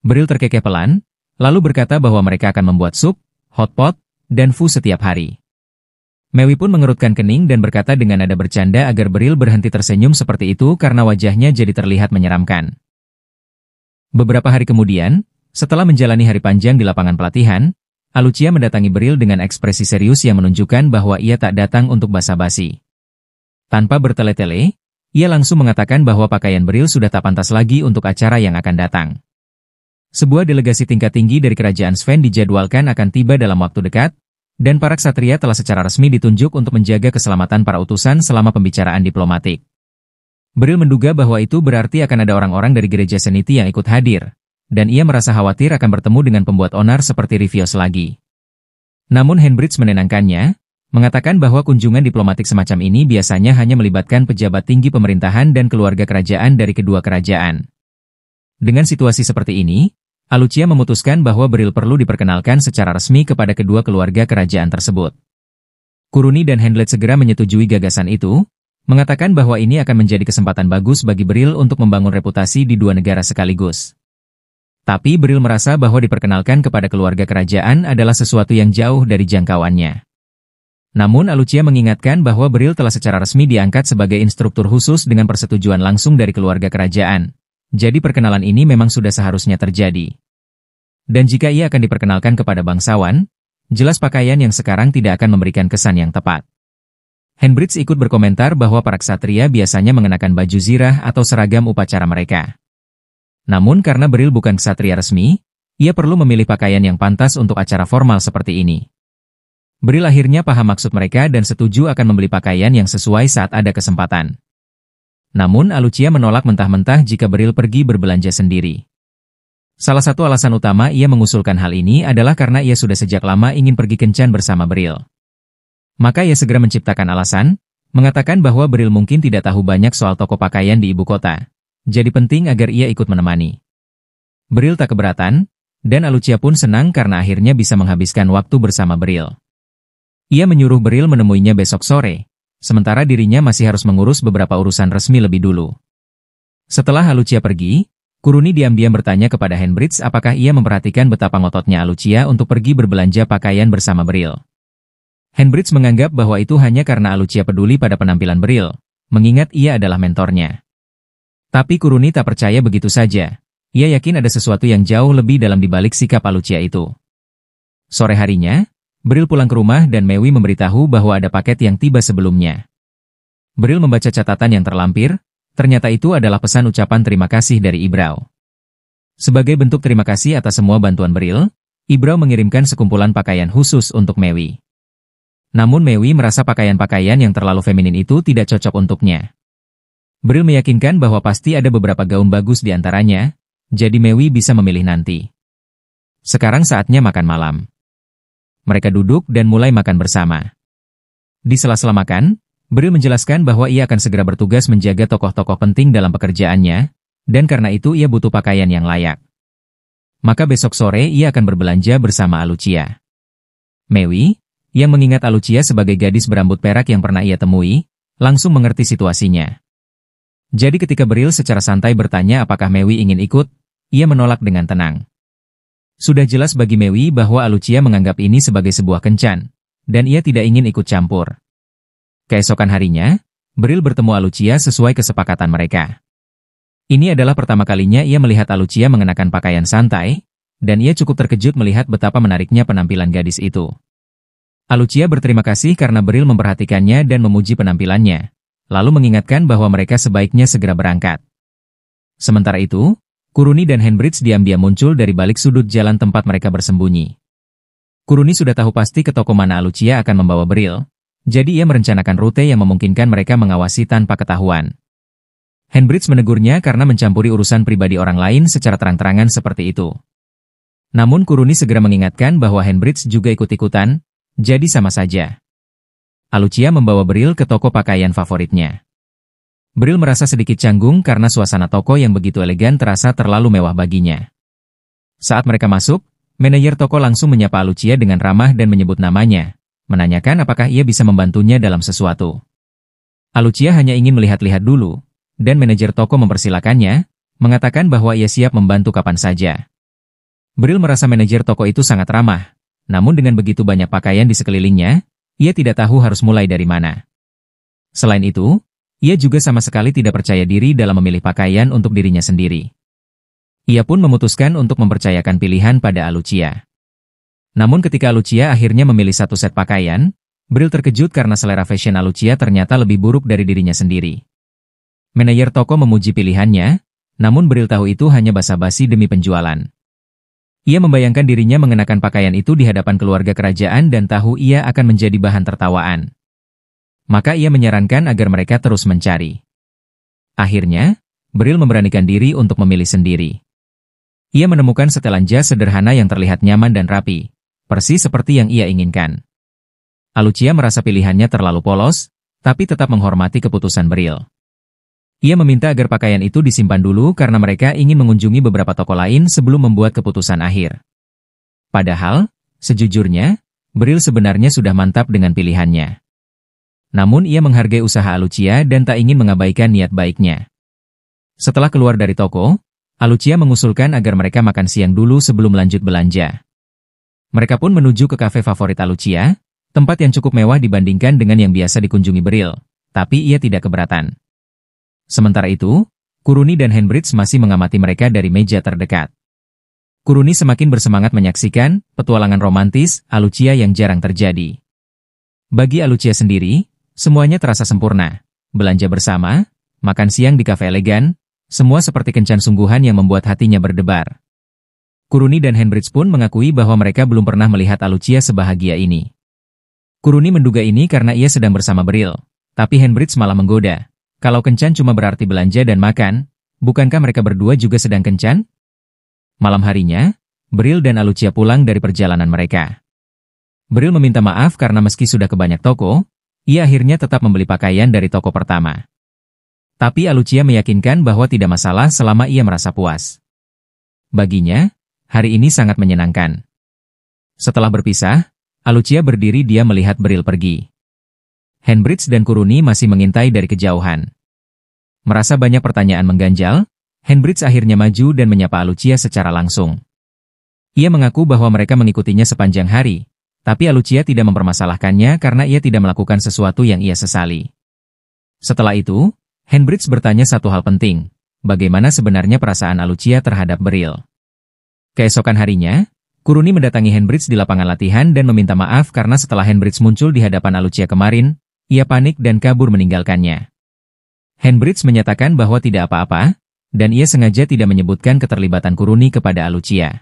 Beril terkekeh pelan, lalu berkata bahwa mereka akan membuat sup, hotpot, dan fu setiap hari. Mewi pun mengerutkan kening dan berkata dengan nada bercanda agar Beril berhenti tersenyum seperti itu karena wajahnya jadi terlihat menyeramkan. Beberapa hari kemudian, setelah menjalani hari panjang di lapangan pelatihan, Alucia mendatangi Beril dengan ekspresi serius yang menunjukkan bahwa ia tak datang untuk basa-basi. Tanpa bertele-tele, ia langsung mengatakan bahwa pakaian Beril sudah tak pantas lagi untuk acara yang akan datang. Sebuah delegasi tingkat tinggi dari kerajaan Sven dijadwalkan akan tiba dalam waktu dekat, dan para ksatria telah secara resmi ditunjuk untuk menjaga keselamatan para utusan selama pembicaraan diplomatik. Beril menduga bahwa itu berarti akan ada orang-orang dari gereja Seniti yang ikut hadir, dan ia merasa khawatir akan bertemu dengan pembuat onar seperti Rivios lagi. Namun Henbridge menenangkannya, mengatakan bahwa kunjungan diplomatik semacam ini biasanya hanya melibatkan pejabat tinggi pemerintahan dan keluarga kerajaan dari kedua kerajaan. Dengan situasi seperti ini, Alucia memutuskan bahwa Beril perlu diperkenalkan secara resmi kepada kedua keluarga kerajaan tersebut. Kuruni dan Handlet segera menyetujui gagasan itu, mengatakan bahwa ini akan menjadi kesempatan bagus bagi Beril untuk membangun reputasi di dua negara sekaligus. Tapi Beril merasa bahwa diperkenalkan kepada keluarga kerajaan adalah sesuatu yang jauh dari jangkauannya. Namun Alucia mengingatkan bahwa Beril telah secara resmi diangkat sebagai instruktur khusus dengan persetujuan langsung dari keluarga kerajaan. Jadi perkenalan ini memang sudah seharusnya terjadi. Dan jika ia akan diperkenalkan kepada bangsawan, jelas pakaian yang sekarang tidak akan memberikan kesan yang tepat. Henbridge ikut berkomentar bahwa para ksatria biasanya mengenakan baju zirah atau seragam upacara mereka. Namun karena Beril bukan ksatria resmi, ia perlu memilih pakaian yang pantas untuk acara formal seperti ini. Beril akhirnya paham maksud mereka dan setuju akan membeli pakaian yang sesuai saat ada kesempatan. Namun Alucia menolak mentah-mentah jika Beril pergi berbelanja sendiri. Salah satu alasan utama ia mengusulkan hal ini adalah karena ia sudah sejak lama ingin pergi kencan bersama Beril. Maka ia segera menciptakan alasan, mengatakan bahwa Beril mungkin tidak tahu banyak soal toko pakaian di ibu kota. Jadi penting agar ia ikut menemani. Beril tak keberatan, dan Alucia pun senang karena akhirnya bisa menghabiskan waktu bersama Beril. Ia menyuruh Beril menemuinya besok sore, sementara dirinya masih harus mengurus beberapa urusan resmi lebih dulu. Setelah Alucia pergi, Kuruni diam-diam bertanya kepada Henbridge apakah ia memperhatikan betapa ngototnya Alucia untuk pergi berbelanja pakaian bersama Bril. Henbridge menganggap bahwa itu hanya karena Alucia peduli pada penampilan Bril, mengingat ia adalah mentornya. Tapi Kuruni tak percaya begitu saja. Ia yakin ada sesuatu yang jauh lebih dalam di balik sikap Alucia itu. Sore harinya, Bril pulang ke rumah dan Mewi memberitahu bahwa ada paket yang tiba sebelumnya. Bril membaca catatan yang terlampir. Ternyata itu adalah pesan ucapan terima kasih dari Ibrau. Sebagai bentuk terima kasih atas semua bantuan Bril, Ibrau mengirimkan sekumpulan pakaian khusus untuk Mewi. Namun Mewi merasa pakaian-pakaian yang terlalu feminin itu tidak cocok untuknya. Bril meyakinkan bahwa pasti ada beberapa gaun bagus di antaranya, jadi Mewi bisa memilih nanti. Sekarang saatnya makan malam. Mereka duduk dan mulai makan bersama. Di sela-sela makan, Bril menjelaskan bahwa ia akan segera bertugas menjaga tokoh-tokoh penting dalam pekerjaannya, dan karena itu ia butuh pakaian yang layak. Maka besok sore ia akan berbelanja bersama Alucia. Mewi, yang mengingat Alucia sebagai gadis berambut perak yang pernah ia temui, langsung mengerti situasinya. Jadi ketika Bril secara santai bertanya apakah Mewi ingin ikut, ia menolak dengan tenang. Sudah jelas bagi Mewi bahwa Alucia menganggap ini sebagai sebuah kencan, dan ia tidak ingin ikut campur. Keesokan harinya, Bril bertemu Alucia sesuai kesepakatan mereka. Ini adalah pertama kalinya ia melihat Alucia mengenakan pakaian santai, dan ia cukup terkejut melihat betapa menariknya penampilan gadis itu. Alucia berterima kasih karena Bril memperhatikannya dan memuji penampilannya, lalu mengingatkan bahwa mereka sebaiknya segera berangkat. Sementara itu, Kuruni dan Henbridge diam-diam muncul dari balik sudut jalan tempat mereka bersembunyi. Kuruni sudah tahu pasti ke toko mana Alucia akan membawa Bril, jadi ia merencanakan rute yang memungkinkan mereka mengawasi tanpa ketahuan. Henbridge menegurnya karena mencampuri urusan pribadi orang lain secara terang-terangan seperti itu. Namun Kuruni segera mengingatkan bahwa Henbridge juga ikut-ikutan, jadi sama saja. Alucia membawa Bril ke toko pakaian favoritnya. Bril merasa sedikit canggung karena suasana toko yang begitu elegan terasa terlalu mewah baginya. Saat mereka masuk, manajer toko langsung menyapa Alucia dengan ramah dan menyebut namanya, menanyakan apakah ia bisa membantunya dalam sesuatu. Alucia hanya ingin melihat-lihat dulu, dan manajer toko mempersilakannya, mengatakan bahwa ia siap membantu kapan saja. Bril merasa manajer toko itu sangat ramah, namun dengan begitu banyak pakaian di sekelilingnya, ia tidak tahu harus mulai dari mana. Selain itu, ia juga sama sekali tidak percaya diri dalam memilih pakaian untuk dirinya sendiri. Ia pun memutuskan untuk mempercayakan pilihan pada Alucia. Namun ketika Alucia akhirnya memilih satu set pakaian, Bril terkejut karena selera fashion Alucia ternyata lebih buruk dari dirinya sendiri. Manajer toko memuji pilihannya, namun Bril tahu itu hanya basa-basi demi penjualan. Ia membayangkan dirinya mengenakan pakaian itu di hadapan keluarga kerajaan dan tahu ia akan menjadi bahan tertawaan. Maka ia menyarankan agar mereka terus mencari. Akhirnya, Bril memberanikan diri untuk memilih sendiri. Ia menemukan setelan jas sederhana yang terlihat nyaman dan rapi, persis seperti yang ia inginkan. Alucia merasa pilihannya terlalu polos, tapi tetap menghormati keputusan Bril. Ia meminta agar pakaian itu disimpan dulu karena mereka ingin mengunjungi beberapa toko lain sebelum membuat keputusan akhir. Padahal, sejujurnya, Bril sebenarnya sudah mantap dengan pilihannya. Namun ia menghargai usaha Alucia dan tak ingin mengabaikan niat baiknya. Setelah keluar dari toko, Alucia mengusulkan agar mereka makan siang dulu sebelum lanjut belanja. Mereka pun menuju ke kafe favorit Alucia, tempat yang cukup mewah dibandingkan dengan yang biasa dikunjungi Bril, tapi ia tidak keberatan. Sementara itu, Kuruni dan Henbridge masih mengamati mereka dari meja terdekat. Kuruni semakin bersemangat menyaksikan petualangan romantis Alucia yang jarang terjadi. Bagi Alucia sendiri, semuanya terasa sempurna. Belanja bersama, makan siang di kafe elegan, semua seperti kencan sungguhan yang membuat hatinya berdebar. Kuruni dan Henbridge pun mengakui bahwa mereka belum pernah melihat Alucia sebahagia ini. Kuruni menduga ini karena ia sedang bersama Bril, tapi Henbridge malah menggoda. Kalau kencan cuma berarti belanja dan makan, bukankah mereka berdua juga sedang kencan? Malam harinya, Bril dan Alucia pulang dari perjalanan mereka. Bril meminta maaf karena meski sudah ke banyak toko, ia akhirnya tetap membeli pakaian dari toko pertama. Tapi Alucia meyakinkan bahwa tidak masalah selama ia merasa puas. Baginya, hari ini sangat menyenangkan. Setelah berpisah, Alucia berdiri diam melihat Bril pergi. Henbridge dan Kuruni masih mengintai dari kejauhan. Merasa banyak pertanyaan mengganjal, Henbridge akhirnya maju dan menyapa Alucia secara langsung. Ia mengaku bahwa mereka mengikutinya sepanjang hari, tapi Alucia tidak mempermasalahkannya karena ia tidak melakukan sesuatu yang ia sesali. Setelah itu, Henbridge bertanya satu hal penting, bagaimana sebenarnya perasaan Alucia terhadap Beryl. Keesokan harinya, Kuruni mendatangi Henbridge di lapangan latihan dan meminta maaf karena setelah Henbridge muncul di hadapan Alucia kemarin, ia panik dan kabur meninggalkannya. Henbridge menyatakan bahwa tidak apa-apa, dan ia sengaja tidak menyebutkan keterlibatan Kuruni kepada Alucia.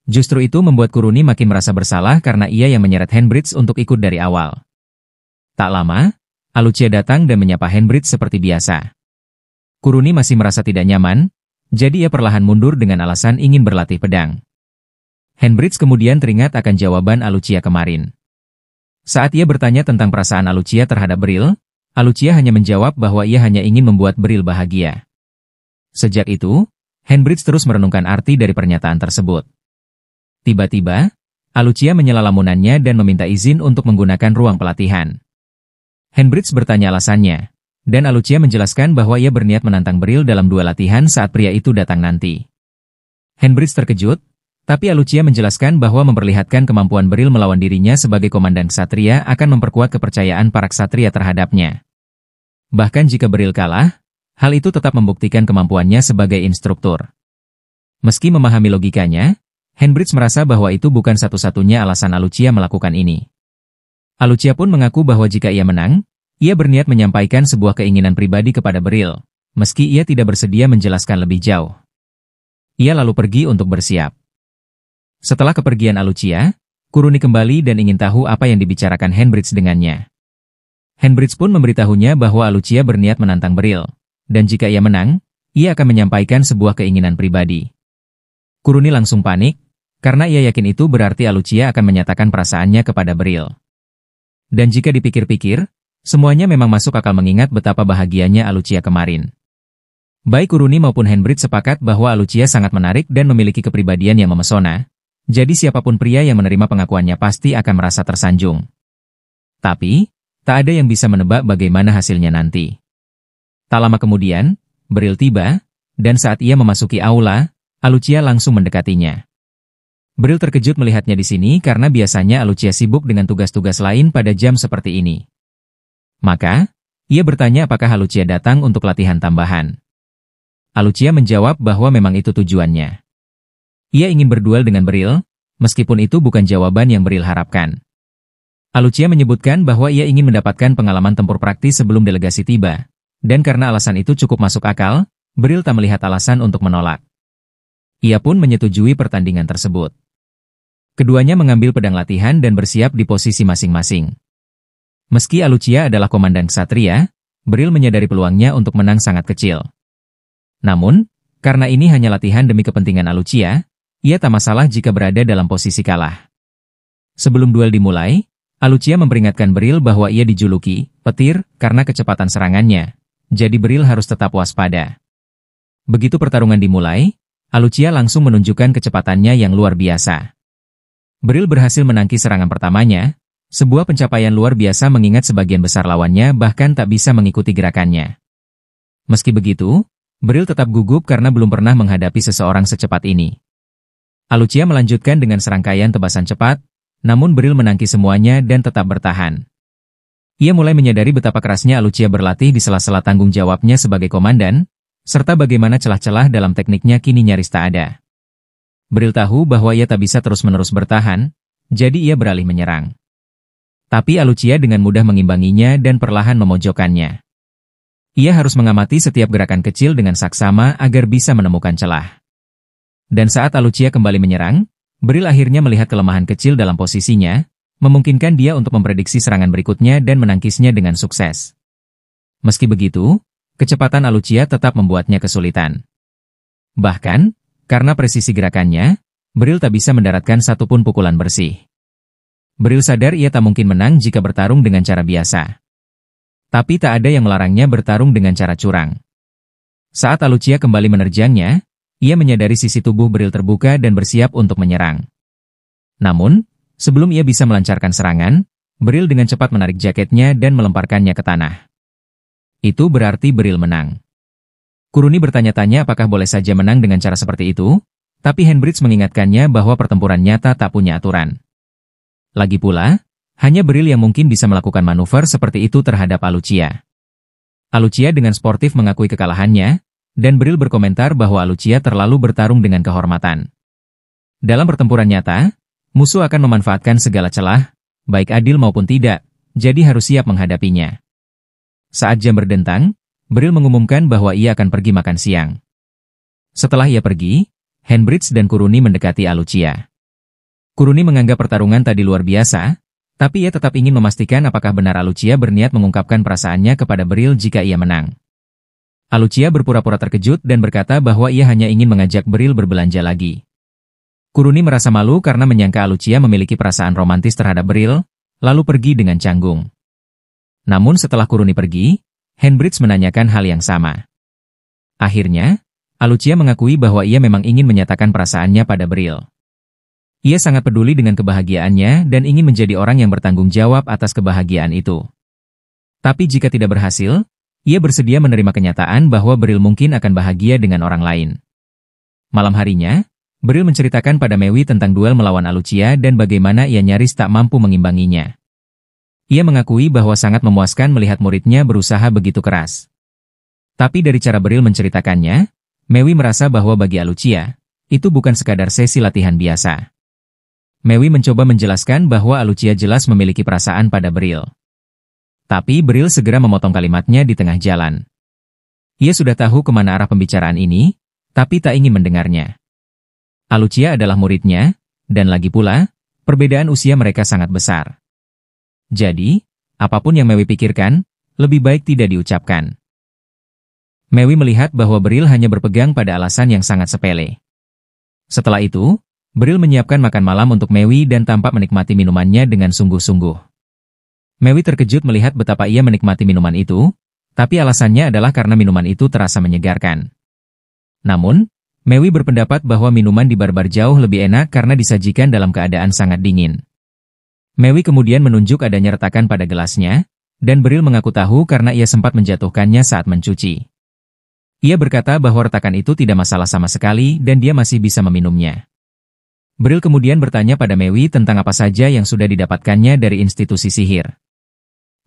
Justru itu membuat Kuruni makin merasa bersalah karena ia yang menyeret Henbridge untuk ikut dari awal. Tak lama, Alucia datang dan menyapa Henbridge seperti biasa. Kuruni masih merasa tidak nyaman, jadi ia perlahan mundur dengan alasan ingin berlatih pedang. Henbridge kemudian teringat akan jawaban Alucia kemarin. Saat ia bertanya tentang perasaan Alucia terhadap Beryl, Alucia hanya menjawab bahwa ia hanya ingin membuat Beryl bahagia. Sejak itu, Henbridge terus merenungkan arti dari pernyataan tersebut. Tiba-tiba, Alucia menyela lamunannya dan meminta izin untuk menggunakan ruang pelatihan. Henbridge bertanya alasannya, dan Alucia menjelaskan bahwa ia berniat menantang Beryl dalam dua latihan saat pria itu datang nanti. Henbridge terkejut, tapi Alucia menjelaskan bahwa memperlihatkan kemampuan Beryl melawan dirinya sebagai komandan ksatria akan memperkuat kepercayaan para ksatria terhadapnya. Bahkan jika Beryl kalah, hal itu tetap membuktikan kemampuannya sebagai instruktur. Meski memahami logikanya, Henbridge merasa bahwa itu bukan satu-satunya alasan Alucia melakukan ini. Alucia pun mengaku bahwa jika ia menang, ia berniat menyampaikan sebuah keinginan pribadi kepada Beryl, meski ia tidak bersedia menjelaskan lebih jauh. Ia lalu pergi untuk bersiap. Setelah kepergian Alucia, Kuruni kembali dan ingin tahu apa yang dibicarakan Henbridge dengannya. Henbridge pun memberitahunya bahwa Alucia berniat menantang Beryl, dan jika ia menang, ia akan menyampaikan sebuah keinginan pribadi. Kuruni langsung panik, karena ia yakin itu berarti Alucia akan menyatakan perasaannya kepada Beryl. Dan jika dipikir-pikir, semuanya memang masuk akal mengingat betapa bahagianya Alucia kemarin. Baik Kuruni maupun Henbridge sepakat bahwa Alucia sangat menarik dan memiliki kepribadian yang memesona, jadi siapapun pria yang menerima pengakuannya pasti akan merasa tersanjung. Tapi, tak ada yang bisa menebak bagaimana hasilnya nanti. Tak lama kemudian, Beryl tiba, dan saat ia memasuki aula, Alucia langsung mendekatinya. Beryl terkejut melihatnya di sini karena biasanya Alucia sibuk dengan tugas-tugas lain pada jam seperti ini. Maka, ia bertanya apakah Alucia datang untuk latihan tambahan. Alucia menjawab bahwa memang itu tujuannya. Ia ingin berduel dengan Beryl, meskipun itu bukan jawaban yang Beryl harapkan. Alucia menyebutkan bahwa ia ingin mendapatkan pengalaman tempur praktis sebelum delegasi tiba. Dan karena alasan itu cukup masuk akal, Beryl tak melihat alasan untuk menolak. Ia pun menyetujui pertandingan tersebut. Keduanya mengambil pedang latihan dan bersiap di posisi masing-masing. Meski Alucia adalah komandan ksatria, Beryl menyadari peluangnya untuk menang sangat kecil. Namun, karena ini hanya latihan demi kepentingan Alucia, ia tak masalah jika berada dalam posisi kalah. Sebelum duel dimulai, Alucia memperingatkan Beryl bahwa ia dijuluki petir karena kecepatan serangannya. Jadi Beryl harus tetap waspada. Begitu pertarungan dimulai, Alucia langsung menunjukkan kecepatannya yang luar biasa. Beryl berhasil menangkis serangan pertamanya, sebuah pencapaian luar biasa mengingat sebagian besar lawannya bahkan tak bisa mengikuti gerakannya. Meski begitu, Beryl tetap gugup karena belum pernah menghadapi seseorang secepat ini. Alucia melanjutkan dengan serangkaian tebasan cepat, namun Beryl menangkis semuanya dan tetap bertahan. Ia mulai menyadari betapa kerasnya Alucia berlatih di sela-sela tanggung jawabnya sebagai komandan, serta bagaimana celah-celah dalam tekniknya kini nyaris tak ada. Beryl tahu bahwa ia tak bisa terus-menerus bertahan, jadi ia beralih menyerang. Tapi Alucia dengan mudah mengimbanginya dan perlahan memojokkannya. Ia harus mengamati setiap gerakan kecil dengan saksama agar bisa menemukan celah. Dan saat Alucia kembali menyerang, Beryl akhirnya melihat kelemahan kecil dalam posisinya, memungkinkan dia untuk memprediksi serangan berikutnya dan menangkisnya dengan sukses. Meski begitu, kecepatan Alucia tetap membuatnya kesulitan. Bahkan, karena presisi gerakannya, Beryl tak bisa mendaratkan satupun pukulan bersih. Beryl sadar ia tak mungkin menang jika bertarung dengan cara biasa. Tapi tak ada yang melarangnya bertarung dengan cara curang. Saat Alucia kembali menerjangnya, ia menyadari sisi tubuh Beryl terbuka dan bersiap untuk menyerang. Namun, sebelum ia bisa melancarkan serangan, Beryl dengan cepat menarik jaketnya dan melemparkannya ke tanah. Itu berarti Beryl menang. Kuruni bertanya-tanya apakah boleh saja menang dengan cara seperti itu, tapi Henbridge mengingatkannya bahwa pertempuran nyata tak punya aturan. Lagi pula, hanya Beryl yang mungkin bisa melakukan manuver seperti itu terhadap Alucia. Alucia dengan sportif mengakui kekalahannya, dan Beryl berkomentar bahwa Alucia terlalu bertarung dengan kehormatan. Dalam pertempuran nyata, musuh akan memanfaatkan segala celah, baik adil maupun tidak, jadi harus siap menghadapinya. Saat jam berdentang, Beryl mengumumkan bahwa ia akan pergi makan siang. Setelah ia pergi, Henbridge dan Kuruni mendekati Alucia. Kuruni menganggap pertarungan tadi luar biasa, tapi ia tetap ingin memastikan apakah benar Alucia berniat mengungkapkan perasaannya kepada Beryl jika ia menang. Alucia berpura-pura terkejut dan berkata bahwa ia hanya ingin mengajak Beryl berbelanja lagi. Kuruni merasa malu karena menyangka Alucia memiliki perasaan romantis terhadap Beryl, lalu pergi dengan canggung. Namun setelah Kuruni pergi, Henbridge menanyakan hal yang sama. Akhirnya, Alucia mengakui bahwa ia memang ingin menyatakan perasaannya pada Beryl. Ia sangat peduli dengan kebahagiaannya dan ingin menjadi orang yang bertanggung jawab atas kebahagiaan itu. Tapi jika tidak berhasil, ia bersedia menerima kenyataan bahwa Beryl mungkin akan bahagia dengan orang lain. Malam harinya, Beryl menceritakan pada Mewi tentang duel melawan Alucia dan bagaimana ia nyaris tak mampu mengimbanginya. Ia mengakui bahwa sangat memuaskan melihat muridnya berusaha begitu keras. Tapi dari cara Beryl menceritakannya, Mewi merasa bahwa bagi Alucia, itu bukan sekadar sesi latihan biasa. Mewi mencoba menjelaskan bahwa Alucia jelas memiliki perasaan pada Beryl. Tapi Beryl segera memotong kalimatnya di tengah jalan. Ia sudah tahu kemana arah pembicaraan ini, tapi tak ingin mendengarnya. Alucia adalah muridnya, dan lagi pula, perbedaan usia mereka sangat besar. Jadi, apapun yang Mewi pikirkan, lebih baik tidak diucapkan. Mewi melihat bahwa Beryl hanya berpegang pada alasan yang sangat sepele. Setelah itu, Beryl menyiapkan makan malam untuk Mewi dan tampak menikmati minumannya dengan sungguh-sungguh. Mewi terkejut melihat betapa ia menikmati minuman itu, tapi alasannya adalah karena minuman itu terasa menyegarkan. Namun, Mewi berpendapat bahwa minuman di bar-bar jauh lebih enak karena disajikan dalam keadaan sangat dingin. Mewi kemudian menunjuk adanya retakan pada gelasnya, dan Beryl mengaku tahu karena ia sempat menjatuhkannya saat mencuci. Ia berkata bahwa retakan itu tidak masalah sama sekali dan dia masih bisa meminumnya. Beryl kemudian bertanya pada Mewi tentang apa saja yang sudah didapatkannya dari institusi sihir.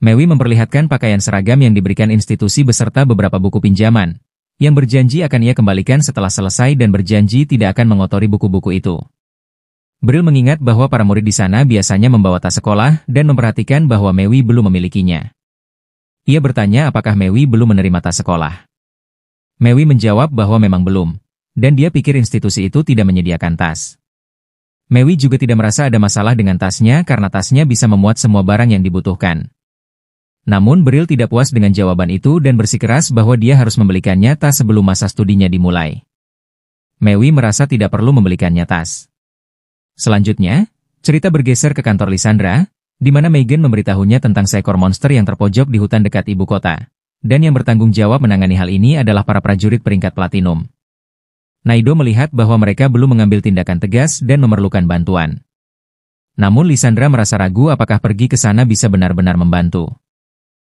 Mewi memperlihatkan pakaian seragam yang diberikan institusi beserta beberapa buku pinjaman, yang berjanji akan ia kembalikan setelah selesai dan berjanji tidak akan mengotori buku-buku itu. Beryl mengingat bahwa para murid di sana biasanya membawa tas sekolah dan memperhatikan bahwa Mewi belum memilikinya. Ia bertanya apakah Mewi belum menerima tas sekolah. Mewi menjawab bahwa memang belum, dan dia pikir institusi itu tidak menyediakan tas. Mewi juga tidak merasa ada masalah dengan tasnya karena tasnya bisa memuat semua barang yang dibutuhkan. Namun Beryl tidak puas dengan jawaban itu dan bersikeras bahwa dia harus membelikannya tas sebelum masa studinya dimulai. Mewi merasa tidak perlu membelikannya tas. Selanjutnya, cerita bergeser ke kantor Lysandra, di mana Megan memberitahunya tentang seekor monster yang terpojok di hutan dekat ibu kota. Dan yang bertanggung jawab menangani hal ini adalah para prajurit peringkat platinum. Naido melihat bahwa mereka belum mengambil tindakan tegas dan memerlukan bantuan. Namun Lysandra merasa ragu apakah pergi ke sana bisa benar-benar membantu.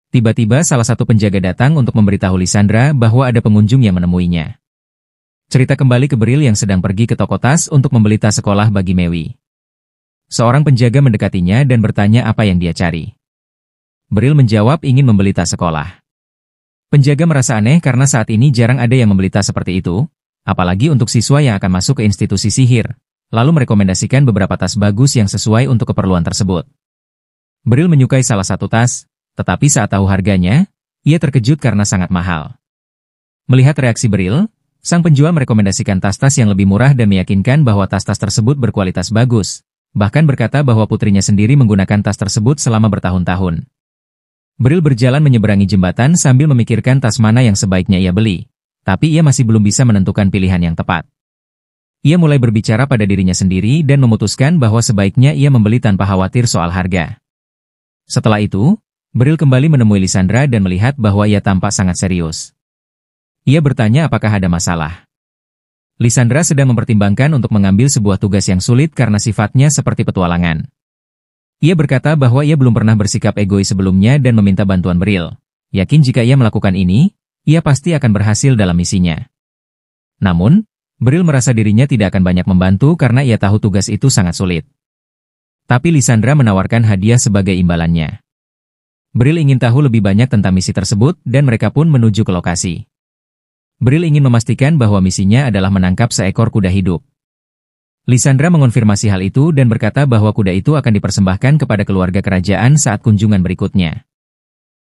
Tiba-tiba salah satu penjaga datang untuk memberitahu Lysandra bahwa ada pengunjung yang menemuinya. Cerita kembali ke Beryl yang sedang pergi ke toko tas untuk membeli tas sekolah bagi Mewi. Seorang penjaga mendekatinya dan bertanya apa yang dia cari. Beryl menjawab ingin membeli tas sekolah. Penjaga merasa aneh karena saat ini jarang ada yang membeli tas seperti itu, apalagi untuk siswa yang akan masuk ke institusi sihir, lalu merekomendasikan beberapa tas bagus yang sesuai untuk keperluan tersebut. Beryl menyukai salah satu tas, tetapi saat tahu harganya, ia terkejut karena sangat mahal. Melihat reaksi Beryl, sang penjual merekomendasikan tas-tas yang lebih murah dan meyakinkan bahwa tas-tas tersebut berkualitas bagus, bahkan berkata bahwa putrinya sendiri menggunakan tas tersebut selama bertahun-tahun. Beryl berjalan menyeberangi jembatan sambil memikirkan tas mana yang sebaiknya ia beli. Tapi ia masih belum bisa menentukan pilihan yang tepat. Ia mulai berbicara pada dirinya sendiri dan memutuskan bahwa sebaiknya ia membeli tanpa khawatir soal harga. Setelah itu, Beryl kembali menemui Lysandra dan melihat bahwa ia tampak sangat serius. Ia bertanya apakah ada masalah. Lysandra sedang mempertimbangkan untuk mengambil sebuah tugas yang sulit karena sifatnya seperti petualangan. Ia berkata bahwa ia belum pernah bersikap egois sebelumnya dan meminta bantuan Beryl. Yakin jika ia melakukan ini, ia pasti akan berhasil dalam misinya. Namun, Bril merasa dirinya tidak akan banyak membantu karena ia tahu tugas itu sangat sulit. Tapi Lisandra menawarkan hadiah sebagai imbalannya. Bril ingin tahu lebih banyak tentang misi tersebut dan mereka pun menuju ke lokasi. Bril ingin memastikan bahwa misinya adalah menangkap seekor kuda hidup. Lisandra mengonfirmasi hal itu dan berkata bahwa kuda itu akan dipersembahkan kepada keluarga kerajaan saat kunjungan berikutnya.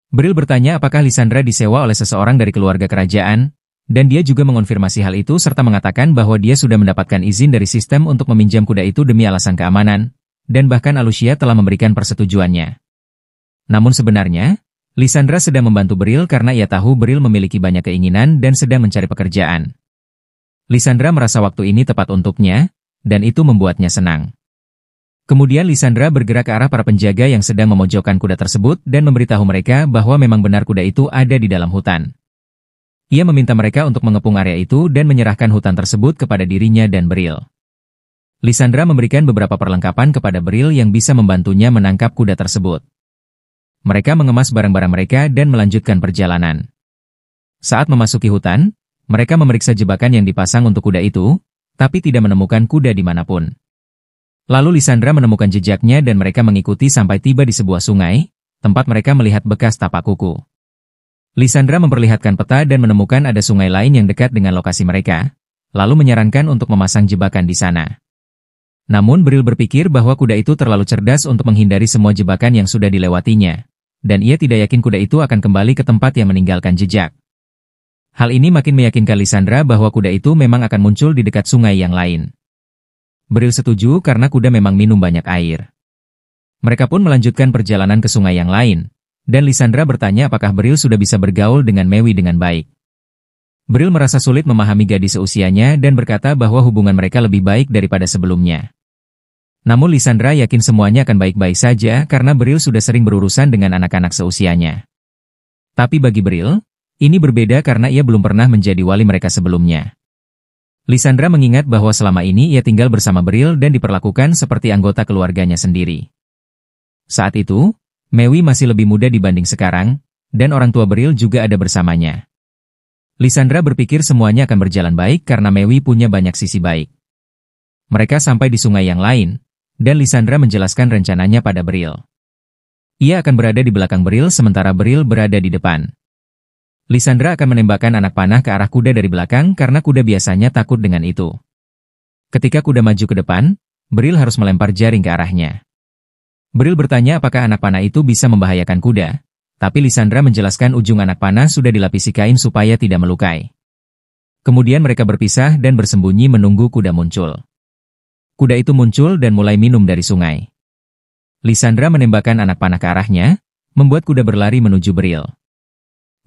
Bril bertanya apakah Lisandra disewa oleh seseorang dari keluarga kerajaan, dan dia juga mengonfirmasi hal itu serta mengatakan bahwa dia sudah mendapatkan izin dari sistem untuk meminjam kuda itu demi alasan keamanan, dan bahkan Alucia telah memberikan persetujuannya. Namun sebenarnya, Lisandra sedang membantu Bril karena ia tahu Bril memiliki banyak keinginan dan sedang mencari pekerjaan. Lisandra merasa waktu ini tepat untuknya, dan itu membuatnya senang. Kemudian Lisandra bergerak ke arah para penjaga yang sedang memojokkan kuda tersebut dan memberitahu mereka bahwa memang benar kuda itu ada di dalam hutan. Ia meminta mereka untuk mengepung area itu dan menyerahkan hutan tersebut kepada dirinya dan Bril. Lisandra memberikan beberapa perlengkapan kepada Bril yang bisa membantunya menangkap kuda tersebut. Mereka mengemas barang-barang mereka dan melanjutkan perjalanan. Saat memasuki hutan, mereka memeriksa jebakan yang dipasang untuk kuda itu, tapi tidak menemukan kuda dimanapun. Lalu Lisandra menemukan jejaknya dan mereka mengikuti sampai tiba di sebuah sungai, tempat mereka melihat bekas tapak kuku. Lisandra memperlihatkan peta dan menemukan ada sungai lain yang dekat dengan lokasi mereka, lalu menyarankan untuk memasang jebakan di sana. Namun Bril berpikir bahwa kuda itu terlalu cerdas untuk menghindari semua jebakan yang sudah dilewatinya, dan ia tidak yakin kuda itu akan kembali ke tempat yang meninggalkan jejak. Hal ini makin meyakinkan Lisandra bahwa kuda itu memang akan muncul di dekat sungai yang lain. Bril setuju karena kuda memang minum banyak air. Mereka pun melanjutkan perjalanan ke sungai yang lain, dan Lisandra bertanya apakah Bril sudah bisa bergaul dengan Mewi dengan baik. Bril merasa sulit memahami gadis seusianya dan berkata bahwa hubungan mereka lebih baik daripada sebelumnya. Namun Lisandra yakin semuanya akan baik-baik saja karena Bril sudah sering berurusan dengan anak-anak seusianya. Tapi bagi Bril, ini berbeda karena ia belum pernah menjadi wali mereka sebelumnya. Lisandra mengingat bahwa selama ini ia tinggal bersama Bril dan diperlakukan seperti anggota keluarganya sendiri. Saat itu, Mewi masih lebih muda dibanding sekarang, dan orang tua Bril juga ada bersamanya. Lisandra berpikir semuanya akan berjalan baik karena Mewi punya banyak sisi baik. Mereka sampai di sungai yang lain, dan Lisandra menjelaskan rencananya pada Bril. Ia akan berada di belakang Bril sementara Bril berada di depan. Lisandra akan menembakkan anak panah ke arah kuda dari belakang karena kuda biasanya takut dengan itu. Ketika kuda maju ke depan, Bril harus melempar jaring ke arahnya. Bril bertanya apakah anak panah itu bisa membahayakan kuda, tapi Lisandra menjelaskan ujung anak panah sudah dilapisi kain supaya tidak melukai. Kemudian mereka berpisah dan bersembunyi menunggu kuda muncul. Kuda itu muncul dan mulai minum dari sungai. Lisandra menembakkan anak panah ke arahnya, membuat kuda berlari menuju Bril.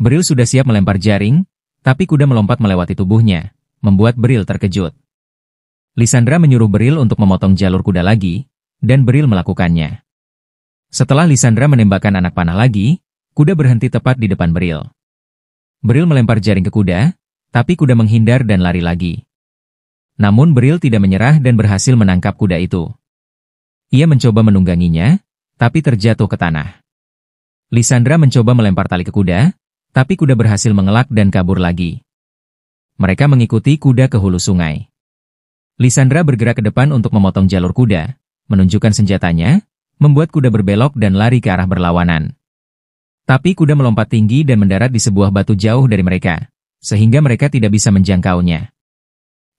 Bril sudah siap melempar jaring, tapi kuda melompat melewati tubuhnya, membuat Bril terkejut. Lisandra menyuruh Bril untuk memotong jalur kuda lagi, dan Bril melakukannya. Setelah Lisandra menembakkan anak panah lagi, kuda berhenti tepat di depan Bril. Bril melempar jaring ke kuda, tapi kuda menghindar dan lari lagi. Namun Bril tidak menyerah dan berhasil menangkap kuda itu. Ia mencoba menungganginya, tapi terjatuh ke tanah. Lisandra mencoba melempar tali ke kuda, tapi kuda berhasil mengelak dan kabur lagi. Mereka mengikuti kuda ke hulu sungai. Lisandra bergerak ke depan untuk memotong jalur kuda, menunjukkan senjatanya, membuat kuda berbelok dan lari ke arah berlawanan. Tapi kuda melompat tinggi dan mendarat di sebuah batu jauh dari mereka, sehingga mereka tidak bisa menjangkaunya.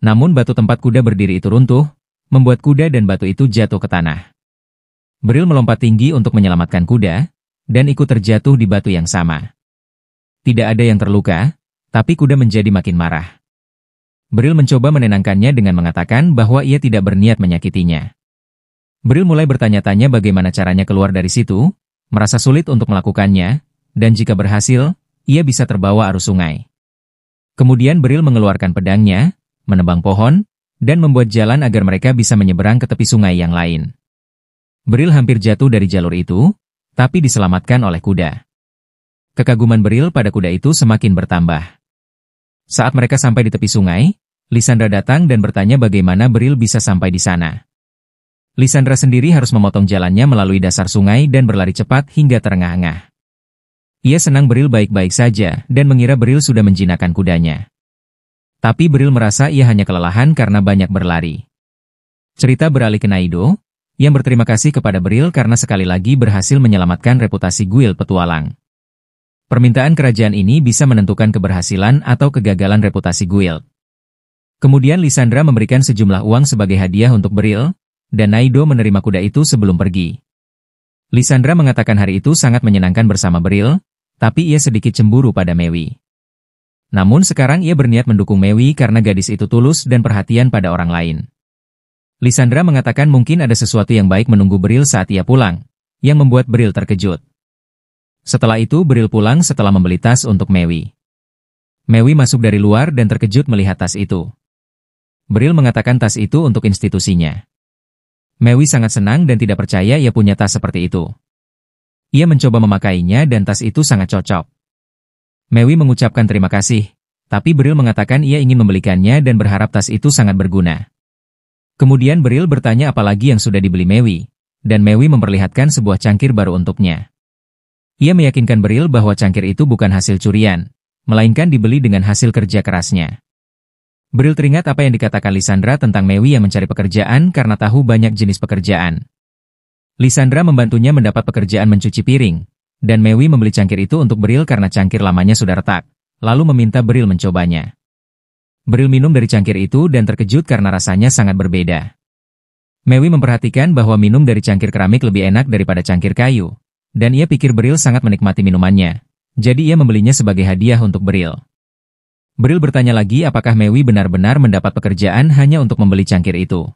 Namun batu tempat kuda berdiri itu runtuh, membuat kuda dan batu itu jatuh ke tanah. Bril melompat tinggi untuk menyelamatkan kuda, dan ikut terjatuh di batu yang sama. Tidak ada yang terluka, tapi kuda menjadi makin marah. Bril mencoba menenangkannya dengan mengatakan bahwa ia tidak berniat menyakitinya. Bril mulai bertanya-tanya bagaimana caranya keluar dari situ, merasa sulit untuk melakukannya, dan jika berhasil, ia bisa terbawa arus sungai. Kemudian Bril mengeluarkan pedangnya, menebang pohon, dan membuat jalan agar mereka bisa menyeberang ke tepi sungai yang lain. Bril hampir jatuh dari jalur itu, tapi diselamatkan oleh kuda. Kekaguman Bril pada kuda itu semakin bertambah. Saat mereka sampai di tepi sungai, Lisandra datang dan bertanya bagaimana Bril bisa sampai di sana. Lisandra sendiri harus memotong jalannya melalui dasar sungai dan berlari cepat hingga terengah-engah. Ia senang Bril baik-baik saja dan mengira Bril sudah menjinakkan kudanya. Tapi Bril merasa ia hanya kelelahan karena banyak berlari. Cerita beralih ke Naido, yang berterima kasih kepada Bril karena sekali lagi berhasil menyelamatkan reputasi guild petualang. Permintaan kerajaan ini bisa menentukan keberhasilan atau kegagalan reputasi guild. Kemudian Lysandra memberikan sejumlah uang sebagai hadiah untuk Bril, dan Naido menerima kuda itu sebelum pergi. Lysandra mengatakan hari itu sangat menyenangkan bersama Bril, tapi ia sedikit cemburu pada Mewi. Namun sekarang ia berniat mendukung Mewi karena gadis itu tulus dan perhatian pada orang lain. Lysandra mengatakan mungkin ada sesuatu yang baik menunggu Bril saat ia pulang, yang membuat Bril terkejut. Setelah itu Bril pulang setelah membeli tas untuk Mewi. Mewi masuk dari luar dan terkejut melihat tas itu. Bril mengatakan tas itu untuk institusinya. Mewi sangat senang dan tidak percaya ia punya tas seperti itu. Ia mencoba memakainya dan tas itu sangat cocok. Mewi mengucapkan terima kasih, tapi Bril mengatakan ia ingin membelikannya dan berharap tas itu sangat berguna. Kemudian Bril bertanya apalagi yang sudah dibeli Mewi, dan Mewi memperlihatkan sebuah cangkir baru untuknya. Ia meyakinkan Bril bahwa cangkir itu bukan hasil curian, melainkan dibeli dengan hasil kerja kerasnya. Bril teringat apa yang dikatakan Lysandra tentang Mewi yang mencari pekerjaan karena tahu banyak jenis pekerjaan. Lysandra membantunya mendapat pekerjaan mencuci piring, dan Mewi membeli cangkir itu untuk Bril karena cangkir lamanya sudah retak, lalu meminta Bril mencobanya. Bril minum dari cangkir itu dan terkejut karena rasanya sangat berbeda. Mewi memperhatikan bahwa minum dari cangkir keramik lebih enak daripada cangkir kayu, dan ia pikir Bril sangat menikmati minumannya, jadi ia membelinya sebagai hadiah untuk Bril. Bril bertanya lagi apakah Mewi benar-benar mendapat pekerjaan hanya untuk membeli cangkir itu.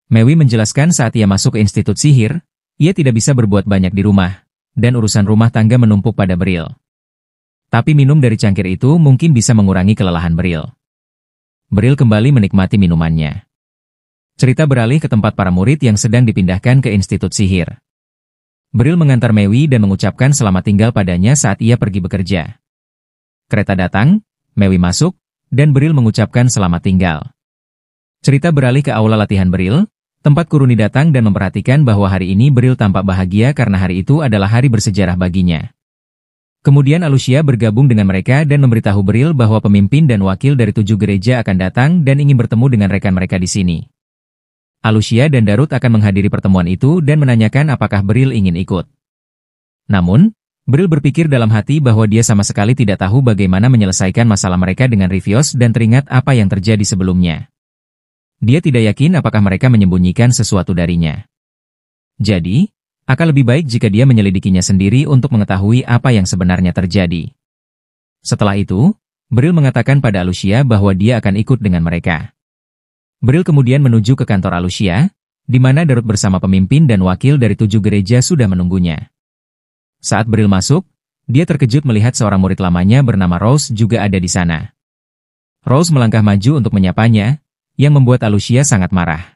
Mewi menjelaskan saat ia masuk ke institut sihir, ia tidak bisa berbuat banyak di rumah, dan urusan rumah tangga menumpuk pada Bril. Tapi minum dari cangkir itu mungkin bisa mengurangi kelelahan Bril. Bril kembali menikmati minumannya. Cerita beralih ke tempat para murid yang sedang dipindahkan ke institut sihir. Bril mengantar Mewi dan mengucapkan selamat tinggal padanya saat ia pergi bekerja. Kereta datang, Mewi masuk, dan Bril mengucapkan selamat tinggal. Cerita beralih ke aula latihan Bril, tempat Kuruni datang dan memperhatikan bahwa hari ini Bril tampak bahagia karena hari itu adalah hari bersejarah baginya. Kemudian Alucia bergabung dengan mereka dan memberitahu Bril bahwa pemimpin dan wakil dari 7 gereja akan datang dan ingin bertemu dengan rekan mereka di sini. Alucia dan Darut akan menghadiri pertemuan itu dan menanyakan apakah Bril ingin ikut. Namun, Bril berpikir dalam hati bahwa dia sama sekali tidak tahu bagaimana menyelesaikan masalah mereka dengan Rivios dan teringat apa yang terjadi sebelumnya. Dia tidak yakin apakah mereka menyembunyikan sesuatu darinya. Jadi, akan lebih baik jika dia menyelidikinya sendiri untuk mengetahui apa yang sebenarnya terjadi. Setelah itu, Bril mengatakan pada Alucia bahwa dia akan ikut dengan mereka. Bril kemudian menuju ke kantor Alucia, di mana Darut bersama pemimpin dan wakil dari 7 gereja sudah menunggunya. Saat Bril masuk, dia terkejut melihat seorang murid lamanya bernama Rose juga ada di sana. Rose melangkah maju untuk menyapanya, yang membuat Alucia sangat marah.